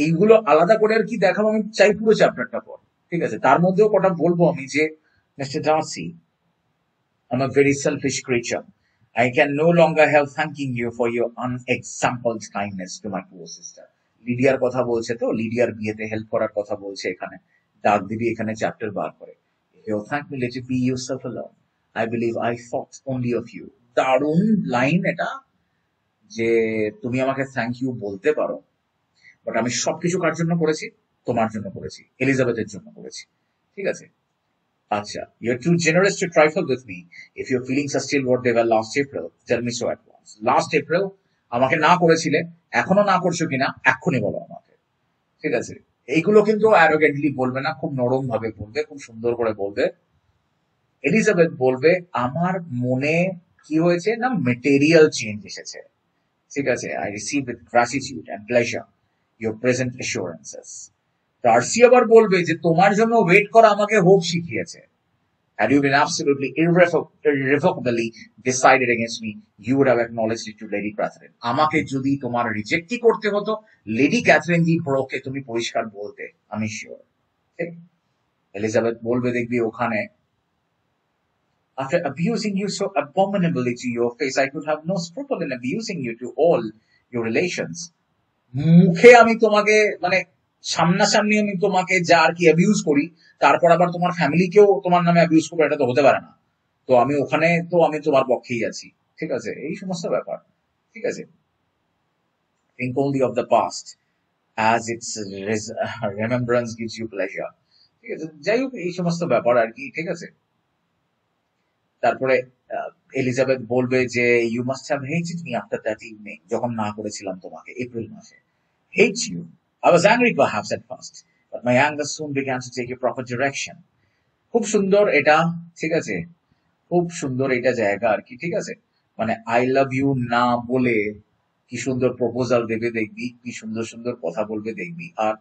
এইগুলো আলাদা করে আর কি দেখাবো, আমি চাই পুরো চ্যাপ্টারটা পর, ঠিক আছে। তার মধ্যেও কটা বলবো আমি যে mister Darcy, I'm a very selfish creature. I can no longer help thanking you for your unexampled kindness to my poor sister. লিডিয়ার কথা বলছে, তো লিডিয়ার বিয়েতে হেল্প করার কথা বলছে এখানে, ডাক দিবি এখানে চ্যাপ্টার বার করে। You thank me, let it be yourself alone. I believe I thought only of you. দারুণ লাইন এটা, যে তুমি আমাকে থ্যাংক ইউ বলতে পারো, বাট আমি সবকিছু কার জন্য করেছি, তোমার জন্য করেছি, এলিজাবেথের জন্য করেছি, ঠিক আছে। আচ্ছা, you're too generous to trifle with me. If your feelings are still what they were last April, tell me so at once. Last April আমাকে না করেছিলে, এখনো না করছো কিনা এক্ষুনি বলো আমাকে, ঠিক আছে। এইগুলো কিন্তু অ্যারোগেন্টলি বলবে না, খুব নরম ভাবে বলবে, খুব সুন্দর করে বলবে। এলিজাবেথ বলবে আমার মনে কি হয়েছে না, মেটেরিয়াল চেঞ্জ এসেছে, ঠিক আছে, I receive with gratitude and pleasure your present assurances. Darcy আবার বলবে যে তোমার জন্য ওয়েট করা আমাকে হোপ শিখিয়েছে। Had you been absolutely irrevocably decided against me, you would have acknowledged it to Lady Catherine. আমাকে যদি তোমার রিজেক্টই করতে হতো, লেডি ক্যাথরিন দি ব্রোকে তুমি পরিষ্কার বলতে, আমি শিওর। ঠিক, এলিজাবেথ বলবে দেখবি ওখানে, after abusing you so abominably to your face, I could have no scruple in abusing you to all your relations. মুখে আমি তোমাকে মানে সামনাসামনি আমি তোমাকে যা আর কি অ্যাবিউজ করি, তারপর আবার তোমার ফ্যামিলিকেও তোমার নামে অ্যাবিউজ করবো, এটা তো হতে পারে না। তো আমি ওখানে তো আমি তোমার পক্ষেই আছি। ঠিক আছে, এই সমস্ত ব্যাপার। ঠিক আছে, think only of the past as its remembrance gives you pleasure. ঠিক আছে, যাই হোক এই সমস্ত ব্যাপার আর কি। ঠিক আছে, তারপরে এলিজাবেথ বলবে যে you must have hated me after that evening, যখন না করেছিলাম তোমাকে এপ্রিল মাসে। Hate you. I was angry perhaps at first, but my anger soon began to take a proper direction. খুব সুন্দর এটা। ঠিক আছে, খুব সুন্দর এটা জায়গা আর কি। ঠিক আছে, মানে আই লাভ ইউ না বলে কি সুন্দর প্রপোজাল দেবে দেখবি, কি সুন্দর সুন্দর কথা বলবে দেখবি। আর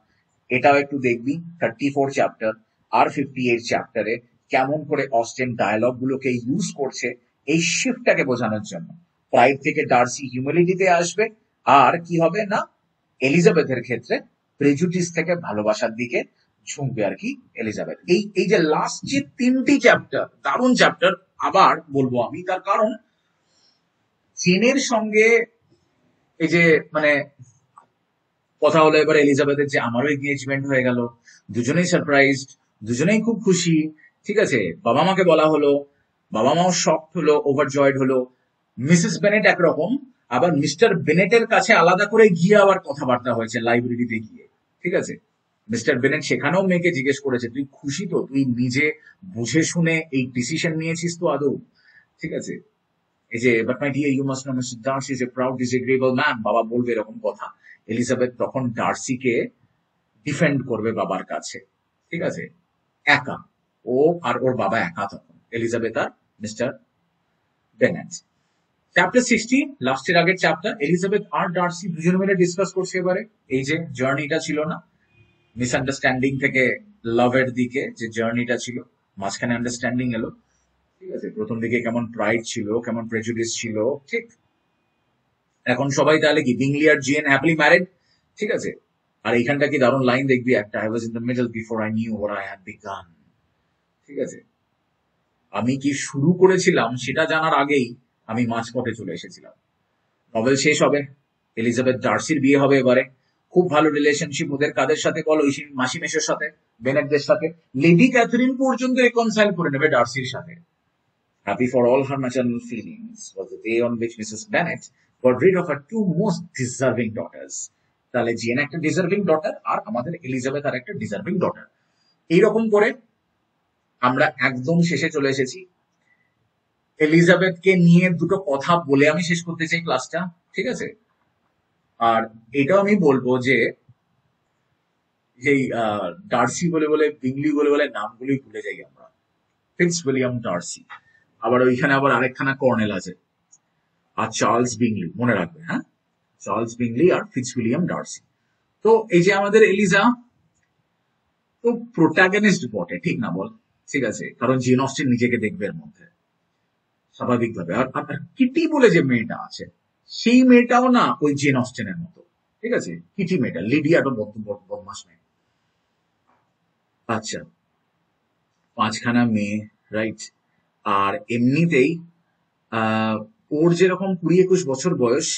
এটাও একটু দেখবি 34 চ্যাপ্টার আর 58 চ্যাপ্টারে কেমন করে অস্টেন ডায়ালগ গুলোকে ইউজ করছে এই শিফটটাকে বোঝানোর জন্য। প্রাইড থেকে ডার্সি হিউমিলিটিতে আসবে, আর কি হবে না এলিজাবেথের ক্ষেত্রে প্রেজুডিস থেকে ভালোবাসার দিকে ঝুঁকবে আর কি এলিজাবেথ। এই যে লাস্ট যে 3টি চ্যাপ্টার, দারুণ চ্যাপ্টার আবার বলবো আমি, তার কারণ জেনের সঙ্গে এই যে মানে কথা হলো এবার এলিজাবেথের যে আমারও এঙ্গেজমেন্ট হয়ে গেল, দুজনেই সারপ্রাইজড, দুজনেই খুব খুশি। ঠিক আছে, বাবা মাকে বলা হলো, বাবা মাও শকড হলো, ওভারজয়েড হলো। মিসেস বেনেট একরকম, আবার মিস্টার বেনেটের কাছে আলাদা করে গিয়ে আবার কথাবার্তা হয়েছে লাইব্রেরিতে গিয়ে। ঠিক আছে, মিস্টার বেনেট সেখানেও মেয়েকে জিজ্ঞেস করেছে তুই খুশি তো, তুই নিজে বুঝে শুনে এই ডিসিশন নিয়েছিস তো আদৌ। ঠিক আছে, এই যে but my dear you must know mister Darcy is a proud disagreeable man, বাবা বলবে এরকম কথা। এলিজাবেথ তখন ডার্সিকে ডিফেন্ড করবে বাবার কাছে। ঠিক আছে, একা ও আর ওর বাবা একা তখন, এলিজাবেথ আর মিস্টার বেনেট। চ্যাপ্টার 60 লাস্টের আগের চ্যাপ্টার, এলিজাবেথ আর ডার্সি দুজন মিলে ডিসকাস করছে এবারে এই যে জার্নিটা ছিল না, মিসআন্ডারস্ট্যান্ডিং থেকে লাভের দিকে যে জার্নিটা ছিল, মাঝখানে আন্ডারস্ট্যান্ডিং এলো। ঠিক আছে, প্রথম দিকে কেমন প্রাইড ছিল, কেমন প্রেজুডিস ছিল। ঠিক, এখন সবাই তাহলে কি বিংলি আর জিএন হ্যাপিলি ম্যারিড। ঠিক আছে, আর এইখানটা কি দারুণ লাইন দেখবি একটা, I was in the middle before I knew what I had began. ঠিক আছে, আমি কি শুরু করেছিলাম সেটা জানার আগেই আমি মাঝপথে চলে এসেছিলাম। নভেল শেষ হবে, এলিজাবেথ ডার্সির বিয়ে হবে এবারে। খুব ভালো রিলেশনশিপ ওদের, কাদের সাথে বলো, মাসি মেশোর সাথে, বেনেটদের সাথে। লেডি ক্যাথরিন পর্যন্ত রিকনসাইল করে নেবে ডার্সির সাথে। Happy for all her maternal feelings was the day on which Mrs. Bennet got rid of her 2 most deserving daughters. তাহলে জেন একটা ডিজার্ভিং ডটার, আর আমাদের এলিজাবেথ আর একটা ডিজার্ভিং ডটার। এইরকম করে আমরা একদম শেষে চলে এসেছি। এলিজাবেথকে নিয়ে দুটো কথা বলে আমি শেষ করতে চাই ক্লাসটা। ঠিক আছে, আর এটাও আমি বলবো যে এই ডার্সি বলে বলে বিংলি বলে বলে নামগুলোই ভুলে যাই আমরা। ফিটস উইলিয়াম ডার্সি, আবার ওইখানে আবার আরেকখানা কর্নেল আছে, আর চার্লস বিংলি, মনে রাখবে। হ্যাঁ, চার্লস বিংলি আর ফিটস উইলিয়াম ডার্সি। তো এই যে আমাদের এলিজা তো প্রোটাগনিস্ট বটে, ঠিক না বল? ঠিক আছে, কারণ জেন অস্টিন নিজেকে দেখবে এর মধ্যে স্বাভাবিকভাবে। আর কিটি বলে যে মেয়েটা আছে, সেই মেয়েটাও না ওই জেন অস্টিনের মতো। ঠিক আছে, কিটি মেয়েটা, লিডিয়াটা বদমাস মেয়ে। আচ্ছা, 5খানা মেয়ে, রাইট। আর এমনিতেই ওর যেরকম 20-21 বছর বয়স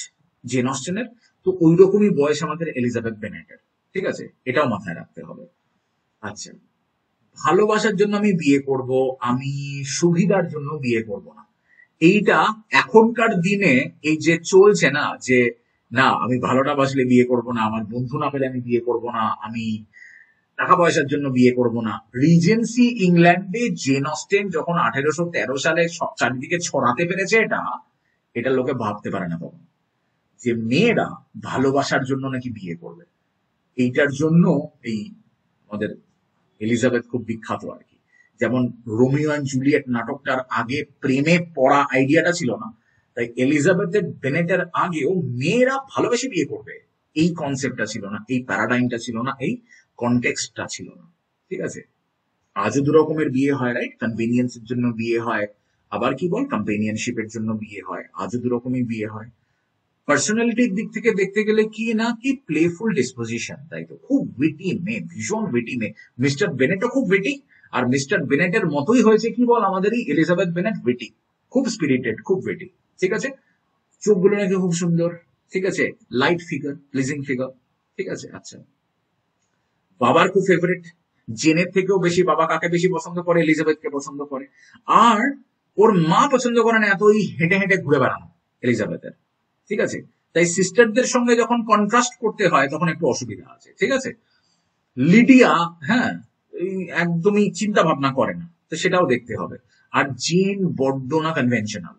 জেন অস্টিনের, তো ওই রকমই বয়স আমাদের এলিজাবেথ বেনেটের। ঠিক আছে, এটাও মাথায় রাখতে হবে। আচ্ছা, ভালোবাসার জন্য আমি বিয়ে করব, আমি সুবিধার জন্য বিয়ে করব না, এইটা এখনকার দিনে এই যে চলছে না, যে না আমি ভালোটা বাসলে বিয়ে করব না, আমার বন্ধু না পেলে আমি বিয়ে করব না, আমি টাকা পয়সার জন্য বিয়ে করব না। রিজেন্সি ইংল্যান্ডে জেন অস্টেন যখন 1813 সালে চারিদিকে ছড়াতে পেরেছে, এটা লোকে ভাবতে পারে না তখন, যে মেয়েরা ভালোবাসার জন্য নাকি বিয়ে করবে। এইটার জন্য এই আমাদের এলিজাবেথ খুব বিখ্যাত আর কি। যেমন রোমিও অ্যান্ড জুলিয়েট নাটকটার আগে প্রেমে পড়া আইডিয়াটা ছিল না, তাই এলিজাবেথের বেনেটের আগেও মেয়েরা ভালোবেসে বিয়ে করবে এই কনসেপ্টটা ছিল না, এই প্যারাডাইমটা ছিল না, এই কনটেক্সটটা ছিল না। ঠিক আছে, আজও দু রকমের বিয়ে হয়, রাইট? কনভেনিয়েন্সের জন্য বিয়ে হয়, আবার কি বল কম্পেনিয়নশিপের জন্য বিয়ে হয়, আজও দু রকমই বিয়ে হয়। পার্সোনালিটির দিক থেকে দেখতে গেলে কি না কি প্লেফুল ডিসপোজিশন, তাই তো, খুব উইটি মেয়ে, ভীষণ উইটি মেয়ে। মিস্টার বেনেটও খুব উইটি, আর মিস্টার বেনেটের মতোই হয়েছে কি বল আমাদের এই এলিজাবেথ বেনেট, উইটি, খুব স্পিরিটেড, খুব উইটি। ঠিক আছে, চোখগুলো নাকি খুব সুন্দর। ঠিক আছে, লাইট ফিগার, প্লিজিং ফিগার। ঠিক আছে, আচ্ছা, বাবার খুব ফেভারিট, জেনের থেকেও বেশি বাবা কাকে বেশি পছন্দ করে? এলিজাবেথকে পছন্দ করে। আর ওর মা পছন্দ করে না এত ওই হেঁটে হেঁটে ঘুরে বেড়ানো এলিজাবেথের। ঠিক আছে, তাই সিস্টারদের সঙ্গে যখন কন্ট্রাস্ট করতে হয় তখন একটু অসুবিধা আছে। ঠিক আছে, লিডিয়া, হ্যাঁ, এই একদমই চিন্তা ভাবনা করে না, তো সেটাও দেখতে হবে। আর জেন বড্ড না কনভেনশনাল,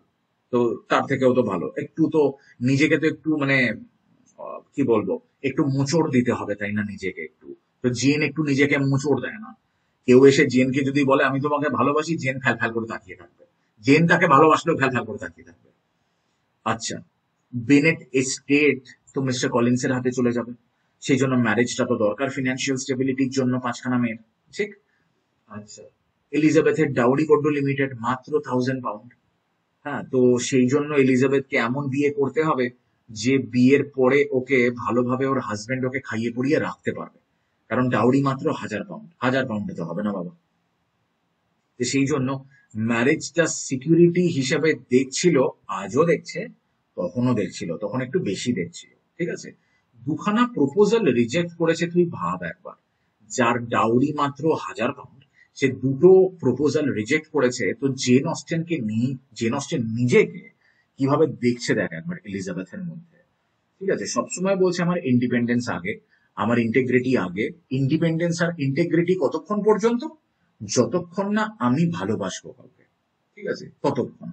তো তার থেকেও তো ভালো একটু তো নিজেকে তো একটু মানে কি বলবো, একটু মোচড় দিতে হবে, তাই না, নিজেকে একটু। তো জেন একটু নিজেকে মোচড় দেয় না। কেউ এসে জেনকে যদি বলে আমি তোমাকে ভালোবাসি, জেন ফ্যাল ফ্যাল করে তাকিয়ে থাকবে। জেন তাকে ভালোবাসলেও ফ্যাল ফ্যাল করে তাকিয়ে থাকবে। আচ্ছা, বেনেট এস্টেট তো মিস্টার কলিন্সের হাতে চলে যাবে, সেই জন্য ম্যারেজটা তো দরকার ফিনান্সিয়াল স্টেবিলিটির জন্য পাঁচখানা মেয়ের। ঠিক। আচ্ছা, এলিজাবেথের ডাউরি বড্ড লিমিটেড, মাত্র 1000 পাউন্ড। হ্যাঁ, তো সেই জন্য এলিজাবেথকে এমন বিয়ে করতে হবে যে বিয়ের পরে ওকে ভালোভাবে ওর হাজবেন্ড ওকে খাইয়ে পড়িয়ে রাখতে পারবে, কারণ ডাউরি মাত্র 1000 পাউন্ড, 1000 পাউন্ডে তো হবে না বাবা। তো সেই জন্য ম্যারেজটা সিকিউরিটি হিসেবে দেখছিল, আজও দেখছে, তখনও দেখছিল, তখন একটু বেশি দেখছিল। ঠিক আছে, দুখানা প্রপোজাল রিজেক্ট করেছে, তুই ভাব একবার, যার ডাউরি মাত্র 1000 পাউন্ড, সে দুটো প্রপোজাল রিজেক্ট করেছে। তো জেন অস্টেনকে নিয়ে, জেন অস্টেন নিজেকে কিভাবে দেখছে দেখ একবার এলিজাবেথের মধ্যে। ঠিক আছে, সবসময় বলছে আমার ইন্ডিপেন্ডেন্স আগে, আমার ইন্টেগ্রিটি আগে। ইন্ডিপেন্ডেন্স আর ইন্টেগ্রিটি কতক্ষণ পর্যন্ত? যতক্ষণ না আমি ভালোবাসবো কাউকে। ঠিক আছে, ততক্ষণ।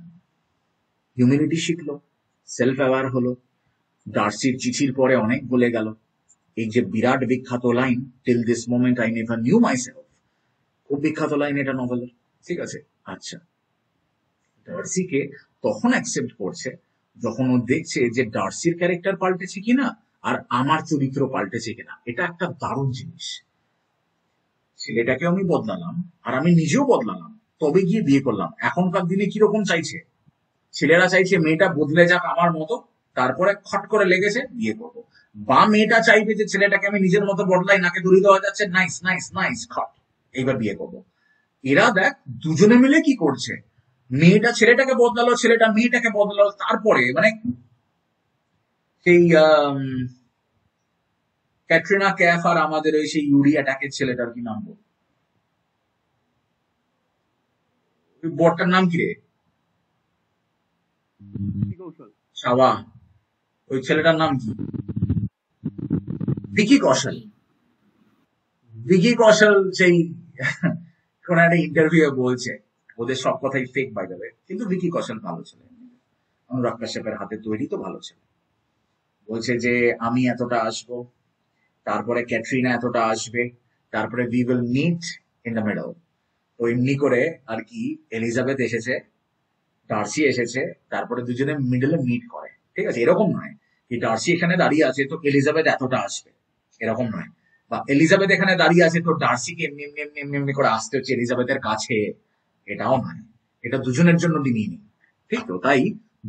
হিউম্যানিটি শিখলো, সেলফ অ্যাওয়ার হলো, ডার্সির চিঠির পরে অনেক বলে গেল। এই যে বিরাট বিখ্যাত line, till this moment I never new my self, খুব বিখ্যাত লাইন এটা নভেলের। ঠিক আছে, আচ্ছা, ডার্সিকে তখন অ্যাকসেপ্ট করছে যখন ও দেখছে যে ডার্সির ক্যারেক্টার পাল্টেছে কিনা আর আমার চরিত্র পাল্টেছে কিনা। এটা একটা দারুণ জিনিস। ছেলেটাকে আমি বদলালাম আর আমি নিজেও বদলালাম, তবে গিয়ে বিয়ে করলাম। এখনকার দিনে কিরকম চাইছে ছেলেরা? চাইছে মেয়েটা বদলে যাক আমার মতো, তারপরে খট করে লেগেছে বিয়ে করব। বা মেয়েটা চাইবে যে ছেলেটাকে আমি নিজের মতো বদলাই, নাকে দড়ি দেওয়া যাচ্ছে, নাইস নাইস নাইস, খট, এইবার বিয়ে করব। এরা দেখ দুজনে মিলে কি করছে, মেয়েটা ছেলেটাকে বদলালো, ছেলেটা মেয়েটাকে বদলালো, তারপরে মানে সেই ক্যাটরিনা ক্যাফ আর আমাদের ওই সেই ইউরিয়া ট্যাকের ছেলেটার কি নাম বল, ওই বরটার নাম কি রে? সাবা, ওই ছেলেটার নাম কি? ভিকি কৌশল। ভিকি কৌশল সেই কোন একটা ইন্টারভিউ বলছে ওদের সব কথাই ফেক বাই দ্য ওয়ে, কিন্তু ভিকি কৌশল ভালো ছেলে, অনুরাগ কাশ্যপের হাতে তৈরি, তো ভালো ছেলে। বলছে যে আমি এতটা আসবো, তারপরে ক্যাটরিনা এতটা আসবে, তারপরে we will meet in the middle. তো এমনি করে আর কি এলিজাবেথ এসেছে, ডার্সি এসেছে, তারপরে দুজনে মিডলে মিট করে। ঠিক আছে, এরকম নয় কি ডার্সি এখানে দাঁড়িয়ে আছে তো এলিজাবেথ এতটা আসবে, এরকম নয়। বা এলিজাবেথ এখানে দাঁড়িয়ে আছে তো ডার্সিকে এমনি এমনি এমনি এমনি এমনি করে আসতে হচ্ছে এলিজাবেথের কাছে, এটাও নয়। এটা দুজনের জন্য দিনই। ঠিক তো, তাই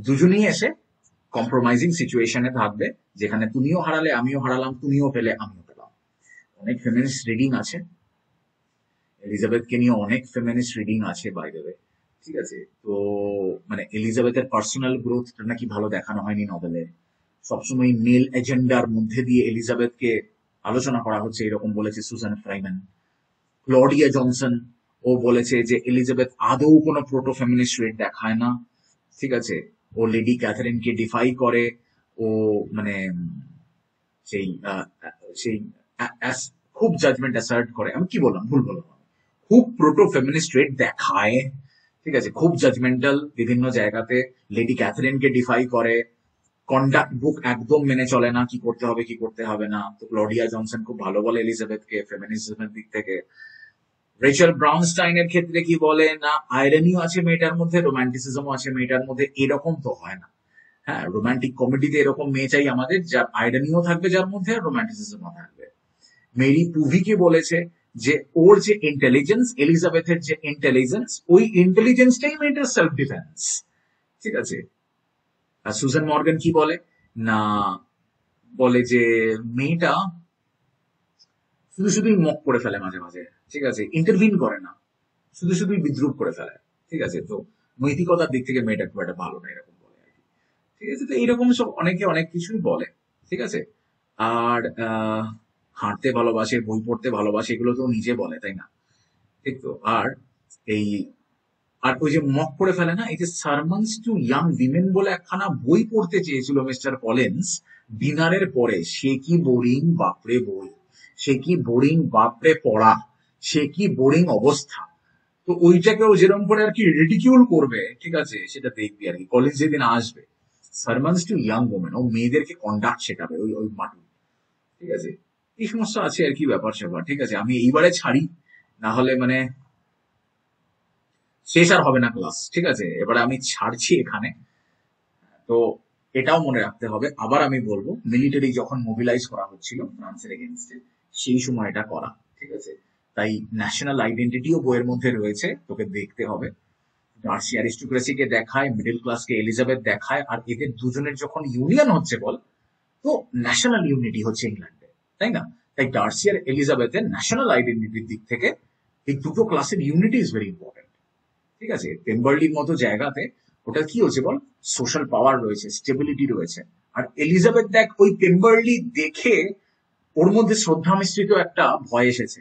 দুজনেই এসে কম্প্রোমাইজিং সিচুয়েশনে থাকবে, যেখানে তুমিও হারালে আমিও হারালাম, তুমিও পেলে আমিও পেলাম। অনেক ফেমিনিস্ট রিডিং আছে এলিজাবেথকে নিয়ে, অনেক ফেমিনিস্ট রিডিং আছে বাই দ্য ওয়ে। ঠিক আছে, তো মানে এলিজাবেথের পার্সোনাল গ্রোথটা নাকি ভালো দেখানো হয়নি নভেলে, সবসময় মেল এজেন্ডার মধ্যে দিয়ে এলিজাবেথকে আলোচনা করা হচ্ছে, এরকম বলেছে সুজান ফ্রাইম্যান। ক্লডিয়া জনসন ও বলেছে যে এলিজাবেথ আদৌ কোনো প্রোটো ফেমিনিস্ট রেট দেখায় না। ঠিক আছে, ও লেডি ক্যাথারিনকে ডিফাই করে, ও মানে সেই সেই খুব জাজমেন্ট অ্যাসার্ট করে, আমি কি বললাম, ভুল বললাম, খুব প্রোটো ফেমিনিস্ট রেট দেখায়। ঠিক আছে, খুব জাজমেন্টাল বিভিন্ন জায়গাতে, লেডি ক্যাথারিনকে ডিফাই করে, কন্ডাক্ট বুক একদম মেনে চলে না, কি করতে হবে কি করতে হবে না। তো ক্লডিয়া জনসন খুব ভালো বলে এলিজাবেথকে ফেমিনিজমের দিক থেকে। রেচেল ব্রাউনস্টাইনের ক্ষেত্রে কি বলে না, আয়রনিও আছে মেয়েটার মধ্যে, রোমান্টিসিজমও আছে মেয়েটার মধ্যে, এরকম তো হয় না হ্যাঁ, রোমান্টিক কমেডিতে এরকম মেয়ে চাই আমাদের, যার আইরনিও থাকবে, যার মধ্যে রোমান্টিসিজমও থাকবে। মেরি পুভিকে বলেছে যে ওর যে ইন্টেলিজেন্স, এলিজাবেথের যে ইন্টেলিজেন্স, ওই ইন্টেলিজেন্সটাই মেয়েটার সেলফ ডিফেন্স। ঠিক আছে। আর সুজান মর্গান কি বলে না, বলে যে মেয়েটা শুধু শুধুই মক করে ফেলে মাঝে মাঝে, ঠিক আছে, ইন্টারভিন করে না, শুধু শুধুই বিদ্রুপ করে ফেলে। ঠিক আছে, তো নৈতিকতার দিক থেকে মেয়েটা খুব একটা ভালো না, এরকম বলে আর কি। ঠিক আছে, তো এইরকম সব অনেকে অনেক কিছুই বলে। ঠিক আছে। আর হাঁটতে ভালোবাসে, বই পড়তে ভালোবাসে, এগুলো তো নিজে বলে, তাই না? ঠিক তো। আর এই, আর ওই যে মক করে ফেলে না, এই যে সারমনস টু ইয়াং উইমেন বলে একখানা বই পড়তে চেয়েছিল মিস্টার কলিন্স ডিনারের পরে, সে কি বোরিং বাপরে বই, সে কি বোরিং বাপরে পড়া, সে কি বোরিং অবস্থা। তো ওইটাকেও যেরকম করে আর কি রিডিকিউল করবে, ঠিক আছে, সেটা দেখবি আর কি কলেজ যেদিন আসবে। সারমনস টু ইয়াং ওমেন, ও মেয়েদেরকে কন্ডাক্ট শেখাবে, ওই ওই মাটু। ঠিক আছে, এই সমস্ত আছে আর কি ব্যাপার স্যাপার। ঠিক আছে, আমি এইবারে ছাড়ি, না হলে মানে শেষ আর হবে না ক্লাস। ঠিক আছে, এবারে আমি ছাড়ছি এখানে। তো এটাও মনে রাখতে হবে, আবার আমি বলবো, মিলিটারি যখন মোবিলাইজ করা হচ্ছিল ফ্রান্সের এগেনস্টে, সেই সময় এটা করা। ঠিক আছে, তাই ন্যাশনাল আইডেন্টিটিও বইয়ের মধ্যে রয়েছে, তোকে দেখতে হবে। ডার্সি অ্যারিস্টোক্রেসিকে দেখায়, মিডল ক্লাসকে এলিজাবেথ দেখায়, আর এদের দুজনের যখন ইউনিয়ন হচ্ছে বল, তো ন্যাশনাল ইউনিটি হচ্ছে ইংল্যান্ডে, তাই না? তাই ডার্সি আর এলিজাবেথের ন্যাশনাল আইডেন্টিটির দিক থেকে এই দুটো ক্লাসের ইউনিটি ইজ ভেরি ইম্পর্টেন্ট। ঠিক আছে, পেম্বারলির মতো জায়গাতে ওটা কি হচ্ছে বল, সোশ্যাল পাওয়ার রয়েছে, স্টেবিলিটি রয়েছে। আর এলিজাবেথ দেখ, ওই পেম্বারলি দেখে ওর মধ্যে শ্রদ্ধা মিশ্রিত একটা ভয় এসেছে।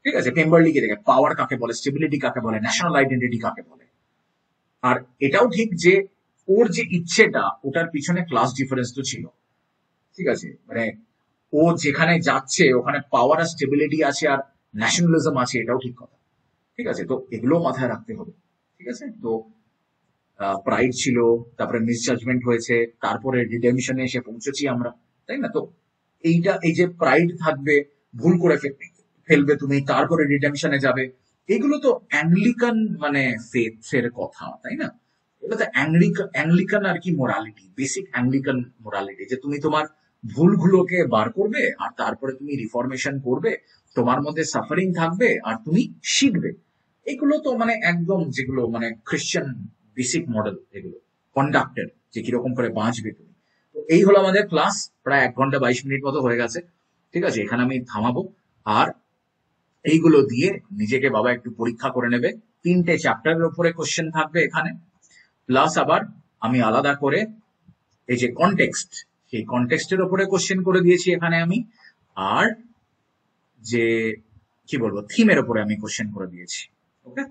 ঠিক আছে, পেম্বারলিকে দেখে পাওয়ার কাকে বলে, স্টেবিলিটি কাকে বলে, ন্যাশনাল আইডেন্টিটি কাকে বলে। আর এটাও ঠিক যে ওর যে ইচ্ছেটা, ওটার পিছনে ক্লাস ডিফারেন্স তো ছিল। ঠিক আছে, মানে ও যেখানে যাচ্ছে ওখানে পাওয়ার আর স্টেবিলিটি আছে, আর ন্যাশনালিজম আছে, এটাও ঠিক কথা। ঠিক আছে, তো এগুলো মাথায় রাখতে হবে। ঠিক আছে, তো প্রাইড ছিল, তারপরে মিসজাজমেন্ট হয়েছে, তারপরে রিডেমশনে এসে পৌঁছেছি আমরা, তাই না? তো এইটা, এই যে প্রাইড থাকবে, ভুল করে ফেলবে তুমি, তারপরে রিডেমশনে যাবে, এগুলো তো অ্যাংলিকান মানে ফেথের কথা, তাই না? এটা তো অ্যাংলিকান আর কি মোরালিটি, বেসিক অ্যাংলিকান মোরালিটি, যে তুমি তোমার ভুলগুলোকে বার করবে, আর তারপরে তুমি রিফরমেশন করবে, তোমার মধ্যে সাফারিং থাকবে, আর তুমি শিখবে। এগুলো তো মানে একদম যেগুলো মানে খ্রিশ্চান বেসিক মডেল, এগুলো কন্ডাক্টের, যে কিরকম করে বাঁচবে তুমি। তো এই হলো আমাদের ক্লাস, প্রায় 1 ঘন্টা 22 মিনিট মতো হয়ে গেছে। ঠিক আছে, এখানে আমি থামাবো। আর এইগুলো দিয়ে নিজেকে বাবা একটু পরীক্ষা করে নেবে। 3টে চ্যাপ্টারের উপরে কোশ্চেন থাকবে এখানে, প্লাস আবার আমি আলাদা করে এই যে কনটেক্সট, সেই কনটেক্সটের উপরে কোশ্চেন করে দিয়েছি এখানে আমি। আর যে কি বলবো, থিমের উপরে আমি কোশ্চেন করে দিয়েছি। ওকে।